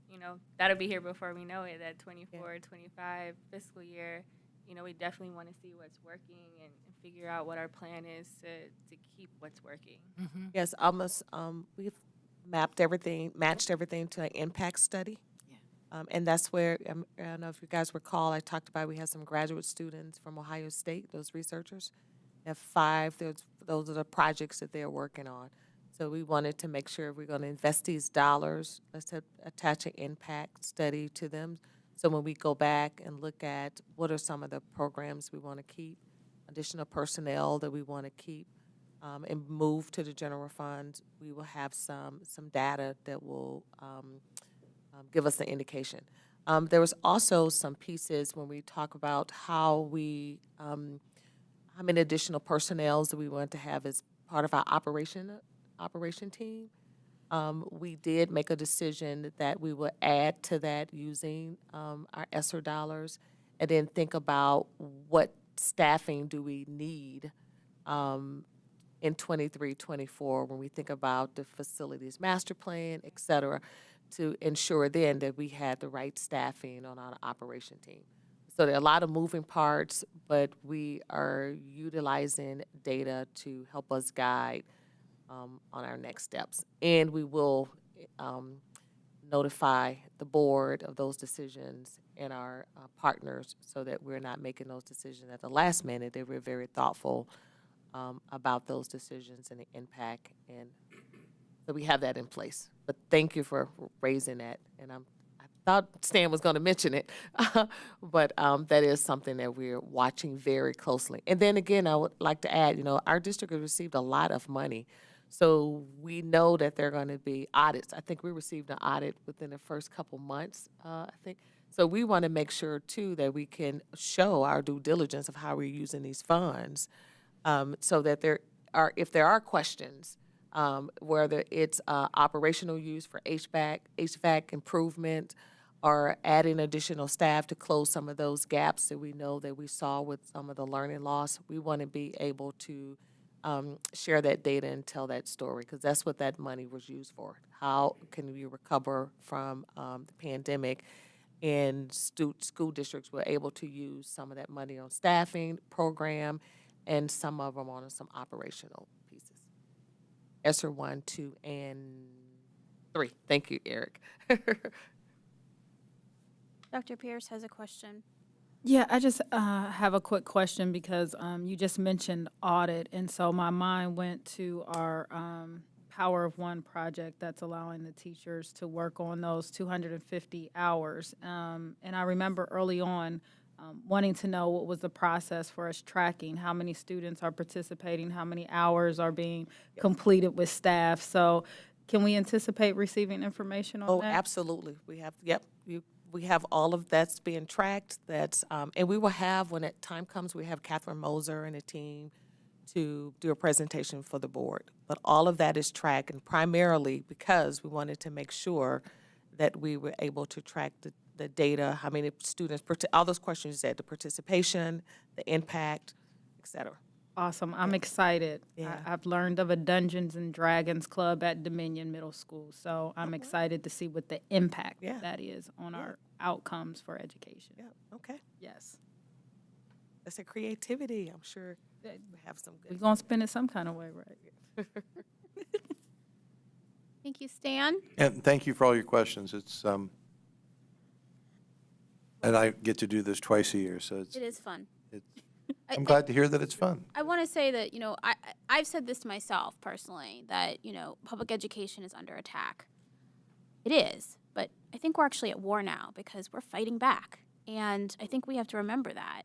Speaker 13: that'll be here before we know it, that 24, 25 fiscal year. We definitely want to see what's working and figure out what our plan is to keep what's working.
Speaker 5: Yes, we've matched everything to an impact study. And that's where, I don't know if you guys recall, I talked about we had some graduate students from Ohio State, those researchers. They have 5, those are the projects that they're working on. So we wanted to make sure if we're going to invest these dollars, let's attach an impact study to them. So when we go back and look at what are some of the programs we want to keep, additional personnel that we want to keep, and move to the general fund, we will have some data that will give us an indication. There was also some pieces when we talk about how many additional personnels that we want to have as part of our operation team. We did make a decision that we will add to that using our ESSER dollars, and then think about what staffing do we need in 23, 24 when we think about the facilities master plan, et cetera, to ensure then that we had the right staffing on our operation team. So there are a lot of moving parts, but we are utilizing data to help us guide on our next steps. And we will notify the board of those decisions and our partners so that we're not making those decisions at the last minute, that we're very thoughtful about those decisions and the impact, and so we have that in place. But thank you for raising that, and I thought Stan was going to mention it, but that is something that we're watching very closely. And then again, I would like to add, our district has received a lot of money, so we know that there are going to be audits. I think we received an audit within the first couple months, I think. So we want to make sure, too, that we can show our due diligence of how we're using these funds, so that if there are questions, whether it's operational use for HVAC improvement, or adding additional staff to close some of those gaps that we know that we saw with some of the learning loss, we want to be able to share that data and tell that story, because that's what that money was used for. How can we recover from the pandemic and school districts were able to use some of that money on staffing, program, and some of them on some operational pieces. ESSER 1, 2, and 3. Thank you, Eric.
Speaker 1: Dr. Pierce has a question.
Speaker 10: Yeah, I just have a quick question because you just mentioned audit, and so my mind went to our Power of One project that's allowing the teachers to work on those 250 hours. And I remember early on wanting to know what was the process for us tracking how many students are participating, how many hours are being completed with staff. So can we anticipate receiving information on that?
Speaker 5: Oh, absolutely. We have, we have all of that's being tracked. That's, and we will have, when that time comes, we have Catherine Moser and a team to do a presentation for the board. But all of that is tracked, and primarily because we wanted to make sure that we were able to track the data, how many students, all those questions you said, the participation, the impact, et cetera.
Speaker 10: Awesome. I'm excited.
Speaker 5: Yeah.
Speaker 10: I've learned of a Dungeons and Dragons club at Dominion Middle School, so I'm excited to see what the impact that is on our outcomes for education.
Speaker 5: Yeah, okay.
Speaker 10: Yes.
Speaker 5: That's a creativity. I'm sure we have some
Speaker 10: We're
Speaker 5: good.
Speaker 10: going to spend it some kind of way, right?
Speaker 1: Thank you, Stan.
Speaker 2: And thank you for all your questions. It's, and I get to do this twice a year, so
Speaker 1: It is fun.
Speaker 2: I'm glad to hear that it's fun.
Speaker 1: I want to say that, I've said this to myself personally, that, public education is under attack. It is, but I think we're actually at war now because we're fighting back. And I think we have to remember that.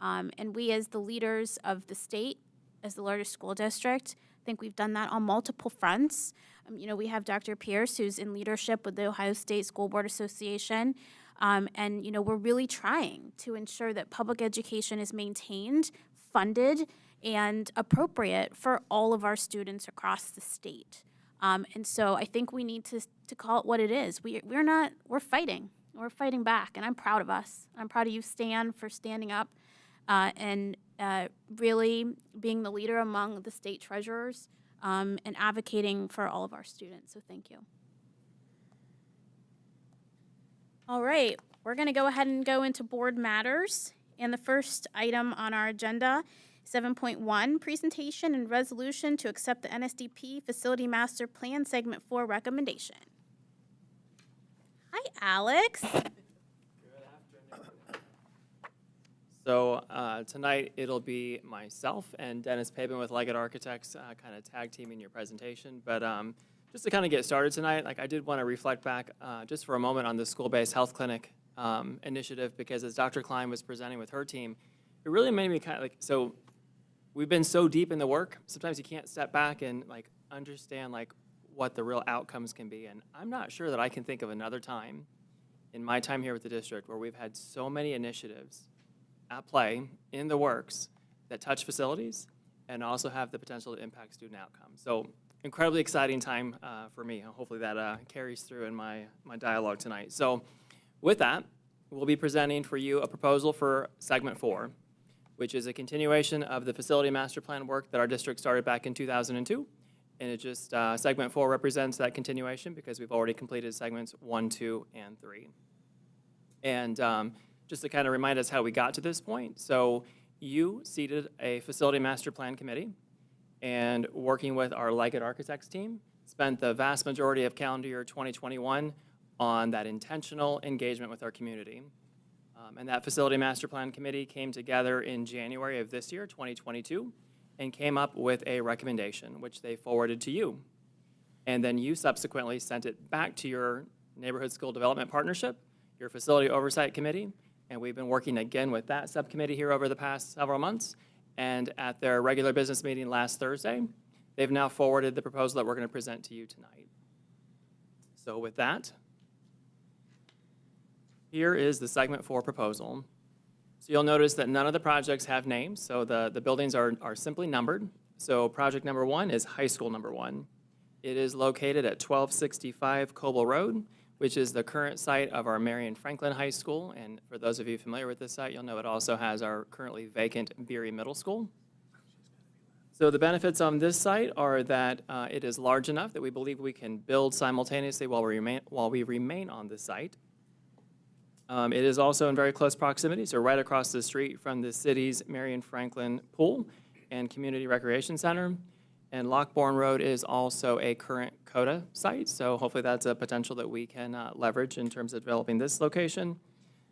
Speaker 1: And we, as the leaders of the state, as the largest school district, I think we've done that on multiple fronts. We have Dr. Pierce, who's in leadership with the Ohio State School Board Association. And we're really trying to ensure that public education is maintained, funded, and appropriate for all of our students across the state. And so I think we need to call it what it is. We're fighting. We're fighting back, and I'm proud of us. I'm proud of you, Stan, for standing up and really being the leader among the state treasurers and advocating for all of our students. So thank you. All right, we're going to go ahead and go into board matters. And the first item on our agenda, 7.1, presentation and resolution to accept the NSDP Facility Master Plan Segment 4 recommendation. Hi, Alex.
Speaker 16: So tonight it'll be myself and Dennis Pabin with Leggett Architects kind of tag teaming your presentation. But just to kind of get started tonight, I did want to reflect back just for a moment on the school-based health clinic initiative, because as Dr. Klein was presenting with her team, it really made me kind of so we've been so deep in the work, sometimes you can't step back and understand what the real outcomes can be. And I'm not sure that I can think of another time in my time here with the district where we've had so many initiatives at play in the works that touch facilities and also have the potential to impact student outcomes. So incredibly exciting time for me. Hopefully that carries through in my dialogue tonight. So with that, we'll be presenting for you a proposal for segment 4, which is a continuation of the facility master plan work that our district started back in 2002. And it just, segment 4 represents that continuation because we've already completed segments 1, 2, and 3. And just to kind of remind us how we got to this point. So you seated a facility master plan committee, and working with our Leggett Architects team, spent the vast majority of calendar year 2021 on that intentional engagement with our community. And that facility master plan committee came together in January of this year, 2022, and came up with a recommendation, which they forwarded to you. And then you subsequently sent it back to your neighborhood school development partnership, your facility oversight committee, and we've been working again with that subcommittee here over the past several months. And at their regular business meeting last Thursday, they've now forwarded the proposal that we're going to present to you tonight. So with that, here is the segment 4 proposal. So you'll notice that none of the projects have names, so the buildings are simply numbered. So project number 1 is high school number 1. It is located at 1265 Coble Road, which is the current site of our Marion Franklin High School. And for those of you familiar with this site, you'll know it also has our currently vacant Beery Middle School. So the benefits on this site are that it is large enough that we believe we can build simultaneously while we remain on the site. It is also in very close proximity, so right across the street from the city's Marion Franklin Pool and Community Recreation Center. And Lockbourne Road is also a current CODA site, so hopefully that's a potential that we can leverage in terms of developing this location.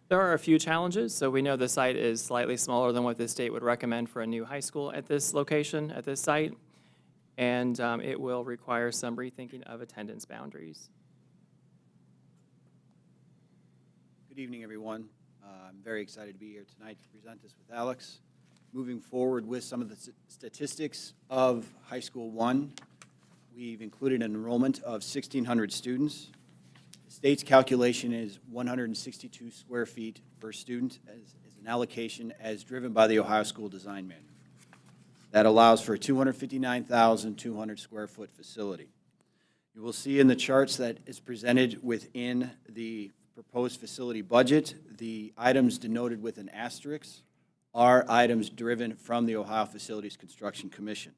Speaker 16: There are a few challenges, so we know the site is slightly smaller than what the state would recommend for a new high school at this location, at this site, and it will require some rethinking of attendance boundaries.
Speaker 17: Good evening, everyone. I'm very excited to be here tonight to present this with Alex. Moving forward with some of the statistics of High School 1, we've included an enrollment of 1,600 students. The state's calculation is 162 square feet per student as an allocation as driven by the Ohio School Design Manual. That allows for a 259,200 square foot facility. You will see in the charts that is presented within the proposed facility budget, the items denoted with an asterisk are items driven from the Ohio Facilities Construction Commission.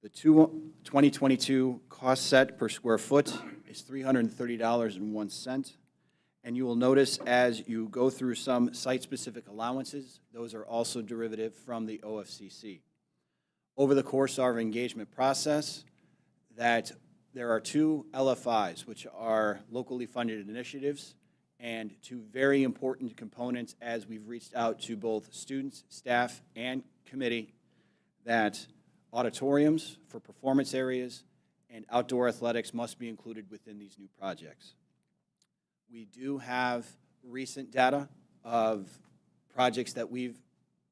Speaker 17: The 2022 cost set per square foot is $330.01. And you will notice as you go through some site-specific allowances, those are also derivative from the OFCC. Over the course of our engagement process, that there are 2 LFIs, which are locally funded initiatives, and 2 very important components as we've reached out to both students, staff, and committee, that auditoriums for performance areas and outdoor athletics must be included within these new projects. We do have recent data of projects that we've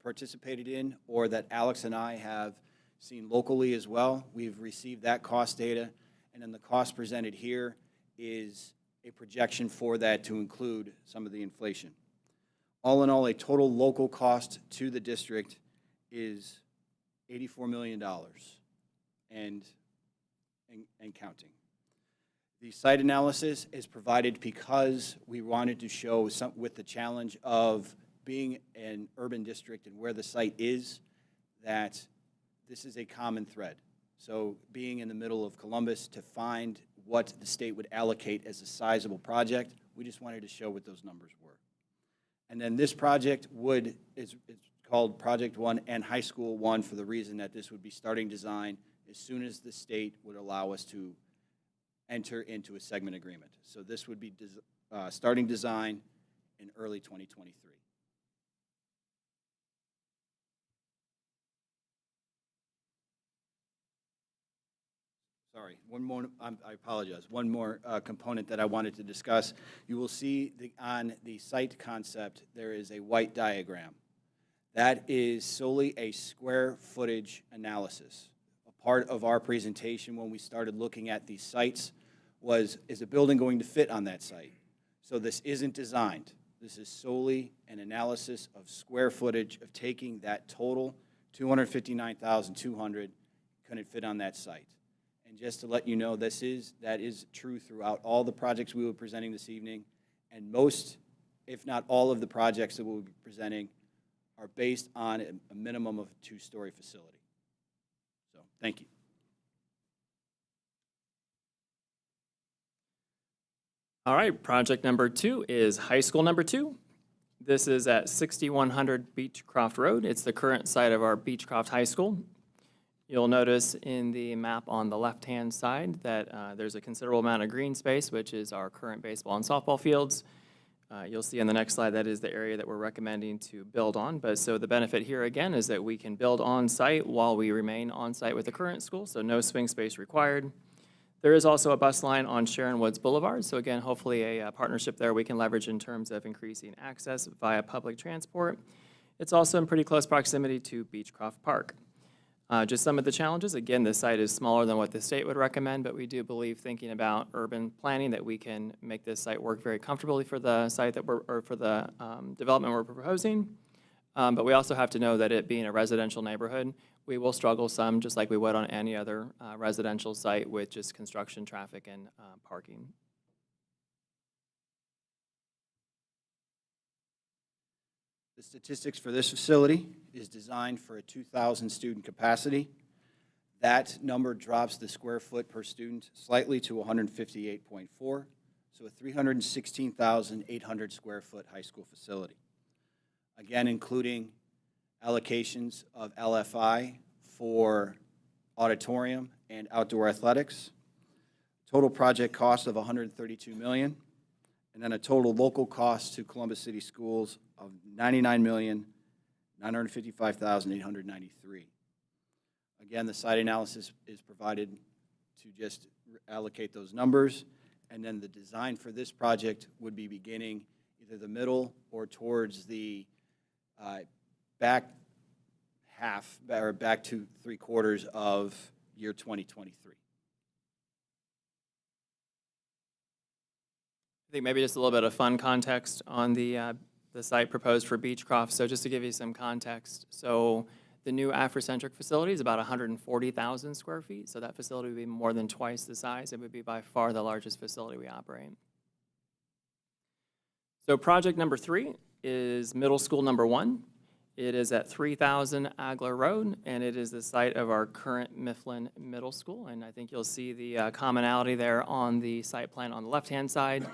Speaker 17: participated in or that Alex and I have seen locally as well. We've received that cost data, and then the cost presented here is a projection for that to include some of the inflation. All in all, a total local cost to the district is $84 million and counting. The site analysis is provided because we wanted to show with the challenge of being an urban district and where the site is, that this is a common thread. So being in the middle of Columbus to find what the state would allocate as a sizable project, we just wanted to show what those numbers were. And then this project it's called Project 1 and High School 1 for the reason that this would be starting design as soon as the state would allow us to enter into a segment agreement. So this would be starting design in early 2023. Sorry, one more, I apologize. One more component that I wanted to discuss. You will see on the site concept, there is a white diagram. That is solely a square footage analysis. A part of our presentation when we started looking at these sites was, is a building going to fit on that site? So this isn't designed. This is solely an analysis of square footage of taking that total 259,200, can it fit on that site? And just to let you know, that is true throughout all the projects we will be presenting this evening, and most, if not all of the projects that we'll be presenting are based on a minimum of a 2-story facility. So, thank you.
Speaker 16: All right, project number 2 is High School number 2. This is at 6100 Beechcroft Road. It's the current site of our Beechcroft High School. You'll notice in the map on the left-hand side that there's a considerable amount of green space, which is our current baseball and softball fields. You'll see on the next slide that is the area that we're recommending to build on. But so the benefit here again is that we can build on site while we remain on site with the current school, so no swing space required. There is also a bus line on Sharon Woods Boulevard, so again, hopefully a partnership there we can leverage in terms of increasing access via public transport. It's also in pretty close proximity to Beechcroft Park. Just some of the challenges. Again, this site is smaller than what the state would recommend, but we do believe, thinking about urban planning, that we can make this site work very comfortably for the site that for the development we're proposing. But we also have to know that it being a residential neighborhood, we will struggle some, just like we would on any other residential site, with just construction, traffic, and parking.
Speaker 17: The statistics for this facility is designed for a 2,000 student capacity. That number drops the square foot per student slightly to 158.4. So a 316,800 square foot high school facility. Again, including allocations of LFI for auditorium and outdoor athletics. Total project cost of $132 million, and then a total local cost to Columbus City Schools of $99,955,893. Again, the site analysis is provided to just allocate those numbers, and then the design for this project would be beginning either the middle or towards the back half, or back to 3/4 of year 2023.
Speaker 16: I think maybe just a little bit of fun context on the site proposed for Beechcroft. So just to give you some context, so the new Afrocentric facility is about 140,000 square feet. So that facility would be more than twice the size. It would be by far the largest facility we operate. So project number 3 is middle school number 1. It is at 3000 Agler Road, and it is the site of our current Mifflin Middle School. And I think you'll see the commonality there on the site plan on the left-hand side.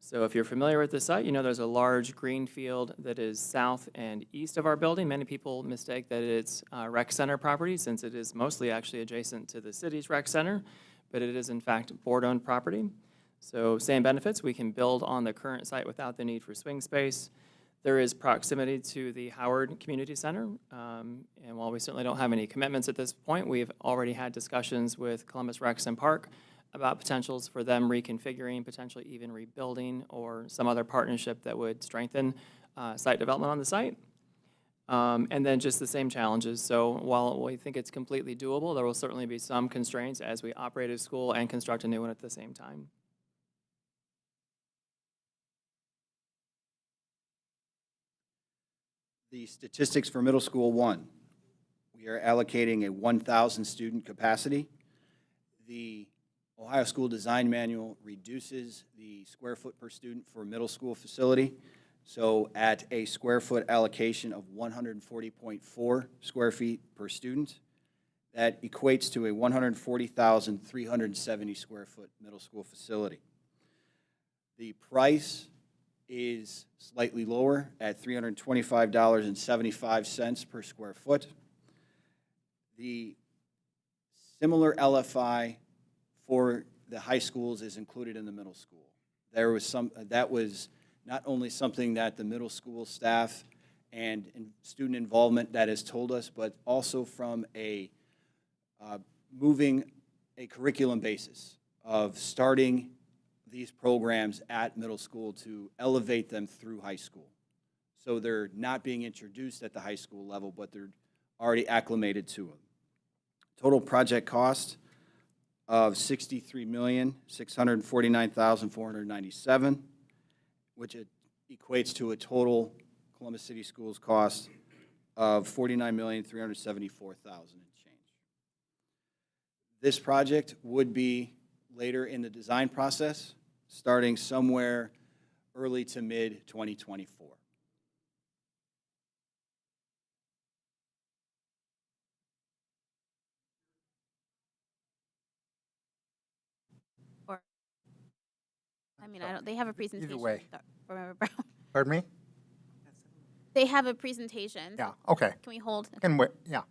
Speaker 16: So if you're familiar with the site, you know there's a large green field that is south and east of our building. Many people mistake that it's rec center property, since it is mostly actually adjacent to the city's rec center, but it is in fact board-owned property. So same benefits, we can build on the current site without the need for swing space. There is proximity to the Howard Community Center, and while we certainly don't have any commitments at this point, we've already had discussions with Columbus Recs and Park about potentials for them reconfiguring, potentially even rebuilding, or some other partnership that would strengthen site development on the site. And then just the same challenges. So while we think it's completely doable, there will certainly be some constraints as we operate a school and construct a new one at the same time.
Speaker 17: The statistics for middle school 1. We are allocating a 1,000 student capacity. The Ohio School Design Manual reduces the square foot per student for a middle school facility. So at a square foot allocation of 140.4 square feet per student, that equates to a 140,370 square foot middle school facility. The price is slightly lower at $325.75 per square foot. The similar LFI for the high schools is included in the middle school. That was not only something that the middle school staff and student involvement that has told us, but also from a moving a curriculum basis of starting these programs at middle school to elevate them through high school. So they're not being introduced at the high school level, but they're already acclimated to them. Total project cost of $63,649,497, which equates to a total Columbus City Schools cost of $49,374,000 and change. This project would be later in the design process, starting somewhere early to mid 2024.
Speaker 1: I mean, they have a presentation.
Speaker 12: Either way.
Speaker 1: Member Brown.
Speaker 12: Pardon me?
Speaker 1: They have a presentation.
Speaker 12: Yeah, okay.
Speaker 1: Can we hold?
Speaker 12: Can wait, yeah.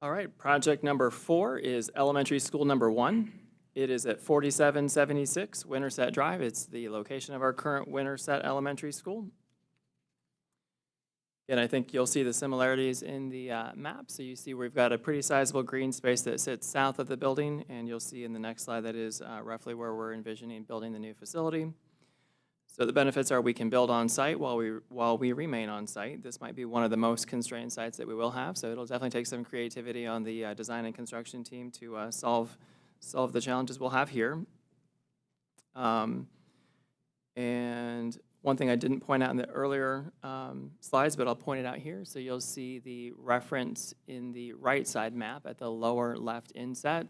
Speaker 16: All right, project number 4 is elementary school number 1. It is at 4776 Winterset Drive. It's the location of our current Winterset Elementary School. And I think you'll see the similarities in the map. So you see we've got a pretty sizable green space that sits south of the building, and you'll see in the next slide that is roughly where we're envisioning building the new facility. So the benefits are we can build on site while we remain on site. This might be one of the most constrained sites that we will have, so it'll definitely take some creativity on the design and construction team to solve the challenges we'll have here. And one thing I didn't point out in the earlier slides, but I'll point it out here. So you'll see the reference in the right side map at the lower left inset,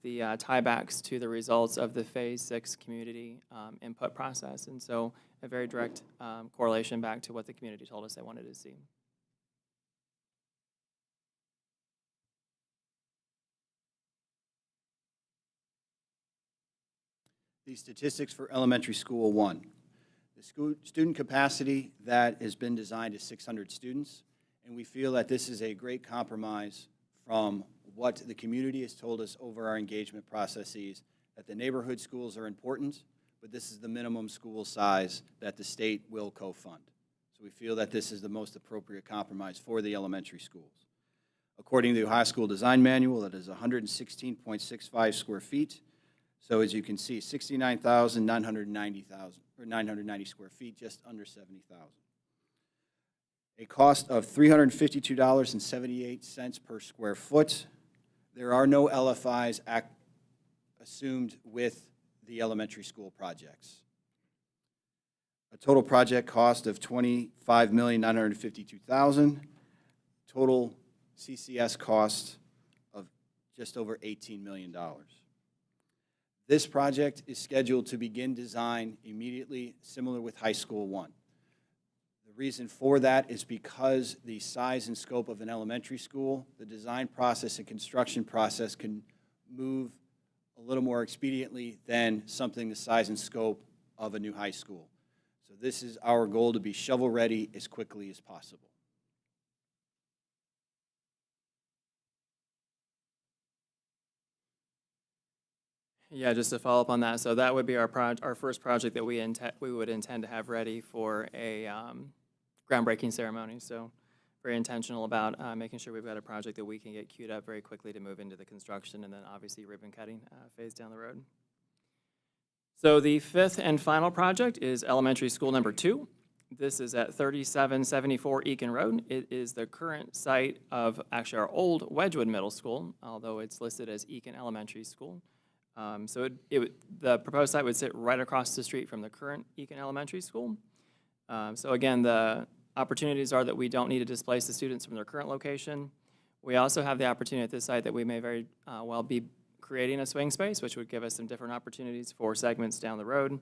Speaker 16: the tiebacks to the results of the Phase 6 community input process. And so a very direct correlation back to what the community told us they wanted to see.
Speaker 17: the statistics for elementary school 1. The student capacity that has been designed is 600 students, and we feel that this is a great compromise from what the community has told us over our engagement processes, that the neighborhood schools are important, but this is the minimum school size that the state will co-fund. So we feel that this is the most appropriate compromise for the elementary schools. According to the Ohio School Design Manual, that is 116.65 square feet. So as you can see, 990 square feet, just under 70,000. A cost of $352.78 per square foot. There are no LFIs assumed with the elementary school projects. A total project cost of $25,952,000. Total CCS cost of just over $18 million. This project is scheduled to begin design immediately, similar with High School 1. The reason for that is because the size and scope of an elementary school, the design process and construction process can move a little more expediently than something the size and scope of a new high school. So this is our goal, to be shovel-ready as quickly as possible.
Speaker 16: Yeah, just to follow up on that, so that would be our first project that we would intend to have ready for a groundbreaking ceremony. So very intentional about making sure we've got a project that we can get queued up very quickly to move into the construction, and then obviously ribbon cutting phase down the road. So the fifth and final project is elementary school number 2. This is at 3774 Eakin Road. It is the current site of actually our old Wedgwood Middle School, although it's listed as Eakin Elementary School. So the proposed site would sit right across the street from the current Eakin Elementary School. So again, the opportunities are that we don't need to displace the students from their current location. We also have the opportunity at this site that we may very well be creating a swing space, which would give us some different opportunities for segments down the road.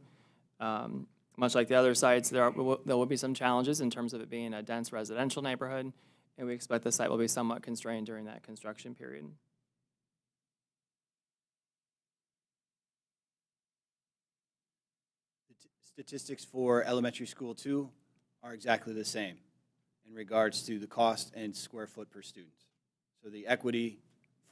Speaker 16: Much like the other sites, there will be some challenges in terms of it being a dense residential neighborhood, and we expect the site will be somewhat constrained during that construction period.
Speaker 17: Statistics for elementary school 2 are exactly the same in regards to the cost and square foot per student. So the equity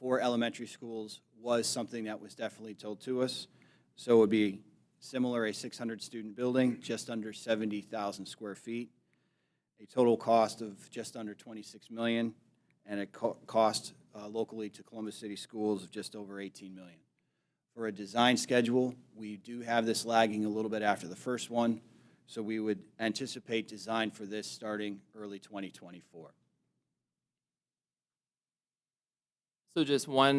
Speaker 17: for elementary schools was something that was definitely told to us. So it would be similar, a 600-student building, just under 70,000 square feet, a total cost of just under $26 million, and a cost locally to Columbus City Schools of just over $18 million. For a design schedule, we do have this lagging a little bit after the first one, so we would anticipate design for this starting early 2024.
Speaker 16: So just one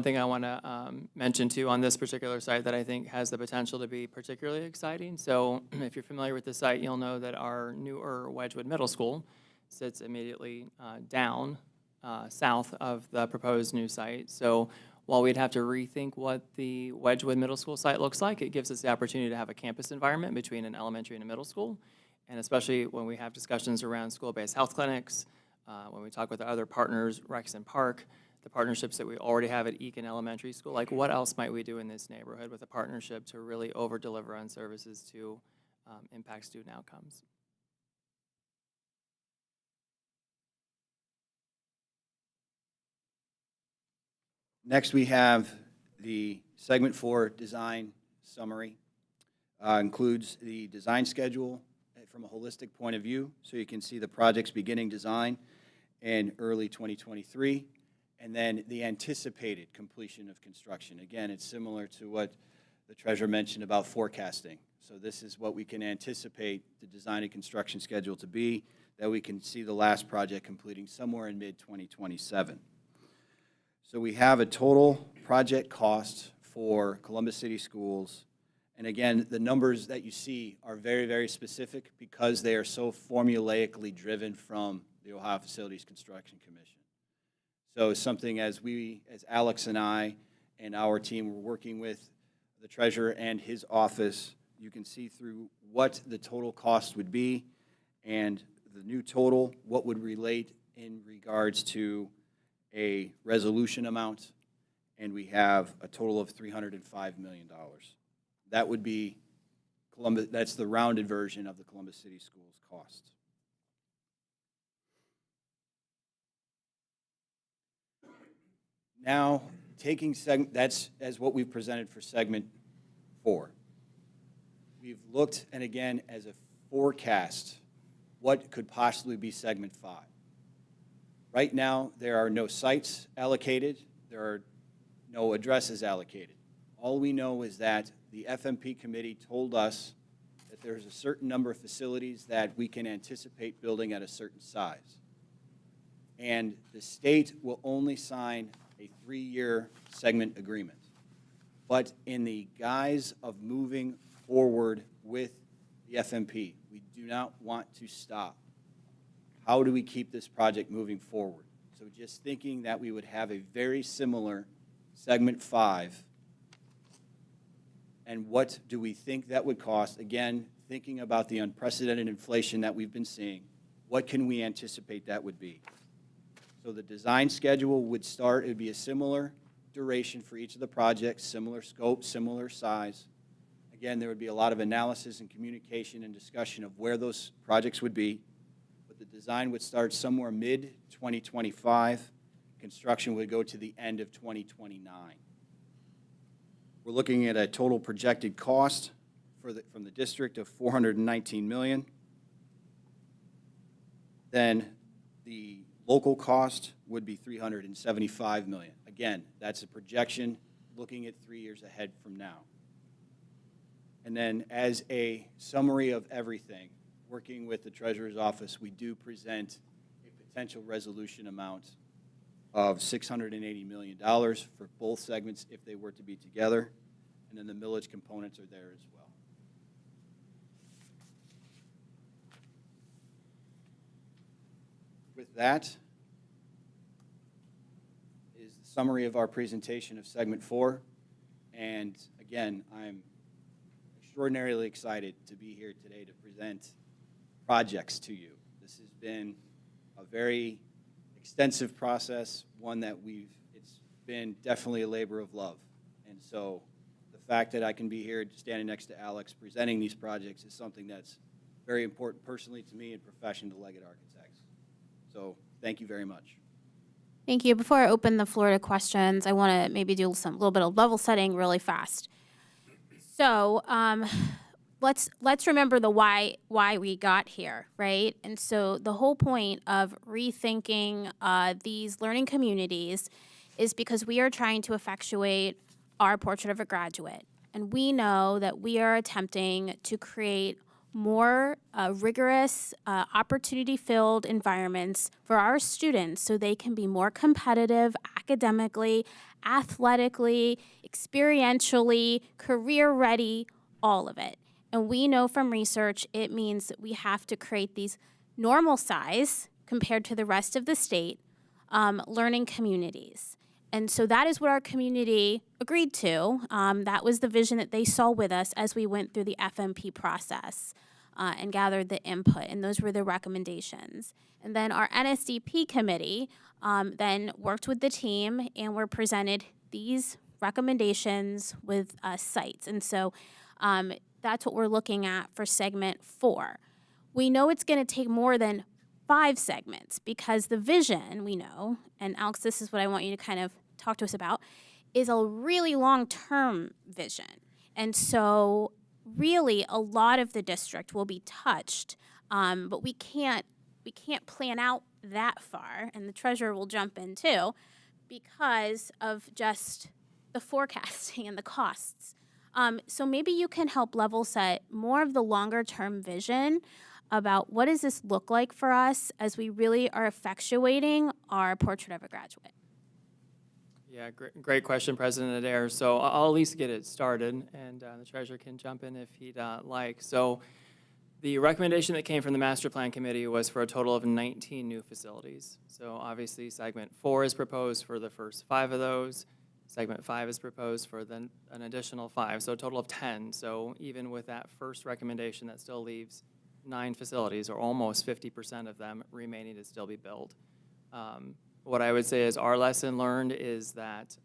Speaker 16: thing I want to mention too on this particular site that I think has the potential to be particularly exciting. So if you're familiar with the site, you'll know that our newer Wedgwood Middle School sits immediately down south of the proposed new site. So while we'd have to rethink what the Wedgwood Middle School site looks like, it gives us the opportunity to have a campus environment between an elementary and a middle school. And especially when we have discussions around school-based health clinics, when we talk with our other partners, Rex and Park, the partnerships that we already have at Eakin Elementary School, like what else might we do in this neighborhood with a partnership to really over-deliver on services to impact student outcomes?
Speaker 17: Next, we have the segment 4 design summary. Includes the design schedule from a holistic point of view, so you can see the project's beginning design in early 2023, and then the anticipated completion of construction. Again, it's similar to what the treasurer mentioned about forecasting. So this is what we can anticipate the design and construction schedule to be, that we can see the last project completing somewhere in mid-2027. So we have a total project cost for Columbus City Schools. And again, the numbers that you see are very, very specific because they are so formulaically driven from the Ohio Facilities Construction Commission. So something as Alex and I and our team were working with the treasurer and his office, you can see through what the total cost would be and the new total, what would relate in regards to a resolution amount, and we have a total of $305 million That would be Columbus, that's the rounded version of the Columbus City Schools cost. Now, taking that's as what we've presented for segment 4. We've looked, and again, as a forecast, what could possibly be segment 5. Right now, there are no sites allocated, there are no addresses allocated. All we know is that the FMP committee told us that there's a certain number of facilities that we can anticipate building at a certain size. And the state will only sign a 3-year segment agreement. But in the guise of moving forward with the FMP, we do not want to stop. How do we keep this project moving forward? So just thinking that we would have a very similar segment 5, and what do we think that would cost? Again, thinking about the unprecedented inflation that we've been seeing, what can we anticipate that would be? So the design schedule would start, it would be a similar duration for each of the projects, similar scope, similar size. Again, there would be a lot of analysis and communication and discussion of where those projects would be. But the design would start somewhere mid-2025. Construction would go to the end of 2029. We're looking at a total projected cost from the district of $419 million. Then the local cost would be $375 million. Again, that's a projection looking at 3 years ahead from now. And then as a summary of everything, working with the Treasurer's Office, we do present a potential resolution amount of $680 million for both segments if they were to be together. And then the millage components are there as well. With that is the summary of our presentation of segment 4. And again, I'm extraordinarily excited to be here today to present projects to you. This has been a very extensive process, one that it's been definitely a labor of love. And so the fact that I can be here standing next to Alex presenting these projects is something that's very important personally to me and professionally to Leggett Architects. So thank you very much.
Speaker 1: Thank you. Before I open the floor to questions, I want to maybe do a little bit of level setting really fast. So let's remember the why we got here, right? And so the whole point of rethinking these learning communities is because we are trying to effectuate our portrait of a graduate. And we know that we are attempting to create more rigorous, opportunity-filled environments for our students so they can be more competitive academically, athletically, experientially, career-ready, all of it. And we know from research it means that we have to create these normal size, compared to the rest of the state, learning communities. And so that is what our community agreed to. That was the vision that they saw with us as we went through the FMP process and gathered the input, and those were the recommendations. And then our NSDP committee then worked with the team and were presented these recommendations with sites. And so that's what we're looking at for segment 4. We know it's going to take more than 5 segments because the vision, we know, and Alex, this is what I want you to kind of talk to us about, is a really long-term vision. And so really a lot of the district will be touched, but we can't plan out that far, and the treasurer will jump in too, because of just the forecasting and the costs. So maybe you can help level set more of the longer-term vision about what does this look like for us as we really are effectuating our portrait of a graduate.
Speaker 16: Yeah, great question, President Adair. So I'll at least get it started, and the treasurer can jump in if he'd like. So the recommendation that came from the Master Plan Committee was for a total of 19 new facilities. So obviously, segment 4 is proposed for the first 5 of those. Segment 5 is proposed for then an additional 5, so a total of 10. So even with that first recommendation, that still leaves 9 facilities, or almost 50% of them remaining to still be built. What I would say is our lesson learned is that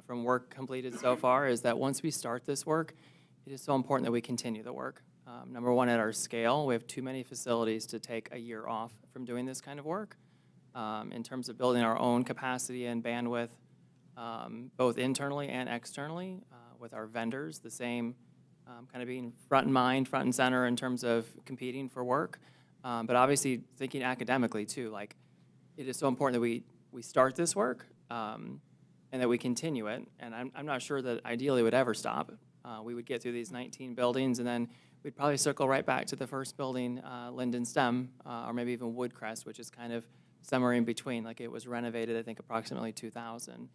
Speaker 16: from work completed so far is that once we start this work, it is so important that we continue the work. Number one, at our scale, we have too many facilities to take a year off from doing this kind of work. In terms of building our own capacity and bandwidth, both internally and externally, with our vendors, the same kind of being front in mind, front and center in terms of competing for work, but obviously thinking academically too. Like, it is so important that we start this work and that we continue it. And I'm not sure that ideally it would ever stop. We would get through these 19 buildings and then we'd probably circle right back to the first building, Linden STEM, or maybe even Woodcrest, which is kind of somewhere in between. Like, it was renovated, I think, approximately 2000.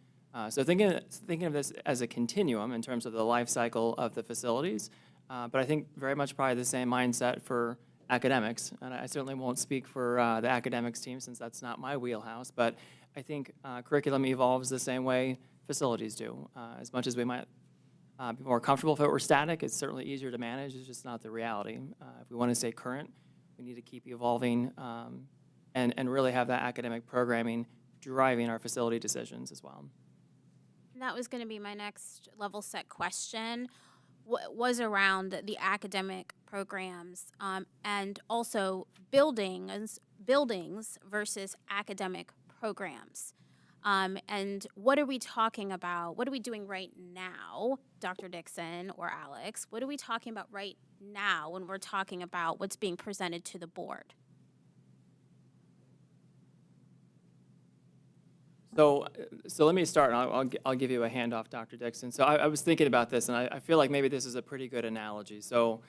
Speaker 16: So thinking of this as a continuum in terms of the life cycle of the facilities, but I think very much probably the same mindset for academics. And I certainly won't speak for the academics team since that's not my wheelhouse, but I think curriculum evolves the same way facilities do. As much as we might be more comfortable if it were static, it's certainly easier to manage. It's just not the reality. If we want to stay current, we need to keep evolving and really have that academic programming driving our facility decisions as well.
Speaker 1: And that was going to be my next level set question, was around the academic programs and also buildings versus academic programs. And what are we talking about? What are we doing right now, Dr. Dixon or Alex? What are we talking about right now when we're talking about what's being presented to the board?
Speaker 16: So let me start, and I'll give you a handoff, Dr. Dixon. So I was thinking about this, and I feel like maybe this is a pretty good analogy. So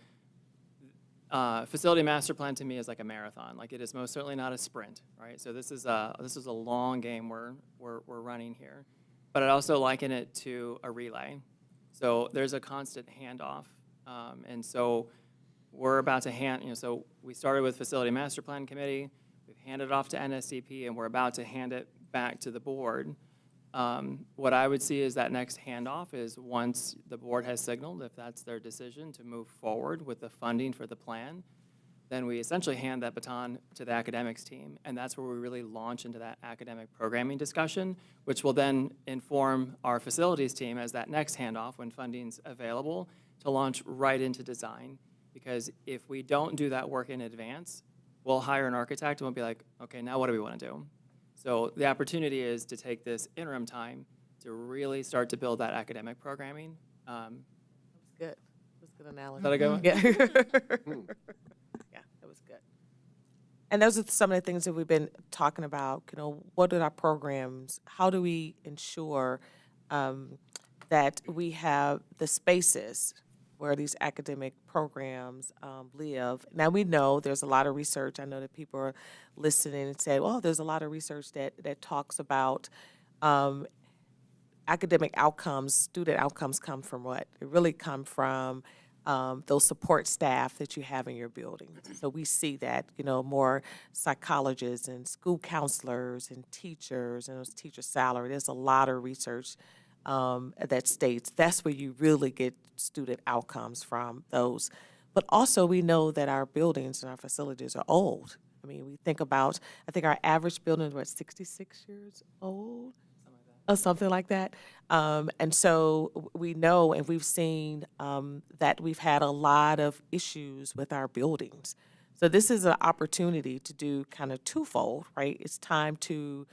Speaker 16: facility master plan to me is like a marathon. Like, it is most certainly not a sprint, right? So this is a long game we're running here. But I'd also liken it to a relay. So there's a constant handoff. And so we're about to so we started with facility master plan committee. We've handed it off to NSCP, and we're about to hand it back to the board. What I would see is that next handoff is once the board has signaled, if that's their decision to move forward with the funding for the plan, then we essentially hand that baton to the academics team. And that's where we really launch into that academic programming discussion, which will then inform our facilities team as that next handoff when funding's available to launch right into design. Because if we don't do that work in advance, we'll hire an architect and we'll be like, okay, now what do we want to do? So the opportunity is to take this interim time to really start to build that academic programming.
Speaker 5: That was good. That was a good analogy.
Speaker 16: Is that a good one?
Speaker 5: Yeah. Yeah, that was good. And those are some of the things that we've been talking about. You know, what are our programs? How do we ensure that we have the spaces where these academic programs live? Now, we know there's a lot of research. I know that people are listening and say, well, there's a lot of research that talks about academic outcomes, student outcomes come from what? They really come from those support staff that you have in your buildings. So we see that, you know, more psychologists and school counselors and teachers and those teacher salary. There's a lot of research that states that's where you really get student outcomes from those. But also we know that our buildings and our facilities are old. I mean, we think about, I think our average building is, 66 years old? Or something like that. And so we know and we've seen that we've had a lot of issues with our buildings. So this is an opportunity to do kind of twofold, right? It's time to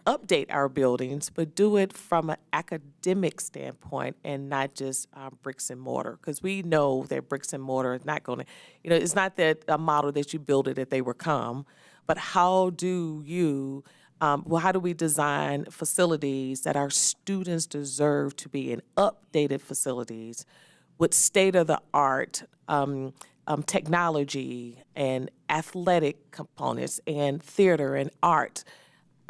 Speaker 5: update our buildings, but do it from an academic standpoint and not just bricks and mortar. Because we know that bricks and mortar is not going to, you know, it's not that a model that you build it that they will come, but how do you, how do we design facilities that our students deserve to be in updated facilities with state-of-the-art technology and athletic components and theater and art?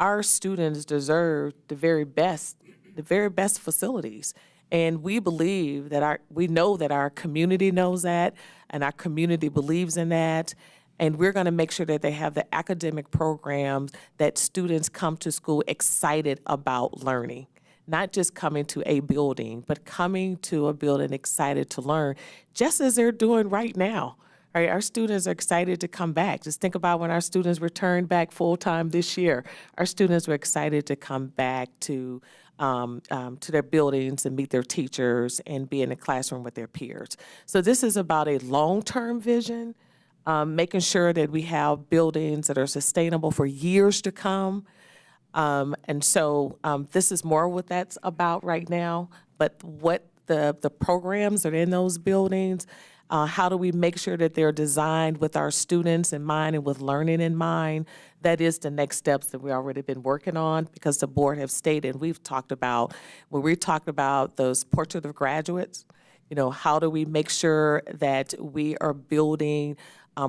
Speaker 5: Our students deserve the very best facilities. And we believe that we know that our community knows that, and our community believes in that. And we're going to make sure that they have the academic programs that students come to school excited about learning. Not just coming to a building, but coming to a building excited to learn, just as they're doing right now. right? Our students are excited to come back. Just think about when our students returned back full-time this year. Our students were excited to come back to their buildings and meet their teachers and be in the classroom with their peers. So this is about a long-term vision, making sure that we have buildings that are sustainable for years to come. And so this is more what that's about right now, but what the programs that are in those buildings, how do we make sure that they're designed with our students in mind and with learning in mind? That is the next steps that we've already been working on, because the board have stated, we've talked about, when we talked about those portrait of graduates, you know, how do we make sure that we are building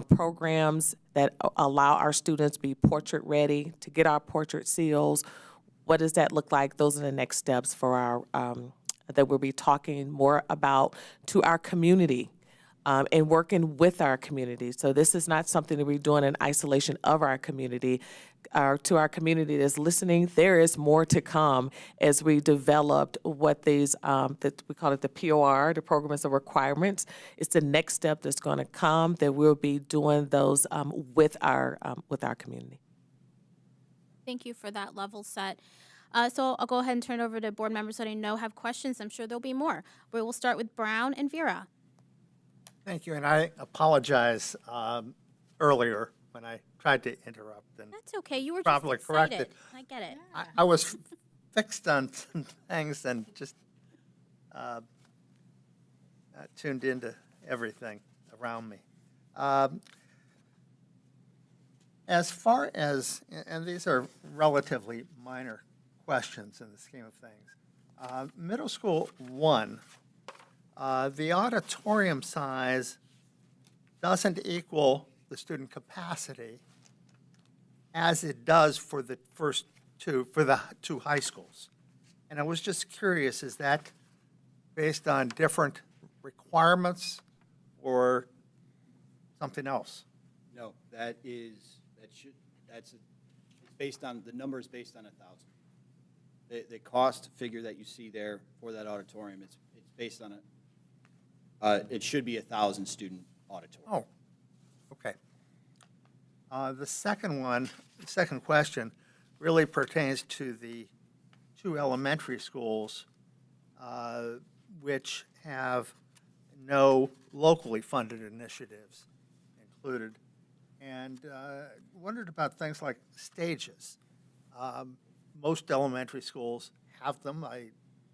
Speaker 5: programs that allow our students to be portrait ready, to get our portrait seals? What does that look like? Those are the next steps for our, that we'll be talking more about to our community. And working with our community. So this is not something that we're doing in isolation of our community. To our community that's listening, there is more to come as we developed what these, that we call it the POR, the Programs of Requirements. It's the next step that's going to come, that we'll be doing those with our community.
Speaker 1: Thank you for that level set. So I'll go ahead and turn it over to board members that I know have questions. I'm sure there'll be more. We will start with Brown and Vera.
Speaker 12: Thank you, and I apologize earlier when I tried to interrupt. And
Speaker 1: That's okay. You were just
Speaker 12: probably
Speaker 1: excited.
Speaker 12: corrected.
Speaker 1: I get it.
Speaker 12: I was fixed on some things and just tuned into everything around me. As far as, and these are relatively minor questions in the scheme of things, middle school 1, the auditorium size doesn't equal the student capacity as it does for the first two, for the 2 high schools. And I was just curious, is that based on different requirements or something else?
Speaker 17: No, that's it's based on, the number is based on 1,000. The cost figure that you see there for that auditorium, it's based on it should be 1,000 student auditorium.
Speaker 12: Oh, okay. The second question really pertains to the 2 elementary schools which have no locally funded initiatives included, and wondered about things like stages. Most elementary schools have them. I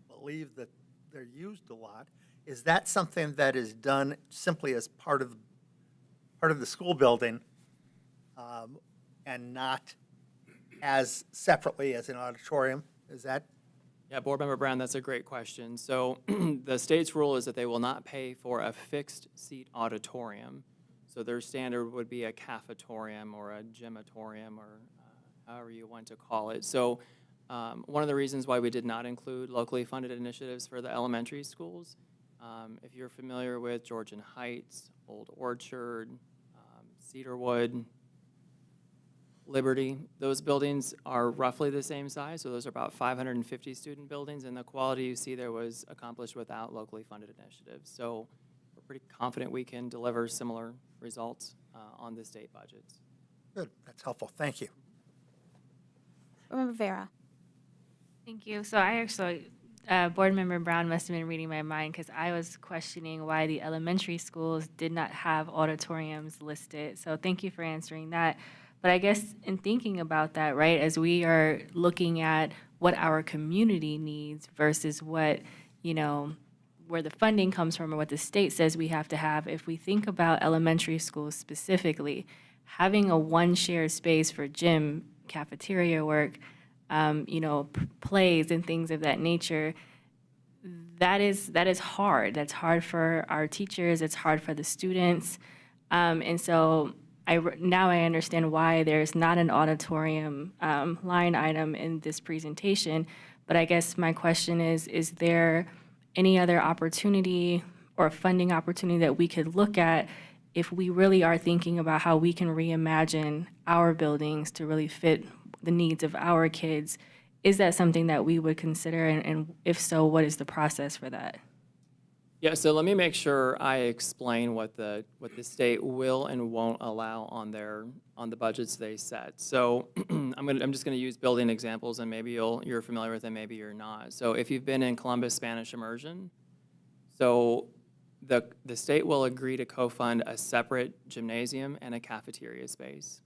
Speaker 12: believe that they're used a lot. Is that something that is done simply as part of the school building and not as separately as an auditorium? Is that?
Speaker 16: Yeah, Board Member Brown, that's a great question. So the state's rule is that they will not pay for a fixed seat auditorium. So their standard would be a cafetorium or a gymatorium or however you want to call it. So one of the reasons why we did not include locally funded initiatives for the elementary schools, if you're familiar with Georgian Heights, Old Orchard, Cedarwood, Liberty, those buildings are roughly the same size. So those are about 550 student buildings, and the quality you see there was accomplished without locally funded initiatives. So we're pretty confident we can deliver similar results on the state budgets.
Speaker 12: Good, that's helpful, thank you.
Speaker 1: Remember Vera.
Speaker 13: Thank you. So I actually, Board Member Brown must have been reading my mind, because I was questioning why the elementary schools did not have auditoriums listed. So thank you for answering that. But I guess in thinking about that, right, as we are looking at what our community needs versus what, you know, where the funding comes from or what the state says we have to have, if we think about elementary schools specifically, having a one shared space for gym, cafeteria work, you know, plays and things of that nature, that is hard. That's hard for our teachers. It's hard for the students. And so now I understand why there's not an auditorium line item in this presentation. But I guess my question is there any other opportunity or funding opportunity that we could look at if we really are thinking about how we can reimagine our buildings to really fit the needs of our kids? Is that something that we would consider? And if so, what is the process for that?
Speaker 16: Yeah, so let me make sure I explain what the state will and won't allow on the budgets they set. So I'm just gonna use building examples, and maybe you're familiar with them, maybe you're not. So if you've been in Columbus Spanish Immersion, so the state will agree to co-fund a separate gymnasium and a cafeteria space.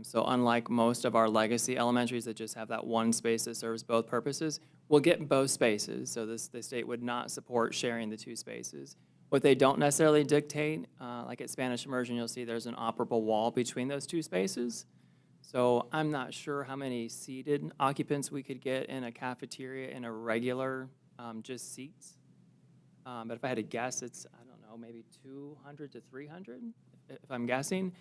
Speaker 16: So unlike most of our legacy elementaries that just have that one space that serves both purposes, we'll get both spaces. So the state would not support sharing the two spaces. What they don't necessarily dictate, like at Spanish Immersion, you'll see there's an operable wall between those two spaces. So I'm not sure how many seated occupants we could get in a cafeteria in a regular, just seats. But if I had to guess, it's, I don't know, maybe 200 to 300, if I'm guessing.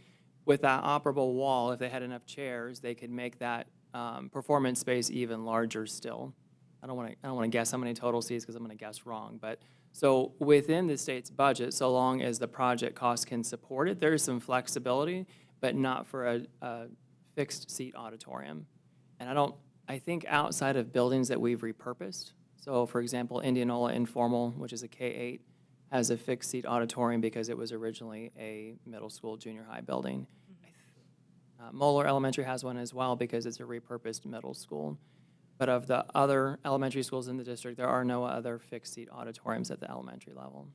Speaker 16: With that operable wall, if they had enough chairs, they could make that performance space even larger still. I don't want to guess how many total seats because I'm going to guess wrong. But so within the state's budget, so long as the project cost can support it, there is some flexibility, but not for a fixed seat auditorium. And I think outside of buildings that we've repurposed, so for example, Indianola Informal, which is a K-8, has a fixed seat auditorium because it was originally a middle school, junior high building. Moeller Elementary has one as well because it's a repurposed middle school. But of the other elementary schools in the district, there are no other fixed seat auditoriums at the elementary level.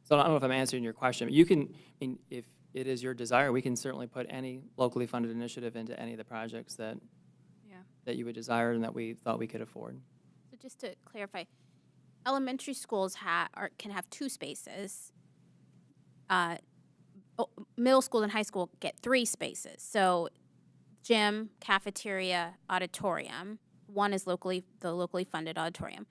Speaker 16: So I don't know if I'm answering your question. You can, I mean, if it is your desire, we can certainly put any locally funded initiative into any of the projects that you would desire and that we thought we could afford.
Speaker 1: So just to clarify, elementary schools can have two spaces. Middle school and high school get 3 spaces. So gym, cafeteria, auditorium. One is the locally funded auditorium.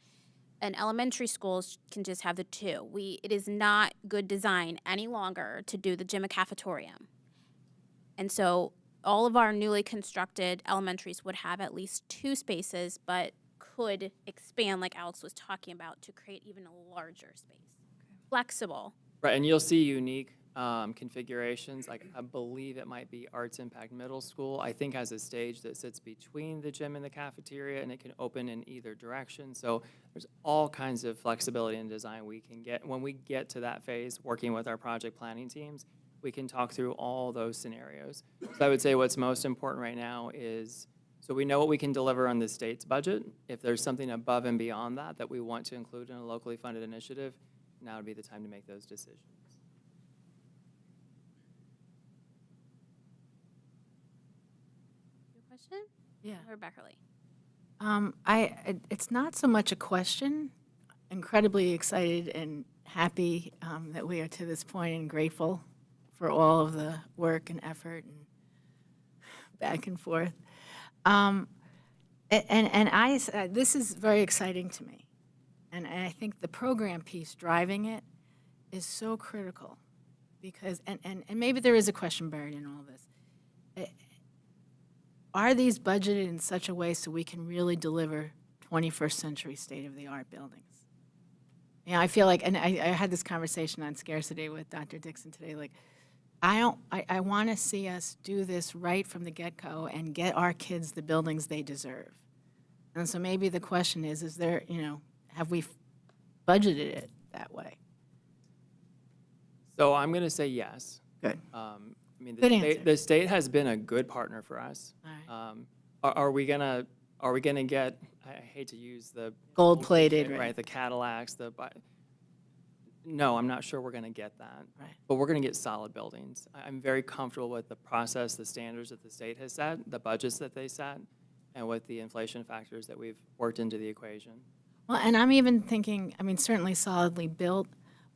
Speaker 1: And elementary schools can just have the 2. It is not good design any longer to do the gym and cafetorium. And so all of our newly constructed elementaries would have at least 2 spaces, but could expand, like Alex was talking about, to create even a larger space. Flexible.
Speaker 16: Right, and you'll see unique configurations. Like I believe it might be Arts Impact Middle School, I think has a stage that sits between the gym and the cafeteria, and it can open in either direction. So there's all kinds of flexibility in design we can get. When we get to that phase, working with our project planning teams, we can talk through all those scenarios. So I would say what's most important right now is, so we know what we can deliver on the state's budget. If there's something above and beyond that that we want to include in a locally funded initiative, now would be the time to make those decisions.
Speaker 1: Your question?
Speaker 14: Yeah.
Speaker 1: Rebecca Lee.
Speaker 14: It's not so much a question. Incredibly excited and happy that we are to this point and grateful for all of the work and effort and back and forth. This is very exciting to me. And I think the program piece driving it is so critical because, and maybe there is a question buried in all this. Are these budgeted in such a way so we can really deliver 21st century state-of-the-art buildings? Yeah, I feel like, and I had this conversation on scarcity with Dr. Dixon today, like, I want to see us do this right from the get-go and get our kids the buildings they deserve. And so maybe the question is there, have we budgeted it that way?
Speaker 16: So I'm going to say yes.
Speaker 14: Good.
Speaker 16: I mean,
Speaker 14: Good answer.
Speaker 16: the state has been a good partner for us.
Speaker 14: All right.
Speaker 16: Are we gonna get? I hate to use the
Speaker 14: Gold-plated,
Speaker 16: right?
Speaker 14: right.
Speaker 16: The Cadillacs. No, I'm not sure we're gonna get that.
Speaker 14: Right.
Speaker 16: But we're gonna get solid buildings. I'm very comfortable with the process, the standards that the state has set, the budgets that they set, and with the inflation factors that we've worked into the equation.
Speaker 14: Well, and I'm even thinking, certainly solidly built,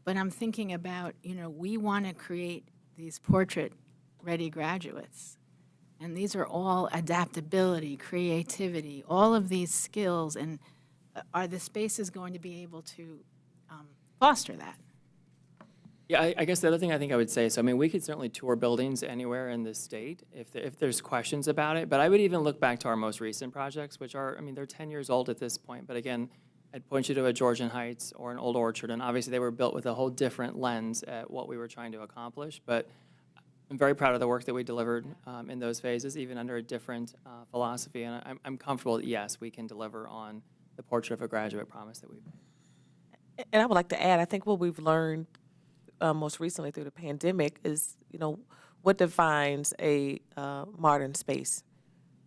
Speaker 14: but I'm thinking about, we want to create these portrait-ready graduates. And these are all adaptability, creativity, all of these skills, and are the spaces going to be able to foster that?
Speaker 16: Yeah, I guess the other thing I think I would say, so I mean, we could certainly tour buildings anywhere in the state if there's questions about it, but I would even look back to our most recent projects, which are, they're 10 years old at this point, but again, I'd point you to a Georgian Heights or an Old Orchard, and obviously they were built with a whole different lens at what we were trying to accomplish, but I'm very proud of the work that we delivered in those phases, even under a different philosophy, and I'm comfortable that, yes, we can deliver on the Portrait of a Graduate promise that we've made.
Speaker 5: And I would like to add, I think what we've learned most recently through the pandemic is, what defines a modern space,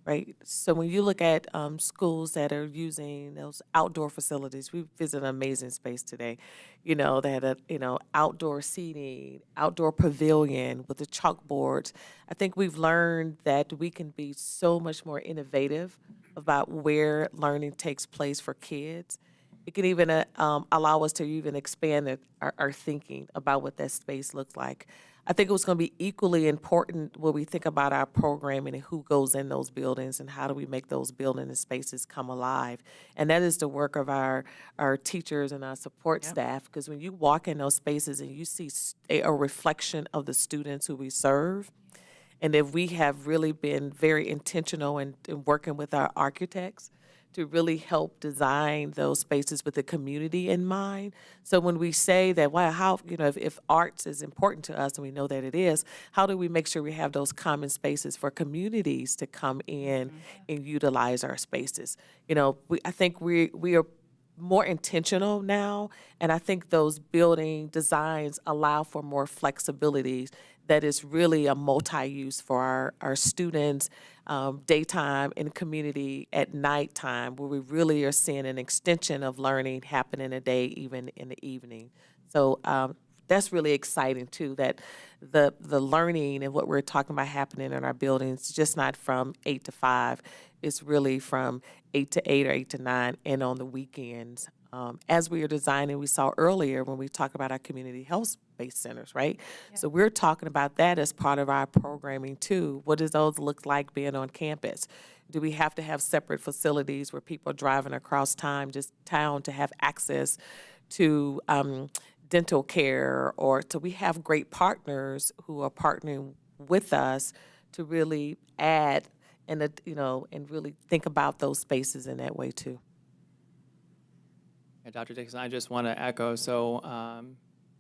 Speaker 5: right? So when you look at schools that are using those outdoor facilities, we visited an amazing space today, that had outdoor seating, outdoor pavilion with the chalkboards. I think we've learned that we can be so much more innovative about where learning takes place for kids. It can even allow us to even expand our thinking about what that space looks like. I think it was going to be equally important when we think about our programming and who goes in those buildings and how do we make those buildings and spaces come alive. And that is the work of our teachers and our support staff, because when you walk in those spaces and you see a reflection of the students who we serve, and if we have really been very intentional in working with our architects to really help design those spaces with the community in mind. So when we say that, wow, how, if arts is important to us, and we know that it is, how do we make sure we have those common spaces for communities to come in and utilize our spaces? I think we are more intentional now, and I think those building designs allow for more flexibilities that is really a multi-use for our students, daytime in the community, at nighttime, where we really are seeing an extension of learning happen in the day, even in the evening. So that's really exciting too, that the learning and what we're talking about happening in our buildings, just not from 8 to 5, it's really from 8 to 8 or 8 to 9 and on the weekends. As we are designing, we saw earlier when we talk about our community health-based centers, right? Yeah. So we're talking about that as part of our programming too. What does those look like being on campus? Do we have to have separate facilities where people are driving across town to have access to dental care? Or so we have great partners who are partnering with us to really add and really think about those spaces in that way too.
Speaker 16: Yeah, Dr. Dixon, I just want to echo. So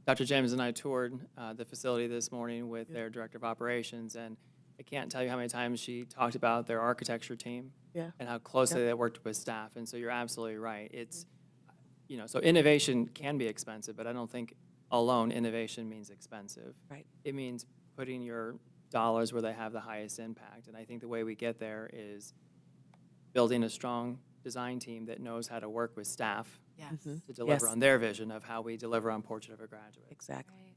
Speaker 16: Dr. James and I toured the facility this morning with their director of operations, and I can't tell you how many times she talked about their architecture team and how closely they worked with staff. And so you're absolutely right. It's, so innovation can be expensive, but I don't think alone innovation means expensive.
Speaker 5: Right.
Speaker 16: It means putting your dollars where they have the highest impact. And I think the way we get there is building a strong design team that knows how to work with staff to deliver on their vision of how we deliver on Portrait of a Graduate.
Speaker 5: Exactly.
Speaker 14: Right.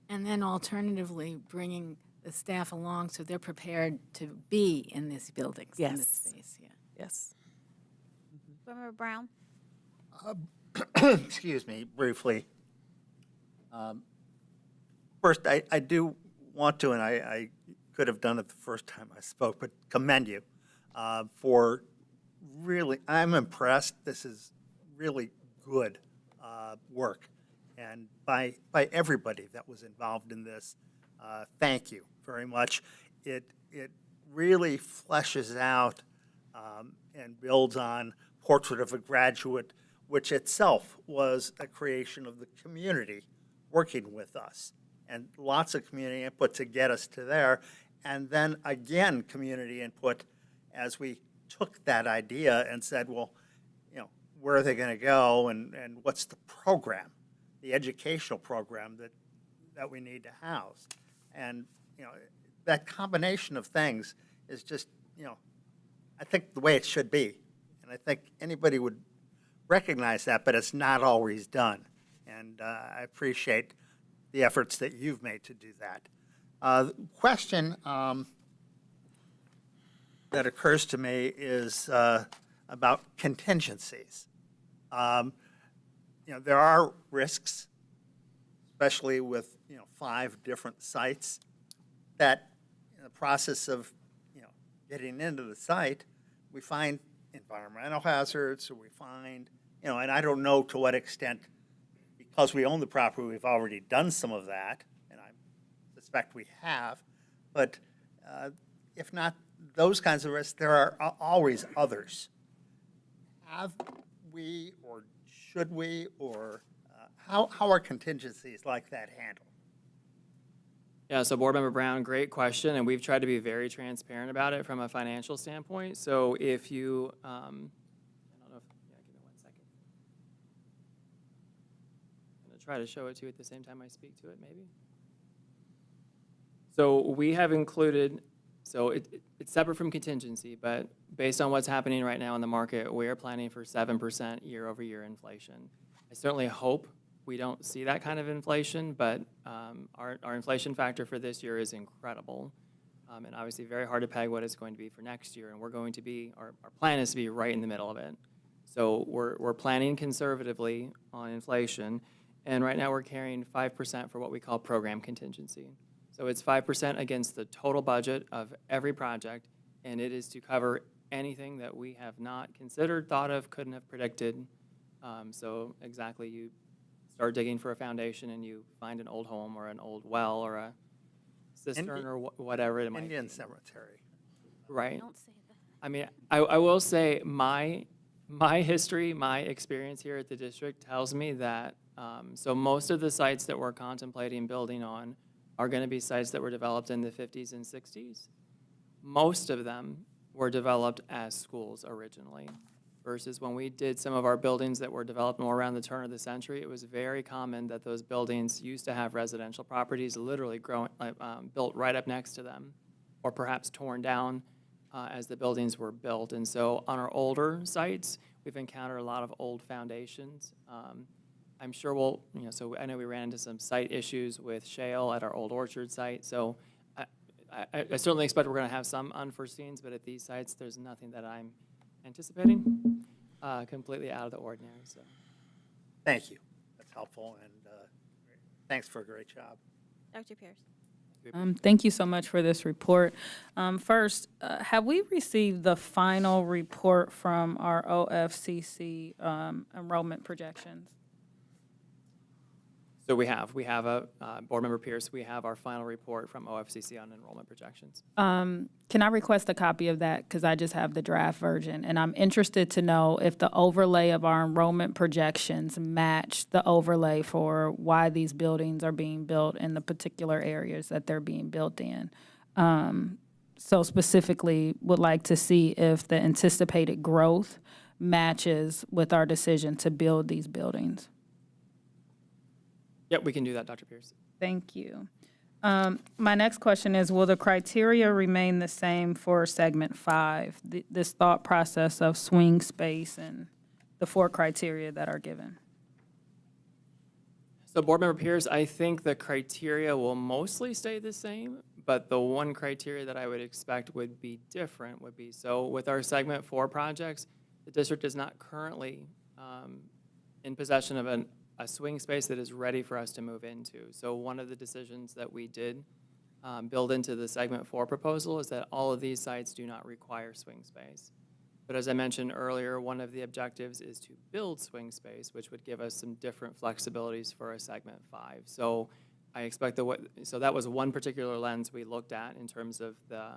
Speaker 14: And then alternatively, bringing the staff along so they're prepared to be in these buildings, in this space. Yeah.
Speaker 5: Yes.
Speaker 1: Member Brown?
Speaker 12: Excuse me, briefly. First, I do want to, and I could have done it the first time I spoke, but commend you for really, I'm impressed. This is really good work, and by everybody that was involved in this. Thank you very much. It really fleshes out and builds on Portrait of a Graduate, which itself was a creation of the community working with us, and lots of community input to get us to there, and then again community input as we took that idea and said, well, where are they going to go, and what's the program, the educational program that we need to house. And, that combination of things is just, I think the way it should be. And I think anybody would recognize that, but it's not always done. And I appreciate the efforts that you've made to do that. The question that occurs to me is about contingencies. There are risks, especially with 5 different sites, that in the process of getting into the site, we find environmental hazards, or we find and I don't know to what extent, because we own the property, we've already done some of that, and I suspect we have, but if not those kinds of risks, there are always others. Have we, or should we, or how are contingencies like that handled?
Speaker 16: Yeah, so Board Member Brown, great question, and we've tried to be very transparent about it from a financial standpoint. So if you, I don't know if, give me 1 second. I'll try to show it to you at the same time I speak to it, maybe. So we have included, so it's separate from contingency, but based on what's happening right now in the market, we are planning for 7% year-over-year inflation. I certainly hope we don't see that kind of inflation, but our inflation factor for this year is incredible. And obviously very hard to peg what it's going to be for next year. And we're going to be, our plan is to be right in the middle of it. So we're planning conservatively on inflation. And right now we're carrying 5% for what we call program contingency. So it's 5% against the total budget of every project. And it is to cover anything that we have not considered, thought of, couldn't have predicted. So exactly, you start digging for a foundation and you find an old home or an old well or a cistern or whatever it might be.
Speaker 12: Indian cemetery.
Speaker 16: Right.
Speaker 1: Don't say that.
Speaker 16: I mean, I will say my history, my experience here at the district tells me that, so most of the sites that we're contemplating building on are going to be sites that were developed in the 50s and 60s. Most of them were developed as schools originally, versus when we did some of our buildings that were developed more around the turn of the century, it was very common that those buildings used to have residential properties literally built right up next to them, or perhaps torn down as the buildings were built. And so on our older sites, we've encountered a lot of old foundations. I'm sure we'll, so I know we ran into some site issues with shale at our Old Orchard site. So I certainly expect we're going to have some unforeseens, but at these sites, there's nothing that I'm anticipating completely out of the ordinary. So
Speaker 12: Thank you. That's helpful, and thanks for a great job.
Speaker 1: Dr. Pierce.
Speaker 10: Thank you so much for this report. First, have we received the final report from our OFCC enrollment projections?
Speaker 16: So we have a, Board Member Pierce, we have our final report from OFCC on enrollment projections.
Speaker 10: Can I request a copy of that? Because I just have the draft version. And I'm interested to know if the overlay of our enrollment projections match the overlay for why these buildings are being built in the particular areas that they're being built in. So specifically, would like to see if the anticipated growth matches with our decision to build these buildings.
Speaker 16: Yep, we can do that, Dr. Pierce.
Speaker 10: Thank you. My next question is, will the criteria remain the same for segment 5, this thought process of swing space and the 4 criteria that are given?
Speaker 16: So Board Member Pierce, I think the criteria will mostly stay the same, but the one criteria that I would expect would be different would be, so with our segment 4 projects, the district is not currently in possession of a swing space that is ready for us to move into. So one of the decisions that we did build into the segment 4 proposal is that all of these sites do not require swing space. But as I mentioned earlier, one of the objectives is to build swing space, which would give us some different flexibilities for a segment 5. So I expect so that was one particular lens we looked at in terms of the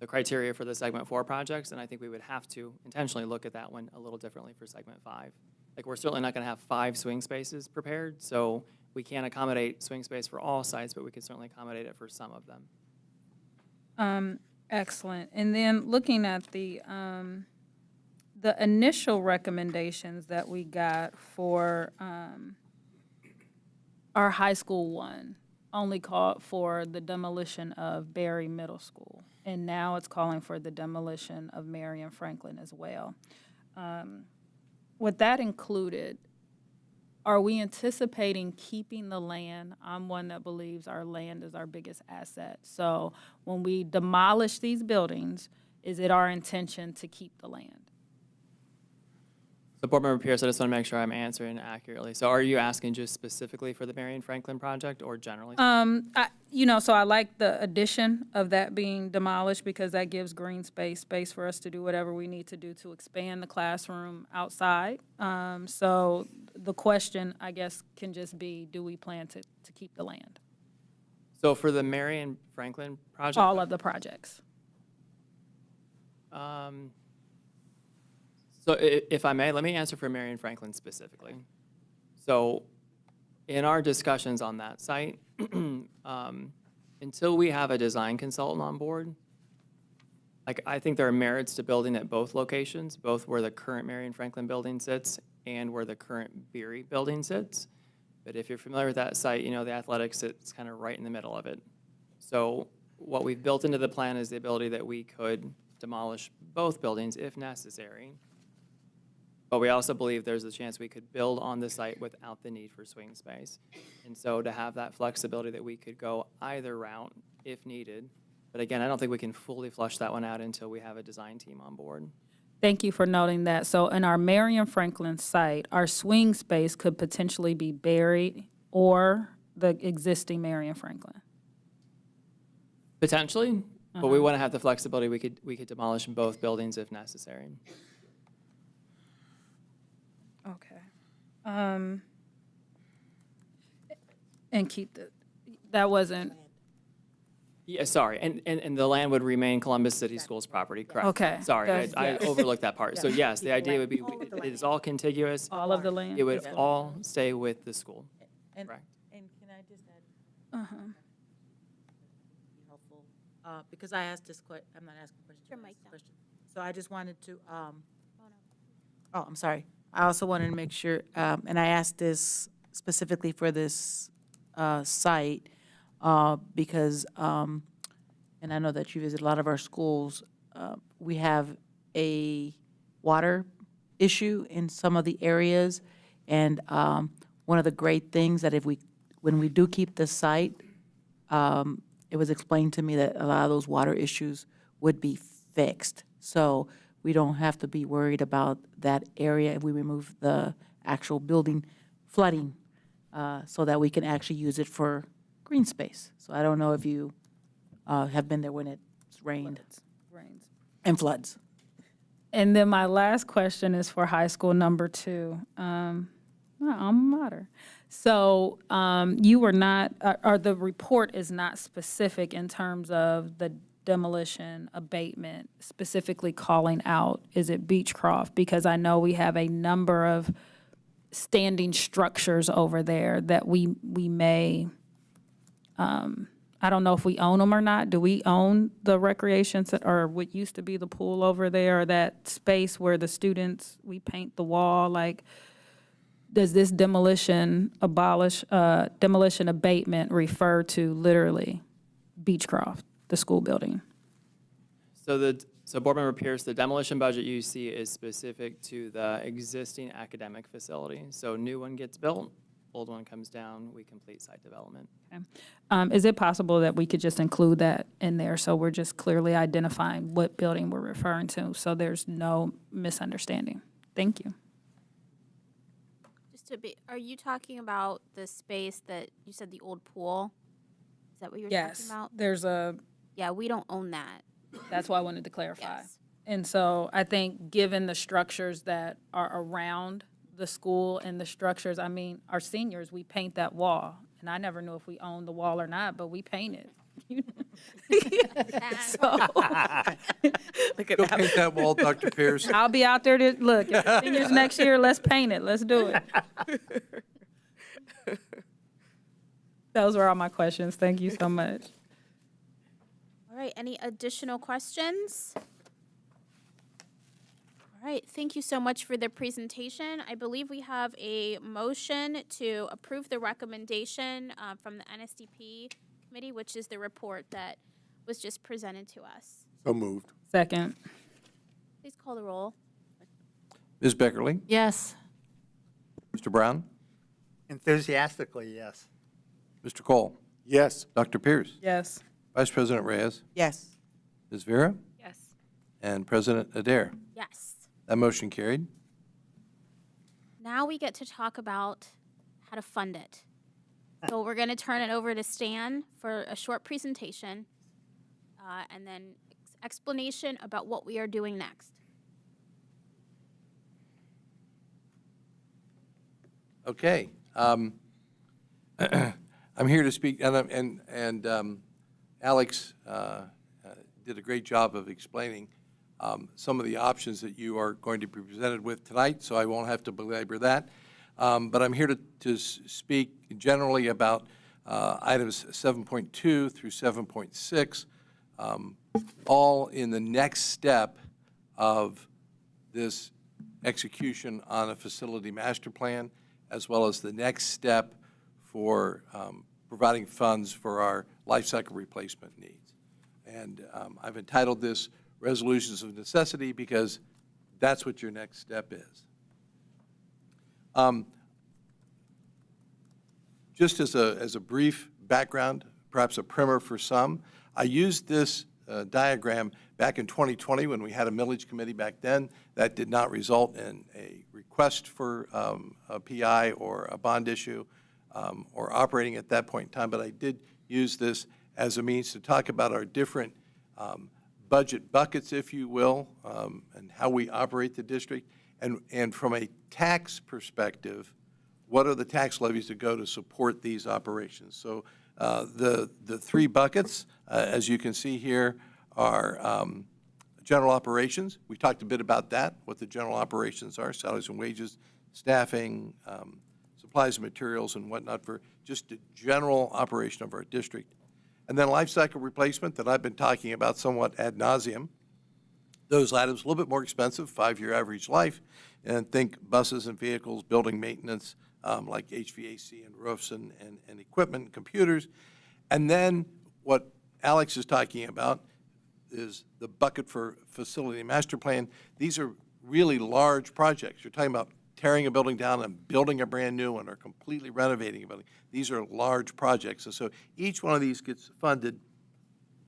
Speaker 16: criteria for the segment 4 projects, and I think we would have to intentionally look at that one a little differently for segment 5. Like, we're certainly not going to have 5 swing spaces prepared, so we can't accommodate swing space for all sites, but we can certainly accommodate it for some of them.
Speaker 10: Excellent. And then looking at the initial recommendations that we got for our high school 1 only called for the demolition of Berry Middle School, and now it's calling for the demolition of Marion Franklin as well. With that included, are we anticipating keeping the land? I'm one that believes our land is our biggest asset. So when we demolish these buildings, is it our intention to keep the land?
Speaker 16: So Board Member Pierce, I just want to make sure I'm answering accurately. So are you asking just specifically for the Marion Franklin project or generally?
Speaker 10: So I like the addition of that being demolished because that gives green space for us to do whatever we need to do to expand the classroom outside. So the question, I guess, can just be, do we plan to keep the land?
Speaker 16: So for the Marion Franklin project?
Speaker 10: All of the projects.
Speaker 16: So if I may, let me answer for Marion Franklin specifically. So in our discussions on that site, until we have a design consultant on board, Like, I think there are merits to building at both locations, both where the current Marion Franklin building sits and where the current Beery building sits. But if you're familiar with that site, you know the athletics sits kind of right in the middle of it. So what we've built into the plan is the ability that we could demolish both buildings if necessary. But we also believe there's a chance we could build on the site without the need for swing space. And so to have that flexibility that we could go either route if needed. But again, I don't think we can fully flush that one out until we have a design team on board.
Speaker 10: Thank you for noting that. So in our Marion Franklin site, our swing space could potentially be buried or the existing Marion Franklin.
Speaker 16: Potentially, but we want to have the flexibility. We could demolish both buildings if necessary.
Speaker 10: Okay. And keep that wasn't,
Speaker 16: Yeah, sorry, and the land would remain Columbus City Schools property, correct?
Speaker 10: Okay,
Speaker 16: Sorry, I
Speaker 10: that's-
Speaker 16: overlooked that part. So yes, the idea would be, it is all contiguous.
Speaker 10: all of the land?
Speaker 16: It would all stay with the school.
Speaker 11: And,
Speaker 16: Correct.
Speaker 11: and can I just add?
Speaker 10: Uh-huh.
Speaker 11: Be helpful, because I asked this I'm not asking questions.
Speaker 1: Your
Speaker 11: I
Speaker 1: mic
Speaker 11: asked
Speaker 1: down.
Speaker 11: question. So I just wanted to, oh, I'm sorry. I also wanted to make sure, and I asked this specifically for this site, because, and I know that you visit a lot of our schools, we have a water issue in some of the areas, and one of the great things that when we do keep the site, it was explained to me that a lot of those water issues would be fixed. So we don't have to be worried about that area if we remove the actual building flooding, so that we can actually use it for green space. So I don't know if you have been there when it's rained
Speaker 10: Rains.
Speaker 11: and floods.
Speaker 10: And then my last question is for high school number 2, my alma mater. So you were not, or the report is not specific in terms of the demolition abatement, specifically calling out, is it Beechcroft? Because I know we have a number of standing structures over there that we may, I don't know if we own them or not. Do we own the recreation or what used to be the pool over there, or that space where the students, we paint the wall? Like, does this demolition abatement refer to literally Beechcroft, the school building?
Speaker 16: So Board Member Pierce, the demolition budget you see is specific to the existing academic facility. So new one gets built, old one comes down, we complete site development.
Speaker 10: Okay. Is it possible that we could just include that in there so we're just clearly identifying what building we're referring to so there's no misunderstanding? Thank you.
Speaker 1: Just to be, are you talking about the space that you said the old pool? Is that what you're
Speaker 10: Yes,
Speaker 1: talking about?
Speaker 10: there's a,
Speaker 1: Yeah, we don't own that.
Speaker 10: that's why I wanted to clarify.
Speaker 1: Yes.
Speaker 10: And so I think, given the structures that are around the school and the structures, I mean, our seniors, we paint that wall. And I never knew if we owned the wall or not, but we paint it. So,
Speaker 2: Go paint that wall, Dr. Pierce.
Speaker 10: I'll be out there to, look, if the seniors next year, let's paint it, let's do it. Those were all my questions. Thank you so much.
Speaker 1: All right, any additional questions? All right, thank you so much for the presentation. I believe we have a motion to approve the recommendation from the NSDP committee, which is the report that was just presented to us.
Speaker 9: So moved.
Speaker 10: Second.
Speaker 1: Please call the roll.
Speaker 2: Ms. Beckerly?
Speaker 11: Yes.
Speaker 2: Mr. Brown?
Speaker 12: Enthusiastically, yes.
Speaker 2: Mr. Cole?
Speaker 9: Yes.
Speaker 2: Dr. Pierce?
Speaker 10: Yes.
Speaker 2: Vice President Reyes?
Speaker 11: Yes.
Speaker 2: Ms. Vera?
Speaker 1: Yes.
Speaker 2: And President Adair?
Speaker 1: Yes.
Speaker 2: That motion carried.
Speaker 1: Now we get to talk about how to fund it. So we're going to turn it over to Stan for a short presentation and then explanation about what we are doing next.
Speaker 2: Okay. I'm here to speak, and Alex did a great job of explaining some of the options that you are going to be presented with tonight, so I won't have to belabor that. But I'm here to speak generally about items 7.2 through 7.6. all in the next step of this execution on a facility master plan, as well as the next step for providing funds for our life cycle replacement needs. And I've entitled this Resolutions of Necessity because that's what your next step is. Just as a brief background, perhaps a primer for some, I used this diagram back in 2020 when we had a millage committee back then. That did not result in a request for a PI or a bond issue or operating at that point in time, but I did use this as a means to talk about our different budget buckets, if you will, and how we operate the district. And from a tax perspective, what are the tax levies that go to support these operations? So the three buckets, as you can see here, are general operations. We talked a bit about that, what the general operations are, salaries and wages, staffing, supplies and materials and whatnot for just the general operation of our district. And then life cycle replacement that I've been talking about somewhat ad nauseum. Those items a little bit more expensive, 5-year average life, and think buses and vehicles, building maintenance, like HVAC and roofs and equipment, and computers. And then what Alex is talking about is the bucket for facility master plan. These are really large projects. You're talking about tearing a building down and building a brand new one or completely renovating a building. These are large projects. And so each one of these gets funded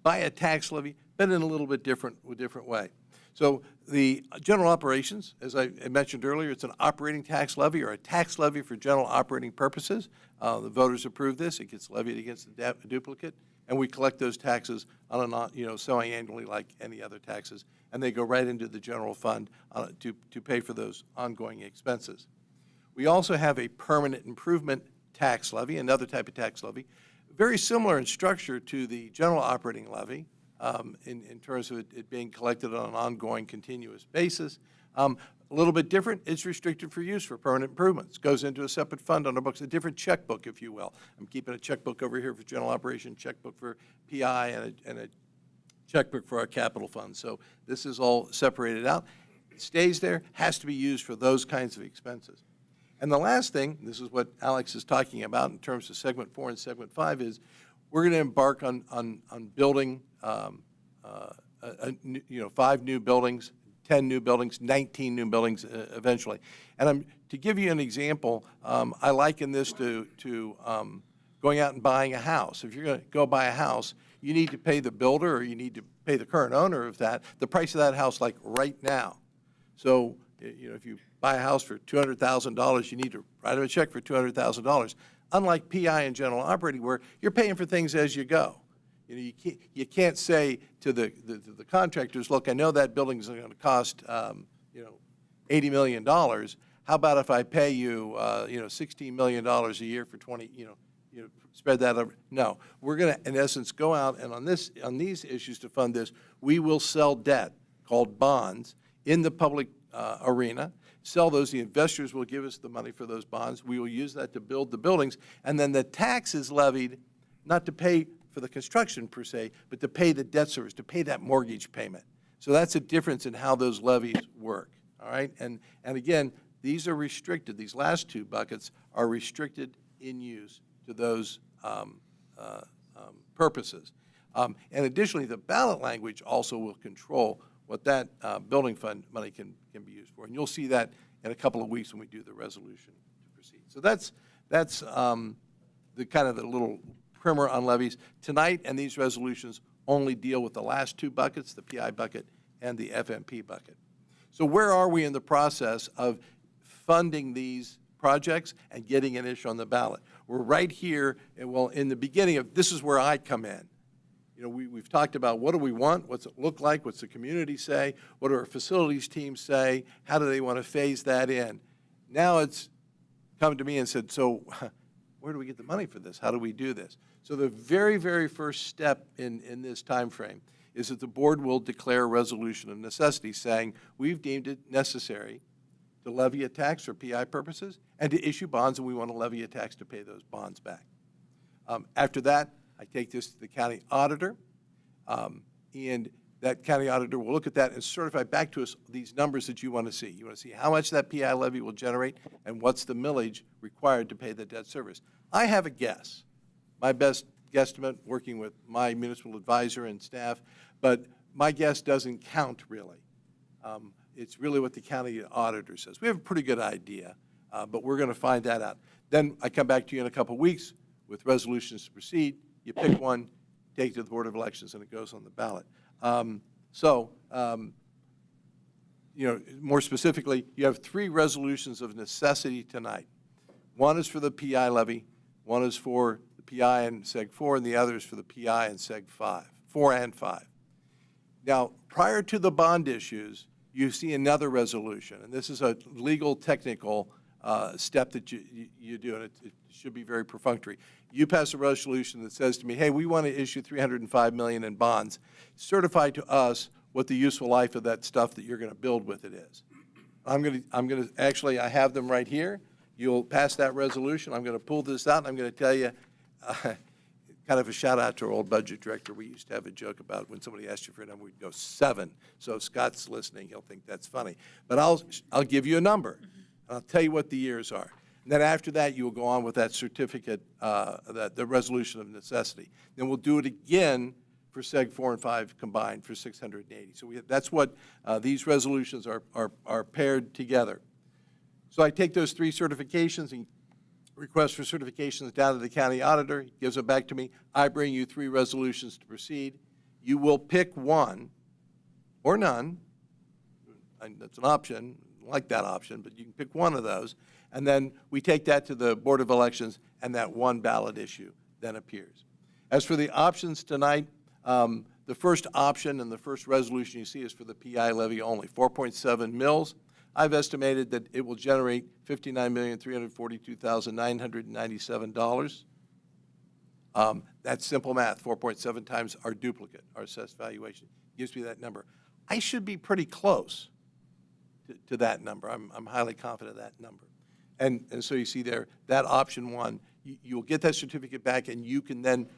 Speaker 2: by a tax levy, but in a little bit different way. So the general operations, as I mentioned earlier, it's an operating tax levy or a tax levy for general operating purposes. The voters approve this. It gets levied against the duplicate, and we collect those taxes on a semi-annually like any other taxes, and they go right into the general fund to pay for those ongoing expenses. We also have a permanent improvement tax levy, another type of tax levy, very similar in structure to the general operating levy, in terms of it being collected on an ongoing, continuous basis. A little bit different, it's restricted for use for permanent improvements. Goes into a separate fund on our books, a different checkbook, if you will. I'm keeping a checkbook over here for general operation, checkbook for PI, and a checkbook for our capital fund. So this is all separated out. It stays there, has to be used for those kinds of expenses. And the last thing, this is what Alex is talking about in terms of segment 4 and segment 5, is we're going to embark on building 5 new buildings, 10 new buildings, 19 new buildings eventually. And to give you an example, I liken this to going out and buying a house. If you're going to go buy a house, you need to pay the builder or you need to pay the current owner of that, the price of that house like right now. So if you buy a house for $200,000, you need to write them a check for $200,000. Unlike PI and general operating, where you're paying for things as you go. You can't say to the contractors, look, I know that building is going to cost $80 million. How about if I pay you $16 million a year for 20, spread that over? No, we're going to in essence go out and on these issues to fund this, we will sell debt called bonds in the public arena. Sell those, the investors will give us the money for those bonds. We will use that to build the buildings, and then the tax is levied not to pay for the construction per se, but to pay the debt service, to pay that mortgage payment. So that's a difference in how those levies work, all right? And again, these are restricted. These last two buckets are restricted in use to those purposes. And additionally, the ballot language also will control what that building fund money can be used for. And you'll see that in a couple of weeks when we do the resolution to proceed. So that's the kind of the little primer on levies. Tonight, and these resolutions only deal with the last two buckets, the PI bucket and the FMP bucket. So where are we in the process of funding these projects and getting an issue on the ballot? We're right here, and well, in the beginning of, this is where I come in. We've talked about what do we want, what's it look like, what's the community say, what do our facilities teams say, how do they want to phase that in? Now it's come to me and said, so where do we get the money for this? How do we do this? So the very, very first step in this time frame is that the board will declare a resolution of necessity saying we've deemed it necessary to levy a tax for PI purposes and to issue bonds, and we want to levy a tax to pay those bonds back. After that, I take this to the county auditor. And that county auditor will look at that and certify back to us these numbers that you want to see. You want to see how much that PI levy will generate and what's the millage required to pay the debt service. I have a guess, my best guesstimate, working with my municipal advisor and staff, but my guess doesn't count really. It's really what the county auditor says. We have a pretty good idea, but we're going to find that out. Then I come back to you in a couple weeks with resolutions to proceed. You pick one, take it to the Board of Elections, and it goes on the ballot. More specifically, you have 3 resolutions of necessity tonight. One is for the PI levy, one is for the PI and Seg 4, and the other is for the PI and Seg 4 and 5. Now, prior to the bond issues, you see another resolution, and this is a legal technical step that you do, and it should be very perfunctory. You pass a resolution that says to me, hey, we want to issue $305 million in bonds. Certify to us what the useful life of that stuff that you're going to build with it is. I'm going to actually, I have them right here. You'll pass that resolution. I'm going to pull this out, and I'm going to tell you, kind of a shout out to our old budget director. We used to have a joke about when somebody asked you for a number, we'd go 7. So if Scott's listening, he'll think that's funny. But I'll give you a number. I'll tell you what the years are. And then after that, you will go on with that certificate, the resolution of necessity. Then we'll do it again for Seg 4 and 5 combined for 680. So that's what these resolutions are paired together. So I take those 3 certifications and request for certifications down to the county auditor. He gives it back to me. I bring you 3 resolutions to proceed. You will pick one or none. That's an option. I like that option, but you can pick one of those. And then we take that to the Board of Elections, and that one ballot issue then appears. As for the options tonight, the first option and the first resolution you see is for the PI levy only, 4.7 mils. I've estimated that it will generate $59,342,997. That's simple math, 4.7 times our duplicate, our assessed valuation, gives me that number. I should be pretty close to that number. I'm highly confident of that number. And so you see there, that option 1, you'll get that certificate back, and you can then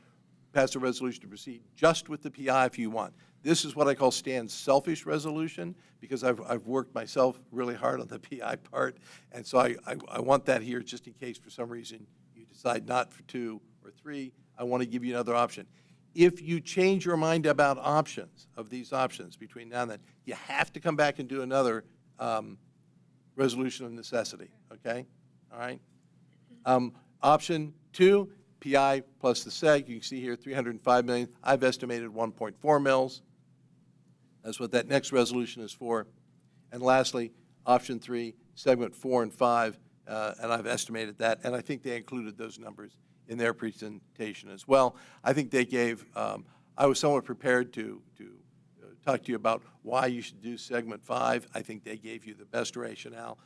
Speaker 2: pass a resolution to proceed just with the PI if you want. This is what I call Stan's selfish resolution, because I've worked myself really hard on the PI part, and so I want that here just in case for some reason you decide not for 2 or 3. I want to give you another option. If you change your mind about options, of these options between now and then, you have to come back and do another resolution of necessity, okay? All right? Option 2, PI plus the SEG. You can see here $305 million. I've estimated 1.4 mils. That's what that next resolution is for. And lastly, option 3, segment 4 and 5, and I've estimated that, and I think they included those numbers in their presentation as well. I think they gave, I was somewhat prepared to talk to you about why you should do segment 5. I think they gave you the best rationale,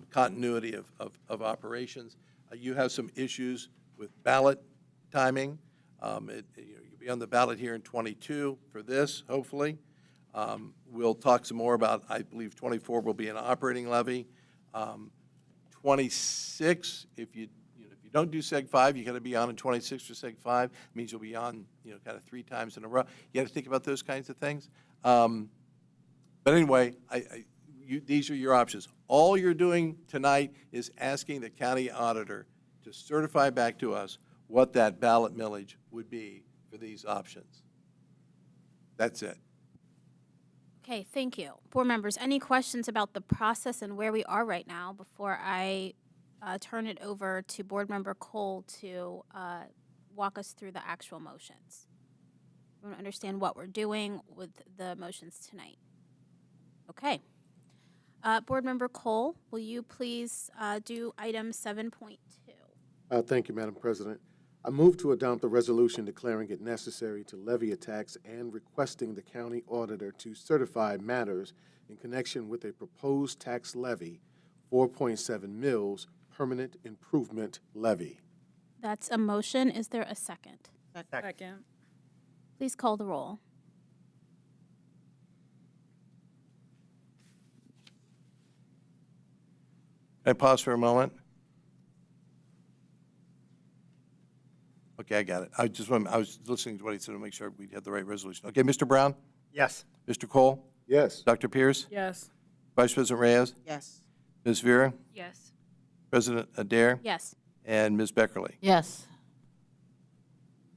Speaker 2: continuity of operations. You have some issues with ballot timing. You'll be on the ballot here in 22 for this, hopefully. We'll talk some more about, I believe 24 will be an operating levy. 26, if you don't do Seg 5, you're going to be on in 26 for Seg 5. It means you'll be on, kind of 3 times in a row. You got to think about those kinds of things. But anyway, these are your options. All you're doing tonight is asking the county auditor to certify back to us what that ballot millage would be for these options. That's it.
Speaker 1: Okay, thank you. Board members, any questions about the process and where we are right now before I turn it over to Board Member Cole to walk us through the actual motions? We want to understand what we're doing with the motions tonight. Okay. Board Member Cole, will you please do item 7.2?
Speaker 9: Thank you, Madam President. I move to adopt a resolution declaring it necessary to levy a tax and requesting the county auditor to certify matters in connection with a proposed tax levy, 4.7 mils permanent improvement levy.
Speaker 1: That's a motion. Is there a second?
Speaker 10: Second.
Speaker 1: Please call the roll.
Speaker 2: Can I pause for a moment? Okay, I got it. I was listening to what he said to make sure we had the right resolution. Okay, Mr. Brown?
Speaker 12: Yes.
Speaker 2: Mr. Cole?
Speaker 9: Yes.
Speaker 2: Dr. Pierce?
Speaker 10: Yes.
Speaker 2: Vice President Reyes?
Speaker 11: Yes.
Speaker 2: Ms. Vera?
Speaker 13: Yes.
Speaker 2: President Adair?
Speaker 1: Yes.
Speaker 2: And Ms. Beckerly?
Speaker 14: Yes.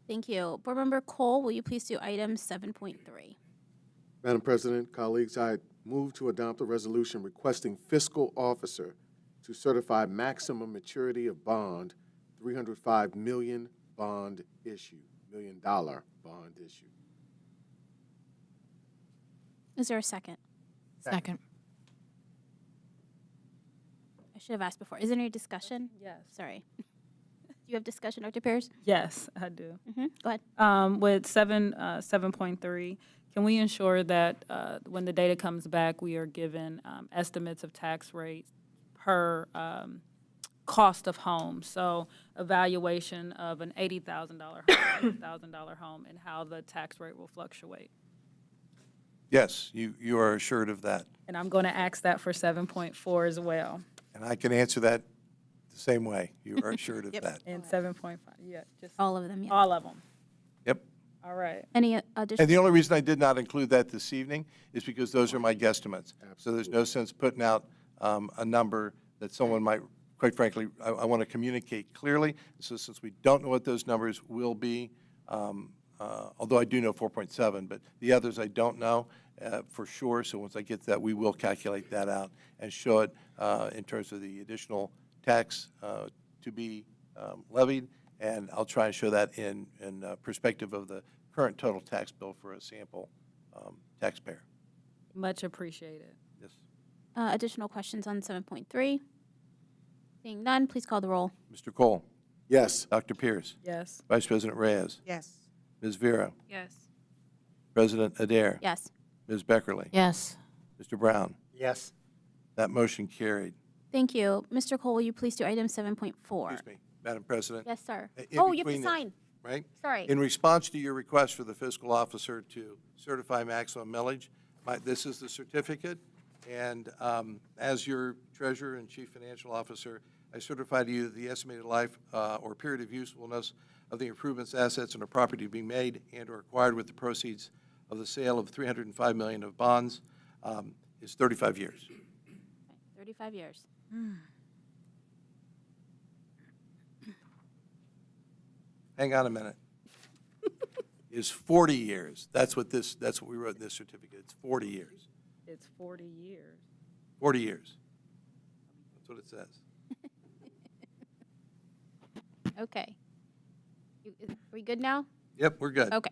Speaker 1: Thank you. Board Member Cole, will you please do item 7.3?
Speaker 9: Madam President, colleagues, I move to adopt a resolution requesting fiscal officer to certify maximum maturity of bond, $305 million bond issue, $1 million bond issue.
Speaker 1: Is there a second?
Speaker 14: Second.
Speaker 1: I should have asked before. Is there any discussion?
Speaker 10: Yes.
Speaker 1: Sorry. Do you have discussion, Dr. Pierce?
Speaker 10: Yes, I do.
Speaker 1: Go ahead.
Speaker 10: With 7.3, can we ensure that when the data comes back, we are given estimates of tax rates per cost of home? So evaluation of an $80,000 home, $80,000 home, and how the tax rate will fluctuate.
Speaker 2: Yes, you are assured of that.
Speaker 10: And I'm going to ask that for 7.4 as well.
Speaker 2: And I can answer that the same way. You are assured of
Speaker 11: Yep.
Speaker 2: that.
Speaker 10: And 7.5, yeah, just
Speaker 1: All of them, yeah.
Speaker 10: all of them.
Speaker 2: Yep.
Speaker 10: All right.
Speaker 1: Any
Speaker 2: And
Speaker 1: additional?
Speaker 2: the only reason I did not include that this evening is because those are my guesstimates. So there's no sense putting out a number that someone might, quite frankly, I want to communicate clearly. So since we don't know what those numbers will be, although I do know 4.7, but the others I don't know for sure. So once I get that, we will calculate that out and show it in terms of the additional tax to be levied. And I'll try and show that in perspective of the current total tax bill for a sample taxpayer.
Speaker 10: Much appreciated.
Speaker 2: Yes.
Speaker 1: Additional questions on 7.3? Seeing none, please call the roll.
Speaker 2: Mr. Cole?
Speaker 9: Yes.
Speaker 2: Dr. Pierce?
Speaker 10: Yes.
Speaker 2: Vice President Reyes?
Speaker 11: Yes.
Speaker 2: Ms. Vera?
Speaker 13: Yes.
Speaker 2: President Adair?
Speaker 1: Yes.
Speaker 2: Ms. Beckerly?
Speaker 14: Yes.
Speaker 2: Mr. Brown?
Speaker 12: Yes.
Speaker 2: That motion carried.
Speaker 1: Thank you. Mr. Cole, will you please do item 7.4?
Speaker 2: Excuse me, Madam President?
Speaker 1: Yes, sir.
Speaker 2: In
Speaker 1: Oh, you have to
Speaker 2: between the-
Speaker 1: sign.
Speaker 2: Right?
Speaker 1: Sorry.
Speaker 2: In response to your request for the fiscal officer to certify maximum millage, this is the certificate. And as your treasurer and chief financial officer, I certify to you that the estimated life or period of usefulness of the improvements, assets, and or property being made and or acquired with the proceeds of the sale of $305 million of bonds is 35 years.
Speaker 1: 35 years.
Speaker 2: Hang on a minute. Is 40 years. That's what we wrote in this certificate. It's 40 years.
Speaker 10: It's 40 years.
Speaker 2: 40 years. That's what it says.
Speaker 1: Okay. Are we good now?
Speaker 2: Yep, we're good.
Speaker 1: Okay.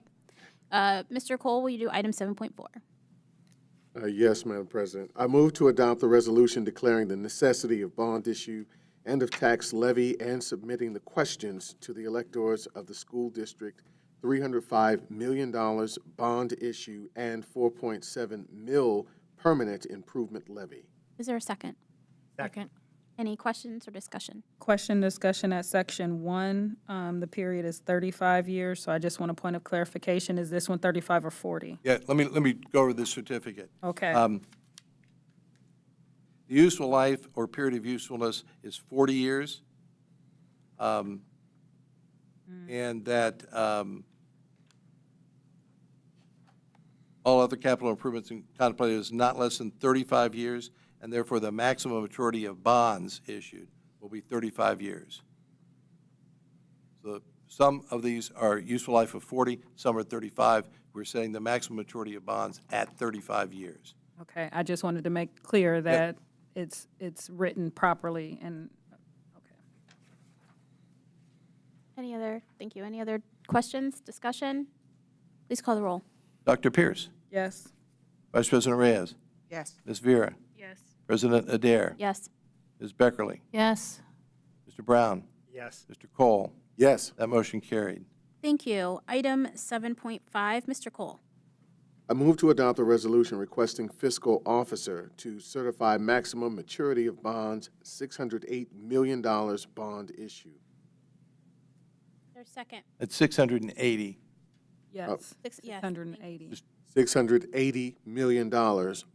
Speaker 1: Mr. Cole, will you do item 7.4?
Speaker 9: Yes, Madam President. I move to adopt the resolution declaring the necessity of bond issue and of tax levy and submitting the questions to the electors of the school district $305 million bond issue and 4.7 mil permanent improvement levy.
Speaker 1: Is there a second?
Speaker 14: Second.
Speaker 1: Any questions or discussion?
Speaker 10: Question discussion at section 1. The period is 35 years, so I just want a point of clarification. Is this one 35 or 40?
Speaker 2: Yeah, let me go over this certificate.
Speaker 10: Okay.
Speaker 2: The useful life or period of usefulness is 40 years. And that all other capital improvements contemplated is not less than 35 years, and therefore the maximum maturity of bonds issued will be 35 years. So some of these are useful life of 40, some are 35. We're saying the maximum maturity of bonds at 35 years.
Speaker 10: Okay, I just wanted to make clear that it's written properly and, okay.
Speaker 1: Thank you. Any other questions, discussion? Please call the roll.
Speaker 2: Dr. Pierce?
Speaker 10: Yes.
Speaker 2: Vice President Reyes?
Speaker 11: Yes.
Speaker 2: Ms. Vera?
Speaker 13: Yes.
Speaker 2: President Adair?
Speaker 1: Yes.
Speaker 2: Ms. Beckerly?
Speaker 14: Yes.
Speaker 2: Mr. Brown?
Speaker 12: Yes.
Speaker 2: Mr. Cole?
Speaker 9: Yes.
Speaker 2: That motion carried.
Speaker 1: Thank you. Item 7.5, Mr. Cole.
Speaker 9: I move to adopt a resolution requesting fiscal officer to certify maximum maturity of bonds, $608 million bond issue.
Speaker 1: There's second.
Speaker 2: At 680.
Speaker 10: Yes.
Speaker 1: Yes.
Speaker 10: 680.
Speaker 9: $680 million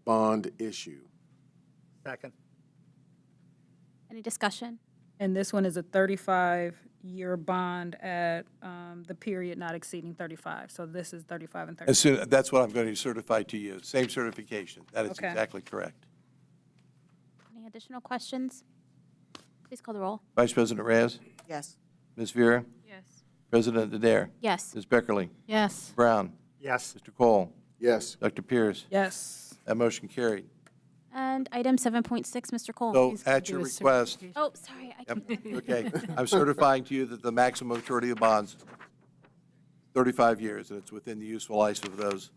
Speaker 9: bond issue.
Speaker 12: Second.
Speaker 1: Any discussion?
Speaker 10: And this one is a 35 year bond at the period not exceeding 35. So this is 35 and 35.
Speaker 2: As soon, that's what I'm going to certify to you. Same certification. That is
Speaker 10: Okay.
Speaker 2: exactly correct.
Speaker 1: Any additional questions? Please call the roll.
Speaker 2: Vice President Reyes?
Speaker 11: Yes.
Speaker 2: Ms. Vera?
Speaker 14: Yes.
Speaker 2: President Adair?
Speaker 1: Yes.
Speaker 2: Ms. Beckerly?
Speaker 14: Yes.
Speaker 2: Brown?
Speaker 12: Yes.
Speaker 2: Mr. Cole?
Speaker 9: Yes.
Speaker 2: Dr. Pierce?
Speaker 10: Yes.
Speaker 2: That motion carried.
Speaker 1: And item 7.6, Mr. Cole.
Speaker 2: So at your request,
Speaker 1: Oh, sorry. I
Speaker 2: yep,
Speaker 1: can't.
Speaker 2: okay, I'm certifying to you that the maximum maturity of bonds, 35 years, and it's within the useful life of those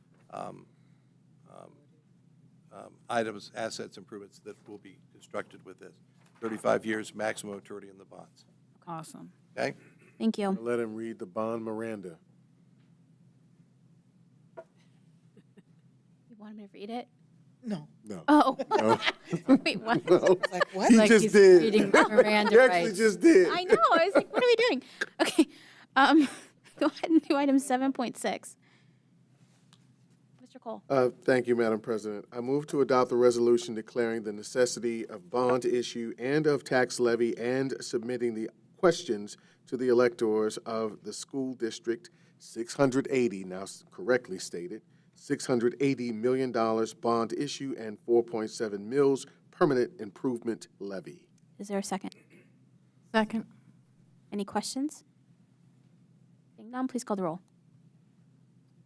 Speaker 2: items, assets, improvements that will be constructed with this. 35 years maximum maturity in the bonds.
Speaker 10: Awesome.
Speaker 2: Okay?
Speaker 1: Thank you.
Speaker 9: Let him read the bond Miranda.
Speaker 1: You want me to read it?
Speaker 11: No.
Speaker 9: No.
Speaker 1: Oh.
Speaker 9: No.
Speaker 1: Wait, what?
Speaker 9: No.
Speaker 11: Like what?
Speaker 9: He
Speaker 14: Like
Speaker 9: just
Speaker 14: he's
Speaker 9: did.
Speaker 14: reading Miranda
Speaker 9: He actually
Speaker 14: rights.
Speaker 9: just did.
Speaker 1: I know. I was like, what are we doing? Okay. Go ahead and do item 7.6. Mr. Cole.
Speaker 9: Thank you, Madam President. I move to adopt the resolution declaring the necessity of bond issue and of tax levy and submitting the questions to the electors of the school district 680, now correctly stated, $680 million bond issue and 4.7 mils permanent improvement levy.
Speaker 1: Is there a second?
Speaker 14: Second.
Speaker 1: Any questions? Seeing none, please call the roll.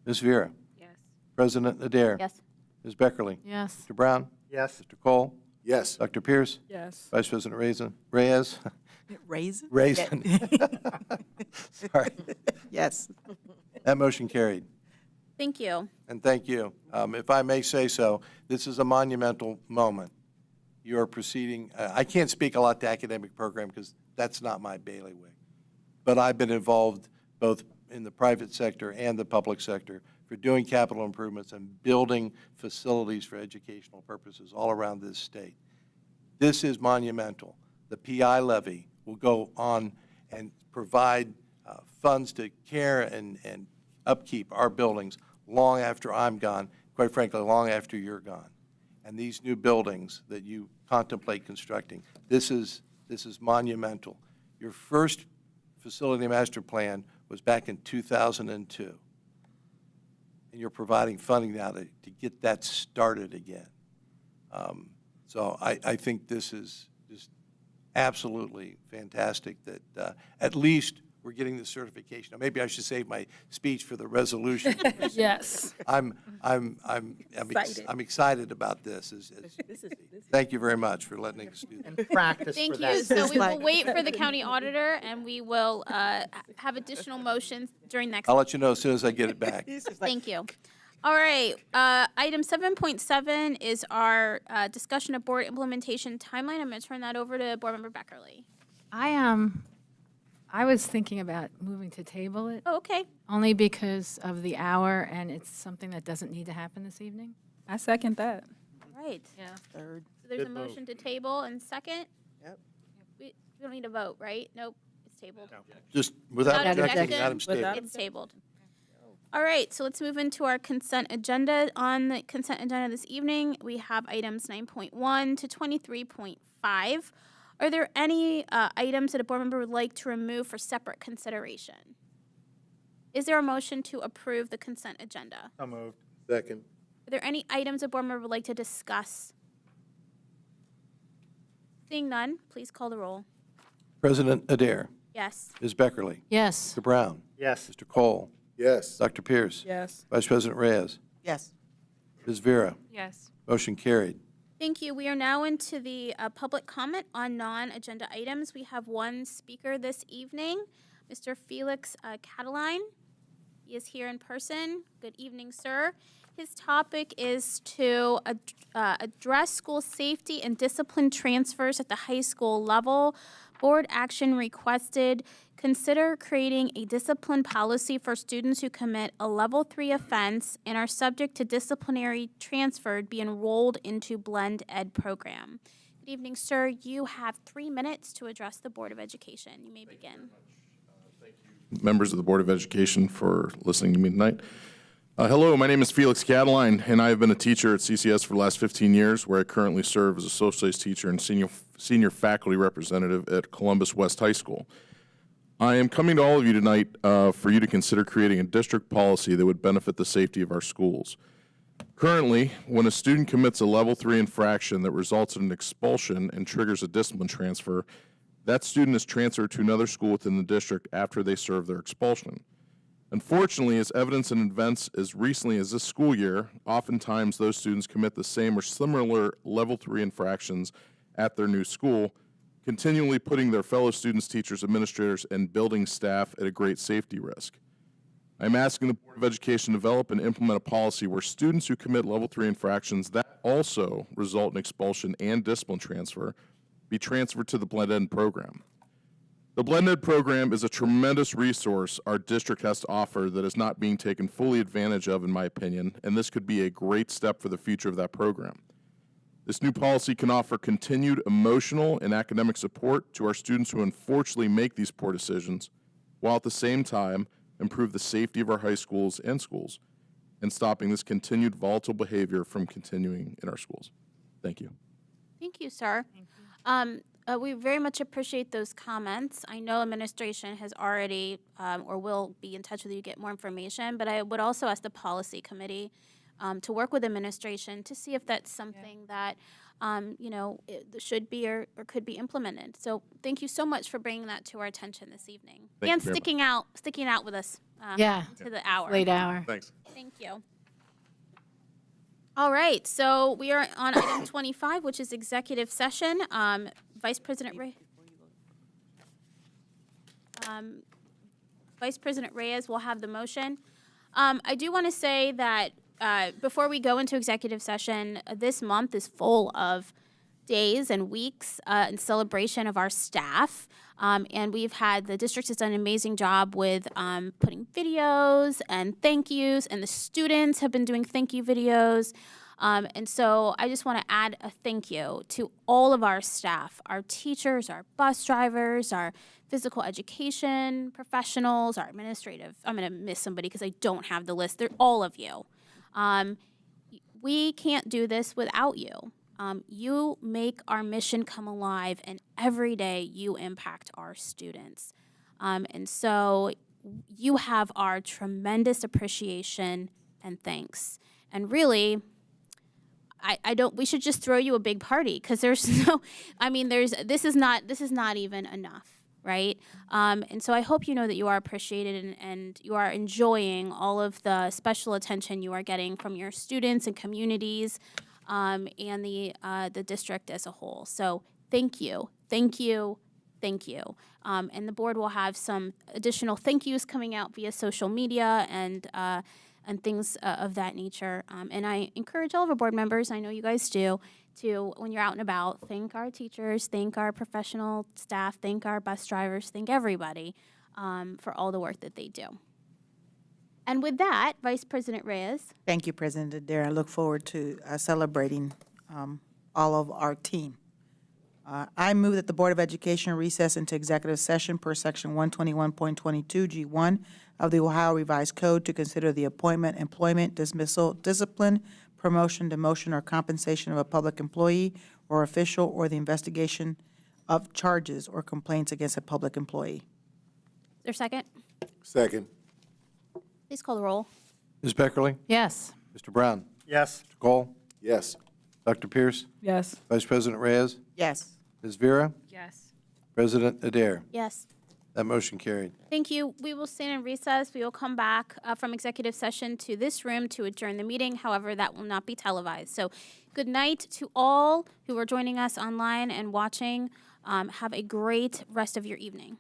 Speaker 2: Ms. Vera?
Speaker 14: Yes.
Speaker 2: President Adair?
Speaker 1: Yes.
Speaker 2: Ms. Beckerly?
Speaker 14: Yes.
Speaker 2: Mr. Brown?
Speaker 12: Yes.
Speaker 2: Mr. Cole?
Speaker 9: Yes.
Speaker 2: Dr. Pierce?
Speaker 10: Yes.
Speaker 2: Vice President Reyes?
Speaker 11: Raisin?
Speaker 2: Raisin. Sorry.
Speaker 11: Yes.
Speaker 2: That motion carried.
Speaker 1: Thank you.
Speaker 2: And thank you. If I may say so, this is a monumental moment. You are proceeding, I can't speak a lot to academic program because that's not my bailiwick. But I've been involved both in the private sector and the public sector for doing capital improvements and building facilities for educational purposes all around this state. This is monumental. The PI levy will go on and provide funds to care and upkeep our buildings long after I'm gone, quite frankly, long after you're gone. And these new buildings that you contemplate constructing, this is monumental. Your first facility master plan was back in 2002. And you're providing funding now to get that started again. So I think this is just absolutely fantastic that at least we're getting the certification. Now, maybe I should save my speech for the resolution.
Speaker 10: Yes.
Speaker 2: I'm excited about this. Thank you very much for letting us do that.
Speaker 12: And practice
Speaker 1: Thank
Speaker 12: for
Speaker 1: you.
Speaker 12: that.
Speaker 1: So we will wait for the county auditor, and we will have additional motions during next.
Speaker 2: I'll let you know as soon as I get it back.
Speaker 1: Thank you. All right, item 7.7 is our discussion of board implementation timeline. I'm going to turn that over to Board Member Beckerly.
Speaker 14: I was thinking about moving to table it,
Speaker 1: Oh, okay.
Speaker 14: only because of the hour, and it's something that doesn't need to happen this evening.
Speaker 10: I second that.
Speaker 1: Right.
Speaker 14: Yeah.
Speaker 11: Third.
Speaker 1: So there's a
Speaker 9: Good move.
Speaker 1: motion to table and second?
Speaker 11: Yep.
Speaker 1: We don't need a vote, right? Nope, it's tabled.
Speaker 2: Just without
Speaker 1: Without
Speaker 2: objection,
Speaker 1: objection.
Speaker 2: Madam Statement.
Speaker 1: It's tabled. All right, so let's move into our consent agenda. On the consent agenda this evening, we have items 9.1 to 23.5. Are there any items that a board member would like to remove for separate consideration? Is there a motion to approve the consent agenda?
Speaker 12: So moved.
Speaker 9: Second.
Speaker 1: Are there any items a board member would like to discuss? Seeing none, please call the roll.
Speaker 2: President Adair,
Speaker 1: Yes.
Speaker 2: Ms. Beckerly,
Speaker 14: Yes.
Speaker 2: Mr. Brown,
Speaker 12: Yes.
Speaker 2: Mr. Cole,
Speaker 9: Yes.
Speaker 2: Dr. Pierce,
Speaker 10: Yes.
Speaker 2: Vice President Reyes,
Speaker 11: Yes.
Speaker 2: Ms. Vera.
Speaker 14: Yes.
Speaker 2: Motion carried.
Speaker 1: Thank you. We are now into the public comment on non-agenda items. We have one speaker this evening, Mr. Felix Cataline. He is here in person. Good evening, sir. His topic is to address school safety and discipline transfers at the high school level. Board action requested. Consider creating a discipline policy for students who commit a level 3 offense and are subject to disciplinary transfer be enrolled into Blend Ed program. Good evening, sir. You have 3 minutes to address the Board of Education. You may begin.
Speaker 18: Members of the Board of Education for listening to me tonight. Hello, my name is Felix Cataline, and I have been a teacher at CCS for the last 15 years, where I currently serve as a social studies teacher and senior faculty representative at Columbus West High School. I am coming to all of you tonight for you to consider creating a district policy that would benefit the safety of our schools. Currently, when a student commits a level 3 infraction that results in an expulsion and triggers a discipline transfer, that student is transferred to another school within the district after they serve their expulsion. Unfortunately, as evidenced in events as recently as this school year, oftentimes those students commit the same or similar level 3 infractions at their new school, continually putting their fellow students, teachers, administrators, and building staff at a great safety risk. I'm asking the Board of Education to develop and implement a policy where students who commit level 3 infractions that also result in expulsion and discipline transfer be transferred to the Blend Ed program. The Blend Ed program is a tremendous resource our district has to offer that is not being taken fully advantage of, in my opinion, and this could be a great step for the future of that program. This new policy can offer continued emotional and academic support to our students who unfortunately make these poor decisions, while at the same time improve the safety of our high schools and schools, and stopping this continued volatile behavior from continuing in our schools. Thank you.
Speaker 1: Thank you, sir. We very much appreciate those comments. I know administration has already or will be in touch with you to get more information, but I would also ask the policy committee to work with administration to see if that's something that it should be or could be implemented. So thank you so much for bringing that to our attention this evening
Speaker 18: Thank
Speaker 1: and
Speaker 18: you very
Speaker 1: sticking out with us to the hour.
Speaker 14: Late hour.
Speaker 18: Thanks.
Speaker 1: Thank you. All right, so we are on item 25, which is executive session. Vice President Reyes will have the motion. I do want to say that before we go into executive session, this month is full of days and weeks in celebration of our staff. And the district has done an amazing job with putting videos and thank yous, and the students have been doing thank you videos. And so I just want to add a thank you to all of our staff, our teachers, our bus drivers, our physical education professionals, our administrative. I'm going to miss somebody because I don't have the list. They're all of you. We can't do this without you. You make our mission come alive, and every day you impact our students. And so you have our tremendous appreciation and thanks. And really, we should just throw you a big party because this is not even enough, right? And so I hope you know that you are appreciated and you are enjoying all of the special attention you are getting from your students and communities, and the district as a whole. So thank you, thank you, thank you. And the board will have some additional thank yous coming out via social media and things of that nature. And I encourage all of our board members, I know you guys do, to, when you're out and about, thank our teachers, thank our professional staff, thank our bus drivers, thank everybody for all the work that they do. And with that, Vice President Reyes.
Speaker 11: Thank you, President Adair. I look forward to celebrating all of our team. I move that the Board of Education recess into executive session per Section 121.22 G1 of the Ohio Revised Code to consider the appointment, employment, dismissal, discipline, promotion, demotion, or compensation of a public employee or official, or the investigation of charges or complaints against a public employee.
Speaker 1: Is there a second?
Speaker 9: Second.
Speaker 1: Please call the roll.
Speaker 2: Ms. Beckerly?
Speaker 14: Yes.
Speaker 2: Mr. Brown?
Speaker 12: Yes.
Speaker 2: Mr. Cole?
Speaker 9: Yes.
Speaker 2: Dr. Pierce?
Speaker 10: Yes.
Speaker 2: Vice President Reyes?
Speaker 11: Yes.
Speaker 2: Ms. Vera?
Speaker 14: Yes.
Speaker 2: President Adair?
Speaker 1: Yes.
Speaker 2: That motion carried.
Speaker 1: Thank you. We will stand in recess. We will come back from executive session to this room to adjourn the meeting. However, that will not be televised. So good night to all who are joining us online and watching. Have a great rest of your evening.